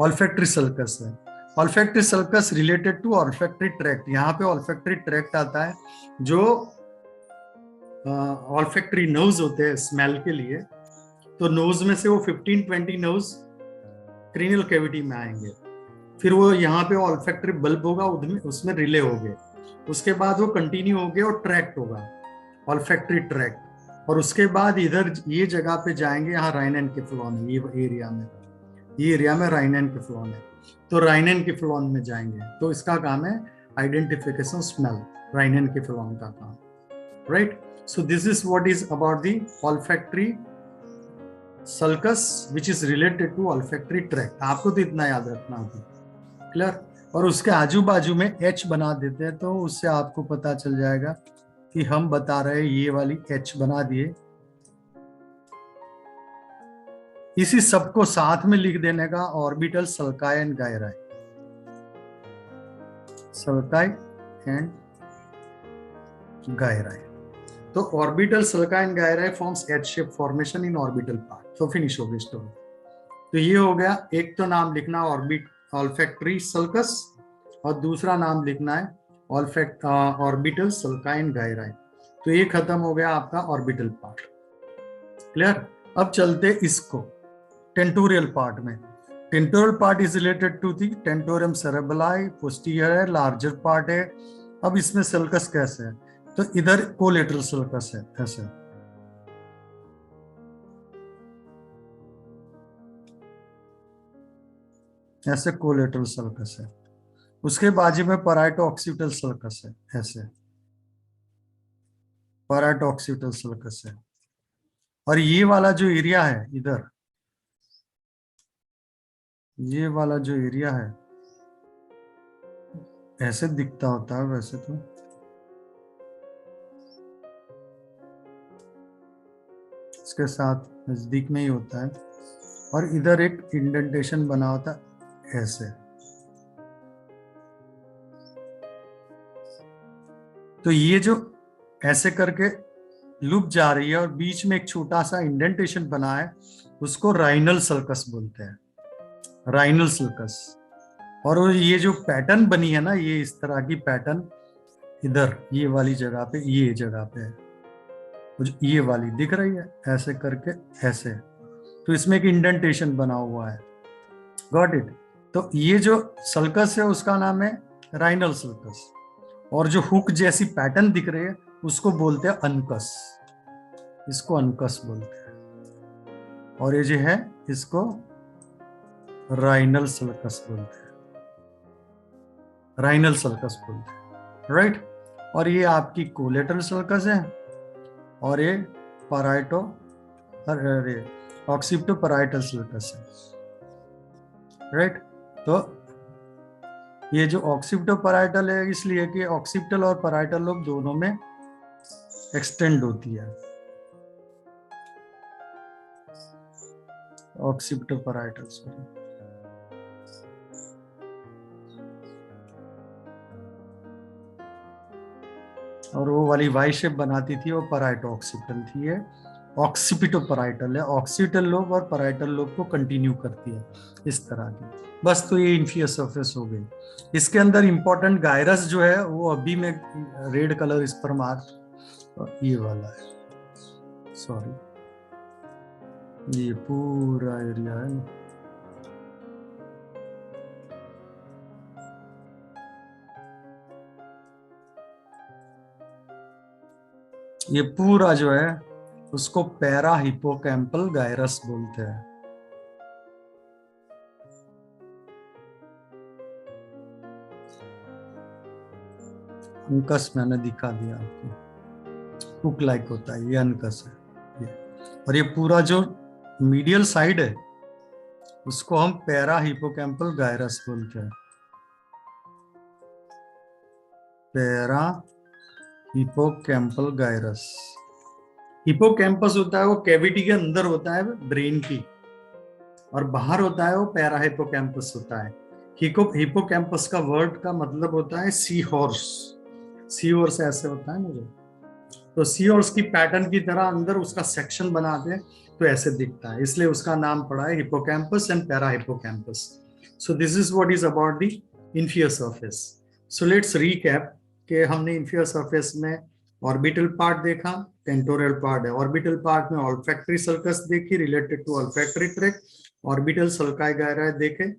ऑल्फैक्टरी सल्कस है। Olfactory sulcus related to olfactory tract. यहाँ पे ऑल्फैक्टरी ट्रैक्ट आता है, जो ऑल्फैक्टरी नोज होते हैं स्मेल के लिए। तो नोज में से वो 15-20 नोज क्रीनियल कैविटी में आएंगे, फिर वो यहाँ पे ऑल्फैक्टरी बल्ब होगा, उसमें रिले होंगे, उसके बाद वो कंटिन्यू होगे और ट्रैक्ट होगा, ऑल्फैक्टरी ट्रैक्ट। और उसके बाद इधर ये जगह पे जाएंगे, यहाँ राइनेनकेफ्लॉन है, ये एरिया में राइनेनकेफ्लॉन है, तो राइनेनकेफ्लॉन में जाएंगे। तो इसका काम है आइडेंटिफिकेशन स्मेल, राइनेनकेफ्लॉन का काम, right. So this is what is about the olfactory sulcus which is related to olfactory tract. आपको तो इतना याद रखना होगा, क्लियर। और उसके आजू बाजू में एच बना देते हैं, तो उससे आपको पता चल जाएगा कि हम बता रहे हैं, ये वाली एच बना दिए। इसी सबको साथ में लिख देने का, orbital sulci and gyri, sulci and gyri. तो orbital sulci and gyri forms H shape formation in orbital part. तो फिनिश हो गई स्टोरी। तो ये हो गया, एक तो नाम लिखना ऑल्फैक्टरी सल्कस, और दूसरा नाम लिखना है ऑर्बिटल सल्काई एंड गायराई। तो ये खत्म हो गया आपका ऑर्बिटल पार्ट, क्लियर। अब चलते इसको टेंटोरियल पार्ट में। Tentorial part is related to the tentorium cerebelli, posterior है, लार्जर पार्ट है। अब इसमें सल्कस कैसे है, तो इधर कोलेटरल सल्कस है, ऐसे ऐसे कोलेटरल सल्कस है। उसके बाजू में पराइटो ऑक्सीपिटल सल्कस है, ऐसे पराइटो ऑक्सीपिटल सल्कस है। और ये वाला जो एरिया है इधर, ये वाला जो एरिया है ऐसे दिखता होता है, वैसे तो इसके साथ नजदीक में ही होता है। और इधर एक इंडेंटेशन बना होता है ऐसे। तो ये जो ऐसे करके लूप जा रही है और बीच में एक छोटा सा इंडेंटेशन बना है, उसको राइनल सल्कस बोलते हैं, राइनल सल्कस। और ये जो पैटर्न बनी है ना, ये इस तरह की पैटर्न इधर ये वाली जगह पे, ये जगह पे है, ये वाली दिख रही है ऐसे करके, ऐसे। तो इसमें एक इंडेंटेशन बना हुआ है, गॉट इट। तो ये जो सल्कस है उसका नाम है राइनल सल्कस, और जो हुक जैसी पैटर्न दिख रही है उसको बोलते हैं अनकस, इसको अनकस बोलते हैं। और ये जो है इसको राइनल सल्कस बोलते हैं, राइनल सल्कस बोलते हैं, राइट। और ये आपकी कोलेटरल सल्कस है, और ये पराइटो ऑक्सीपिटो पराइटल सल्कस है, राइट। तो ये जो ऑक्सीपिटो पराइटल है, इसलिए कि ऑक्सीपिटल और पराइटल लोब दोनों में एक्सटेंड होती है, ऑक्सीपिटो पराइटल, सॉरी। और वो वाली वाई शेप बनाती थी, वो पराइटो ऑक्सीपिटल थी, ये ऑक्सीपिटो पराइटल है, ऑक्सीपिटल लोब और पराइटल लोब को कंटिन्यू करती है इस तरह की। बस, तो ये इन्फियस सरफेस हो गई। इसके अंदर इंपॉर्टेंट गायरस जो है वो अभी में रेड कलर इस पर मार्क, ये वाला है, सॉरी, ये पूरा एरिया है ना। ये पूरा जो है उसको पैरा हिपोकैम्पल गायरस बोलते हैं। अनकस मैंने दिखा दिया आपको, हुक लाइक होता है, ये अनकस है ये। और ये पूरा जो मीडियल साइड है उसको हम पैरा हिपोकैम्पल गायरस बोलते हैं, पैरा हिपोकैम्पल गायरस। हिपोकैम्पस होता है वो कैविटी के अंदर होता है ब्रेन की, और बाहर होता है वो पैरा हिपोकैम्पस होता है। हिपोकैम्पस का वर्ड का मतलब होता है सी हॉर्स, सी हॉर्स ऐसे होता है मुझे, तो सी हॉर्स की पैटर्न की तरह अंदर उसका सेक्शन बनाते हैं, तो ऐसे दिखता है, इसलिए उसका नाम पड़ा है hippocampus and para hippocampus. So this is what is about the inferior surface. So let's recap कि हमने inferior surface में orbital part देखा, temporal part है. Orbital part में olfactory sulcus देखी related to olfactory tract, orbital sulci gyri देखे.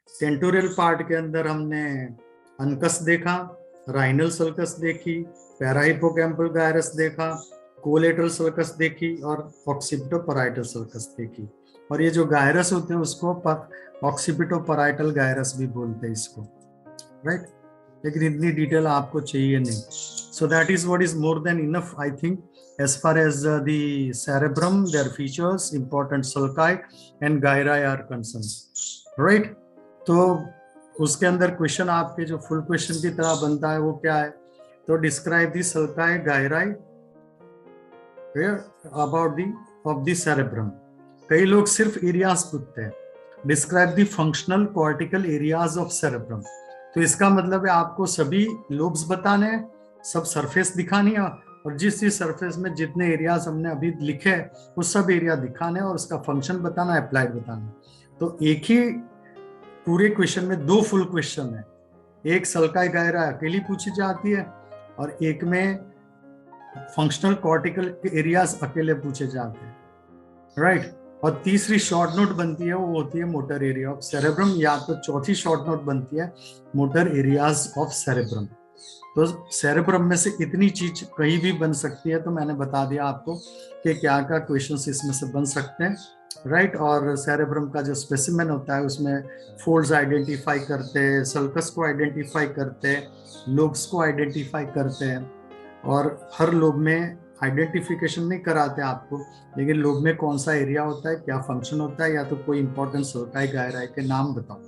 टेंटोरियल पार्ट के अंदर हमने अनकस देखा, राइनल सल्कस देखी, पैराहिपोकैम्पल गायरस देखा, कोलेटरल सल्कस देखी और ऑक्सीपिटोपराइटल सल्कस देखी. और ये जो गायरस होते हैं उसको ऑक्सीपिटोपराइटल गायरस भी बोलते हैं इसको, राइट. लेकिन इतनी डिटेल आपको चाहिए नहीं. सो that is what is more than enough I think as far as the cerebrum, their features, important sulci and gyri are concerned, right. तो उसके अंदर क्वेश्चन आपके जो फुल क्वेश्चन की तरह बनता है वो क्या है, तो describe the sulci gyri about the of the cerebrum. कई लोग सिर्फ एरियाज पूछते हैं. Describe the functional cortical areas of cerebrum. तो इसका मतलब है आपको सभी लोब्स बताने हैं, सब सरफेस दिखानी है, और जिस सरफेस में जितने एरियाज हमने अभी लिखे वो सब एरिया दिखाने और उसका फंक्शन बताना, अप्लाइड बताना. तो एक ही पूरे क्वेश्चन में दो फुल क्वेश्चन है. एक सल्काई गायरा अकेली पूछी जाती है और एक में फंक्शनल कॉर्टिकल एरियाज अकेले पूछे जाते हैं, राइट. और तीसरी शॉर्ट नोट बनती है वो होती है मोटर एरिया ऑफ सेरेब्रम, या तो चौथी शॉर्ट नोट बनती है मोटर एरियाज ऑफ सेरेब्रम. तो सेरेब्रम में से इतनी चीज कहीं भी बन सकती है, तो मैंने बता दिया आपको कि क्या क्या क्वेश्चंस इसमें से बन सकते हैं, राइट. और सेरेब्रम का जो स्पेसिमेन होता है उसमें फोल्ड्स आइडेंटिफाई करते हैं, सल्कस को आइडेंटिफाई करते हैं, लोब्स को आइडेंटिफाई करते हैं. और हर लोब में आइडेंटिफिकेशन नहीं कराते आपको, लेकिन लोब में कौन सा एरिया होता है, क्या फंक्शन होता है, या तो कोई इंपॉर्टेंट सल्काई गायराई के नाम बताओ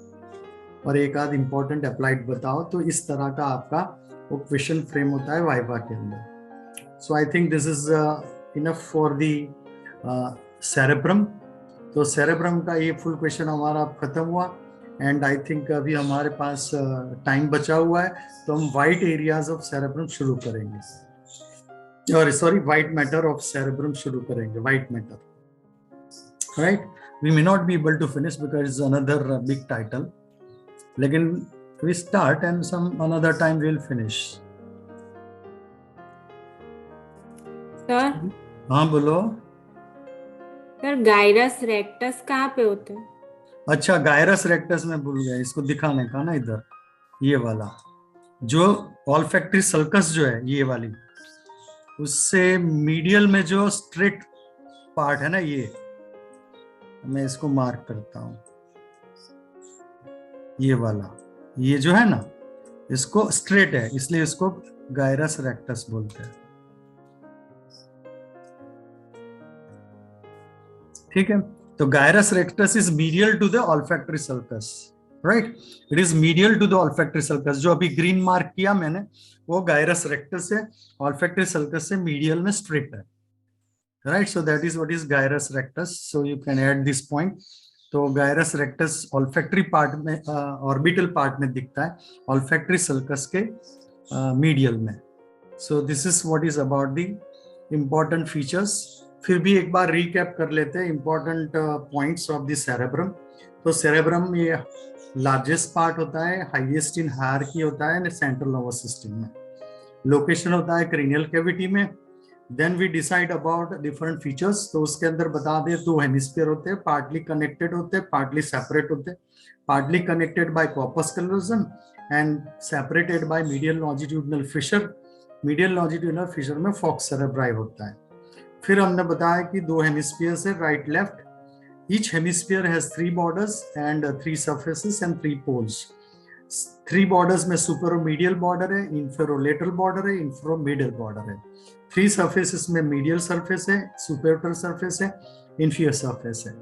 और एक आध इंपॉर्टेंट अप्लाइड बताओ. तो इस तरह का आपका वो क्वेश्चन फ्रेम होता है वाइवा के अंदर. So I think this is enough for the cerebrum. तो सेरेब्रम का ये फुल क्वेश्चन हमारा खत्म हुआ. एंड आई थिंक अभी हमारे पास टाइम बचा हुआ है, तो हम वाइट एरियाज ऑफ सेरेब्रम शुरू करेंगे, और sorry white matter of cerebrum शुरू करेंगे. White matter, right. We may not be able to finish because it's another big title, लेकिन we start and some another time we will finish. Sir. हाँ बोलो. सर गायरस रेक्टस कहाँ पे होते हैं? अच्छा, गायरस रेक्टस में भूल गया इसको दिखाने का ना. इधर ये वाला जो ऑल्फैक्टरी सल्कस जो है ये वाली, उससे मीडियल में जो स्ट्रेट पार्ट है ना, ये मैं इसको मार्क करता हूं. ये वाला, ये जो है ना, इसको स्ट्रेट है इसलिए इसको गायरस रेक्टस बोलते हैं. ठीक है. तो gyrus rectus is medial to the olfactory sulcus, right. It is medial to the olfactory sulcus. जो अभी ग्रीन मार्क किया मैंने वो गायरस रेक्टस है, ऑल्फैक्टरी सल्कस से मीडियल में स्ट्रेट है, right. So that is what is gyrus rectus. So you can add this point. तो गायरस रेक्टस ऑल्फैक्टरी पार्ट में, ऑर्बिटल पार्ट में दिखता है, ऑल्फैक्टरी सल्कस के मीडियल में. So this is what is about the important features. फिर भी एक बार रिकैप कर लेते हैं important points of the cerebrum. तो सेरेब्रम ये लार्जेस्ट पार्ट होता है, हाईएस्ट इन हायरार्की होता है सेंट्रल नर्वस सिस्टम में. लोकेशन होता है क्रेनियल कैविटी में. Then we decide about different features. तो उसके अंदर बता दें, दो हेमिस्फीयर होते हैं, पार्टली कनेक्टेड होते हैं, पार्टली सेपरेट होते हैं. Partly connected by corpus callosum and separated by medial longitudinal fissure. Medial longitudinal fissure में फॉक्स सेरेब्राई होता है. फिर हमने बताया कि दो हेमिस्फीयर्स है, right left. Each hemisphere has 3 borders and 3 surfaces and 3 poles. 3 borders में सुपरोमीडियल बॉर्डर है, इंफेरोलेटरल बॉर्डर है, इंफ्रोमीडियल बॉर्डर है. 3 सरफेसेस में मीडियल सरफेस है, सुपेरियर सरफेस है, इंफीरियर सरफेस है.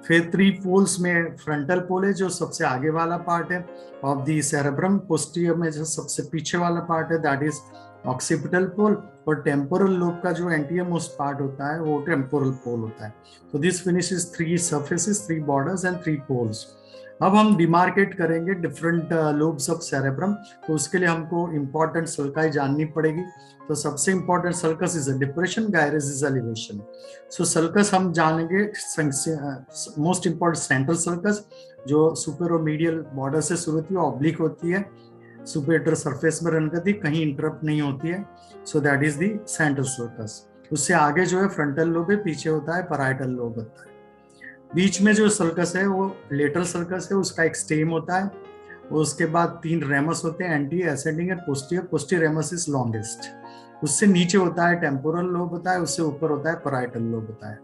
फिर 3 पोल्स में फ्रंटल पोल है जो सबसे आगे वाला पार्ट है ऑफ द सेरेब्रम. पोस्टीरियर में जो सबसे पीछे वाला पार्ट है दैट इज ऑक्सीपिटल पोल. और टेम्पोरल लोब का जो एंटीरियर मोस्ट पार्ट होता है वो टेम्पोरल पोल होता है. तो this finishes 3 surfaces, 3 borders and 3 poles. अब हम डिमार्केट करेंगे डिफरेंट लोब्स ऑफ सेरेब्रम. तो उसके लिए हमको इंपॉर्टेंट सल्काई जाननी पड़ेगी. तो सबसे important sulcus is a depression, gyrus is elevation. So sulcus हम जानेंगे, मोस्ट इंपॉर्टेंट सेंट्रल सल्कस, जो सुपर और मीडियल बॉर्डर से शुरू होती है, ऑब्लिक होती है, सुपेटर सरफेस में रन करती है, कहीं इंटरप्ट नहीं होती है। So that is the central circus. उससे आगे जो है फ्रंटल लोब है, पीछे होता है पैराइटल लोब होता है। बीच में जो सर्कस है वो लेटरल सर्कस है, उसका एक स्टेम होता है। उसके बाद 3 रेमस होते हैं, anti, ascending and posterior. Posterior ramus is longest. उससे नीचे होता है टेम्पोरल लोब होता है, उससे ऊपर होता है पैराइटल लोब होता है।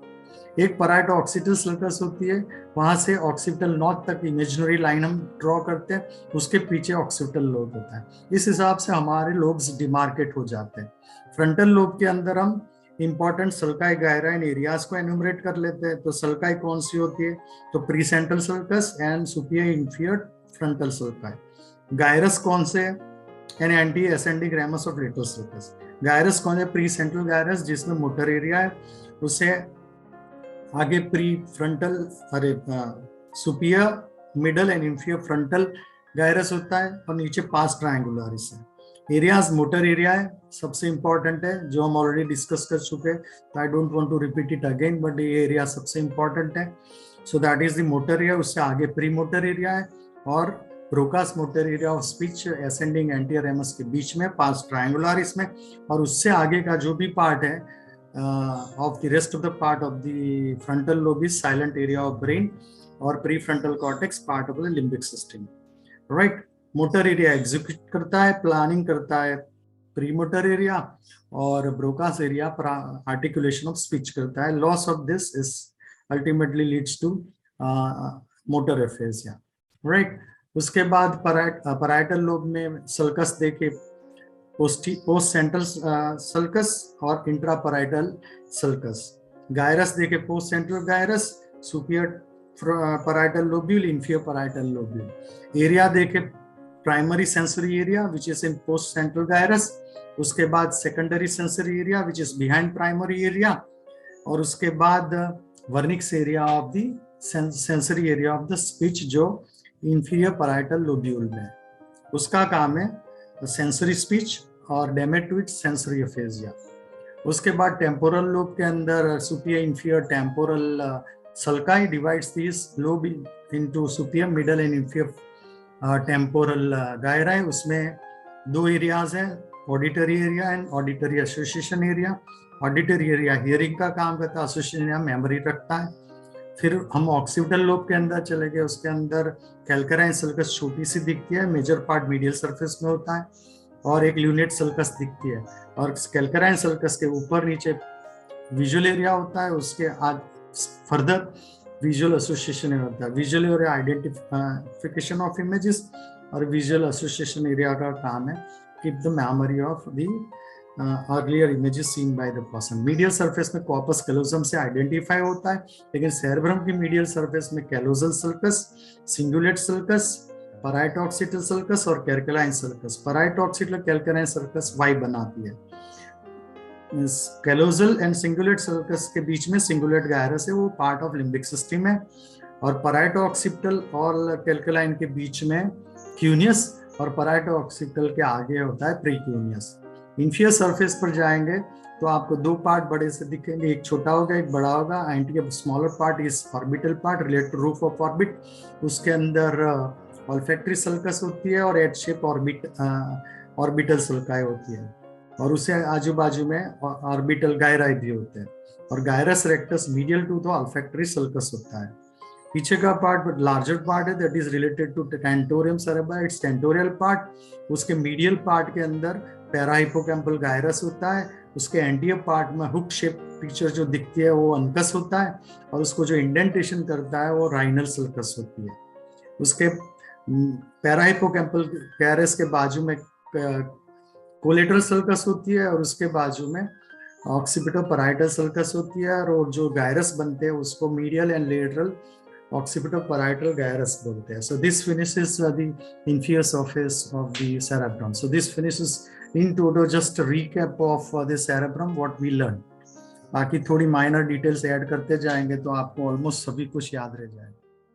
एक पैराइटो ऑक्सीपिटल सर्कस होती है, वहां से ऑक्सीपिटल नॉच तक इमेजिनरी लाइन हम ड्रॉ करते हैं, उसके पीछे ऑक्सीपिटल लोब होता है। इस हिसाब से हमारे लोब्स डिमार्केट हो जाते हैं। फ्रंटल लोब के अंदर हम इंपॉर्टेंट सल्काई गायराइन एरियाज को एन्यूमरेट कर लेते हैं। तो सल्काई कौन सी होती है? तो precentral sulcus and superior inferior frontal sulci. Gyrus कौन से? An anti ascending ramus of lateral sulcus. Gyrus कौन है? प्री सेंट्रल गायरस, जिसमें मोटर एरिया है, उसे आगे prefrontal superior, middle and inferior frontal gyrus होता है, और नीचे पास ट्रायंगुलरिस है। एरियाज मोटर एरिया है, सबसे इंपॉर्टेंट है, जो हम ऑलरेडी डिस्कस कर चुके हैं, I don't want to repeat it again, but ये एरिया सबसे इंपॉर्टेंट है। So that is the motor area. उससे आगे प्री मोटर एरिया है, और Broca's motor area of speech ascending anterior ramus के बीच में, पास ट्रायंगुलरिस में। और उससे आगे का जो भी पार्ट है of the rest of the part of the frontal lobe is silent area of brain और prefrontal cortex part of the limbic system, right? Motor area execute करता है, प्लानिंग करता है प्रीमोटर एरिया, और Broca's area articulation of speech करता है। Loss of this is ultimately leads to motor aphasia, right? उसके बाद पैराइटल लोब में सल्कस देखे, पोस्ट सेंट्रल सल्कस और इंट्रापैराइटल सल्कस। गायरस देखे post central gyrus, superior parietal lobule, inferior parietal lobule. Area देखे primary sensory area which is in post central gyrus, उसके बाद secondary sensory area which is behind primary area, और उसके बाद Wernicke's area of the sensory area of the speech जो इंफीरियर पैराइटल लोब्यूल में। उसका काम है सेंसरी स्पीच और damage to it sensory aphasia. उसके बाद टेम्पोरल लोब के अंदर superior inferior temporal sulci divides this lobe into superior, middle and inferior temporal gyri. उसमें 2 एरियाज हैं, auditory area and auditory association area. Auditory area hearing का काम करता है, एसोसिएशन एरिया मेमोरी रखता है। फिर हम ऑक्सीपिटल लोब के अंदर चले गए, उसके अंदर कैल्कराइन सल्कस छोटी सी दिखती है, मेजर पार्ट मीडियल सरफेस में होता है, और एक ल्यूनेट सल्कस दिखती है, और कैल्कराइन सल्कस के ऊपर नीचे विजुअल एरिया होता है, उसके आज फर्दर विजुअल एसोसिएशन एरिया होता है। Visual area identification of images, और विजुअल एसोसिएशन एरिया का काम है keep the memory of the earlier images seen by the person. Medial surface में कॉर्पस कैलोसम से आइडेंटिफाई होता है, लेकिन सेरेब्रम की मीडियल सरफेस में callosal sulcus, cingulate sulcus, parieto occipital sulcus और calcarine sulcus. Parieto occipital calcarine sulcus Y बनाती है। कैलोसल एंड सिंगुलेट सल्कस के बीच में सिंगुलेट गायरस है, वो पार्ट ऑफ लिम्बिक सिस्टम है, और पैराइटोक्सिटल और कैल्कराइन के बीच में क्यूनियस, और पैराइटोक्सिटल के आगे होता है प्रीक्यूनियस। इंफीरियर सरफेस पर जाएंगे तो आपको 2 पार्ट बड़े से दिखेंगे, एक छोटा होगा एक बड़ा होगा। Anterior smaller part is orbital part related to roof of orbit, उसके अंदर ऑल्फैक्टरी सल्कस होती है और एड शेप ऑर्बिटल सल्काई होती है, और उसे आजू बाजू में ऑर्बिटल गायराई भी होते हैं, और gyrus rectus medial to the olfactory sulcus होता है। पीछे का पार्ट लार्जर पार्ट है, that is related to tentorium cerebrum, it's tentorial part. उसके मीडियल पार्ट के अंदर पैराहिपोकैम्पल गायरस होता है, उसके एंटीरियर पार्ट में हुक शेप पिक्चर जो दिखती है वो अनकस होता है, और उसको जो इंडेंटेशन करता है वो राइनल सल्कस होती है। उसके पैराहिपोकैम्पल गायरस के बाजू में कोलेटरल सल्कस होती है, और उसके बाजू में ऑक्सीपिटल पैराइटल सल्कस होती है, और जो गायरस बनते हैं उसको medial and lateral occipital parietal gyrus बोलते हैं. So this finishes the inferior surface of the cerebrum. So this finishes in total just a recap of the cerebrum what we learned. बाकी थोड़ी माइनर डिटेल्स ऐड करते जाएंगे तो आपको ऑलमोस्ट सभी कुछ याद रह जाएगा.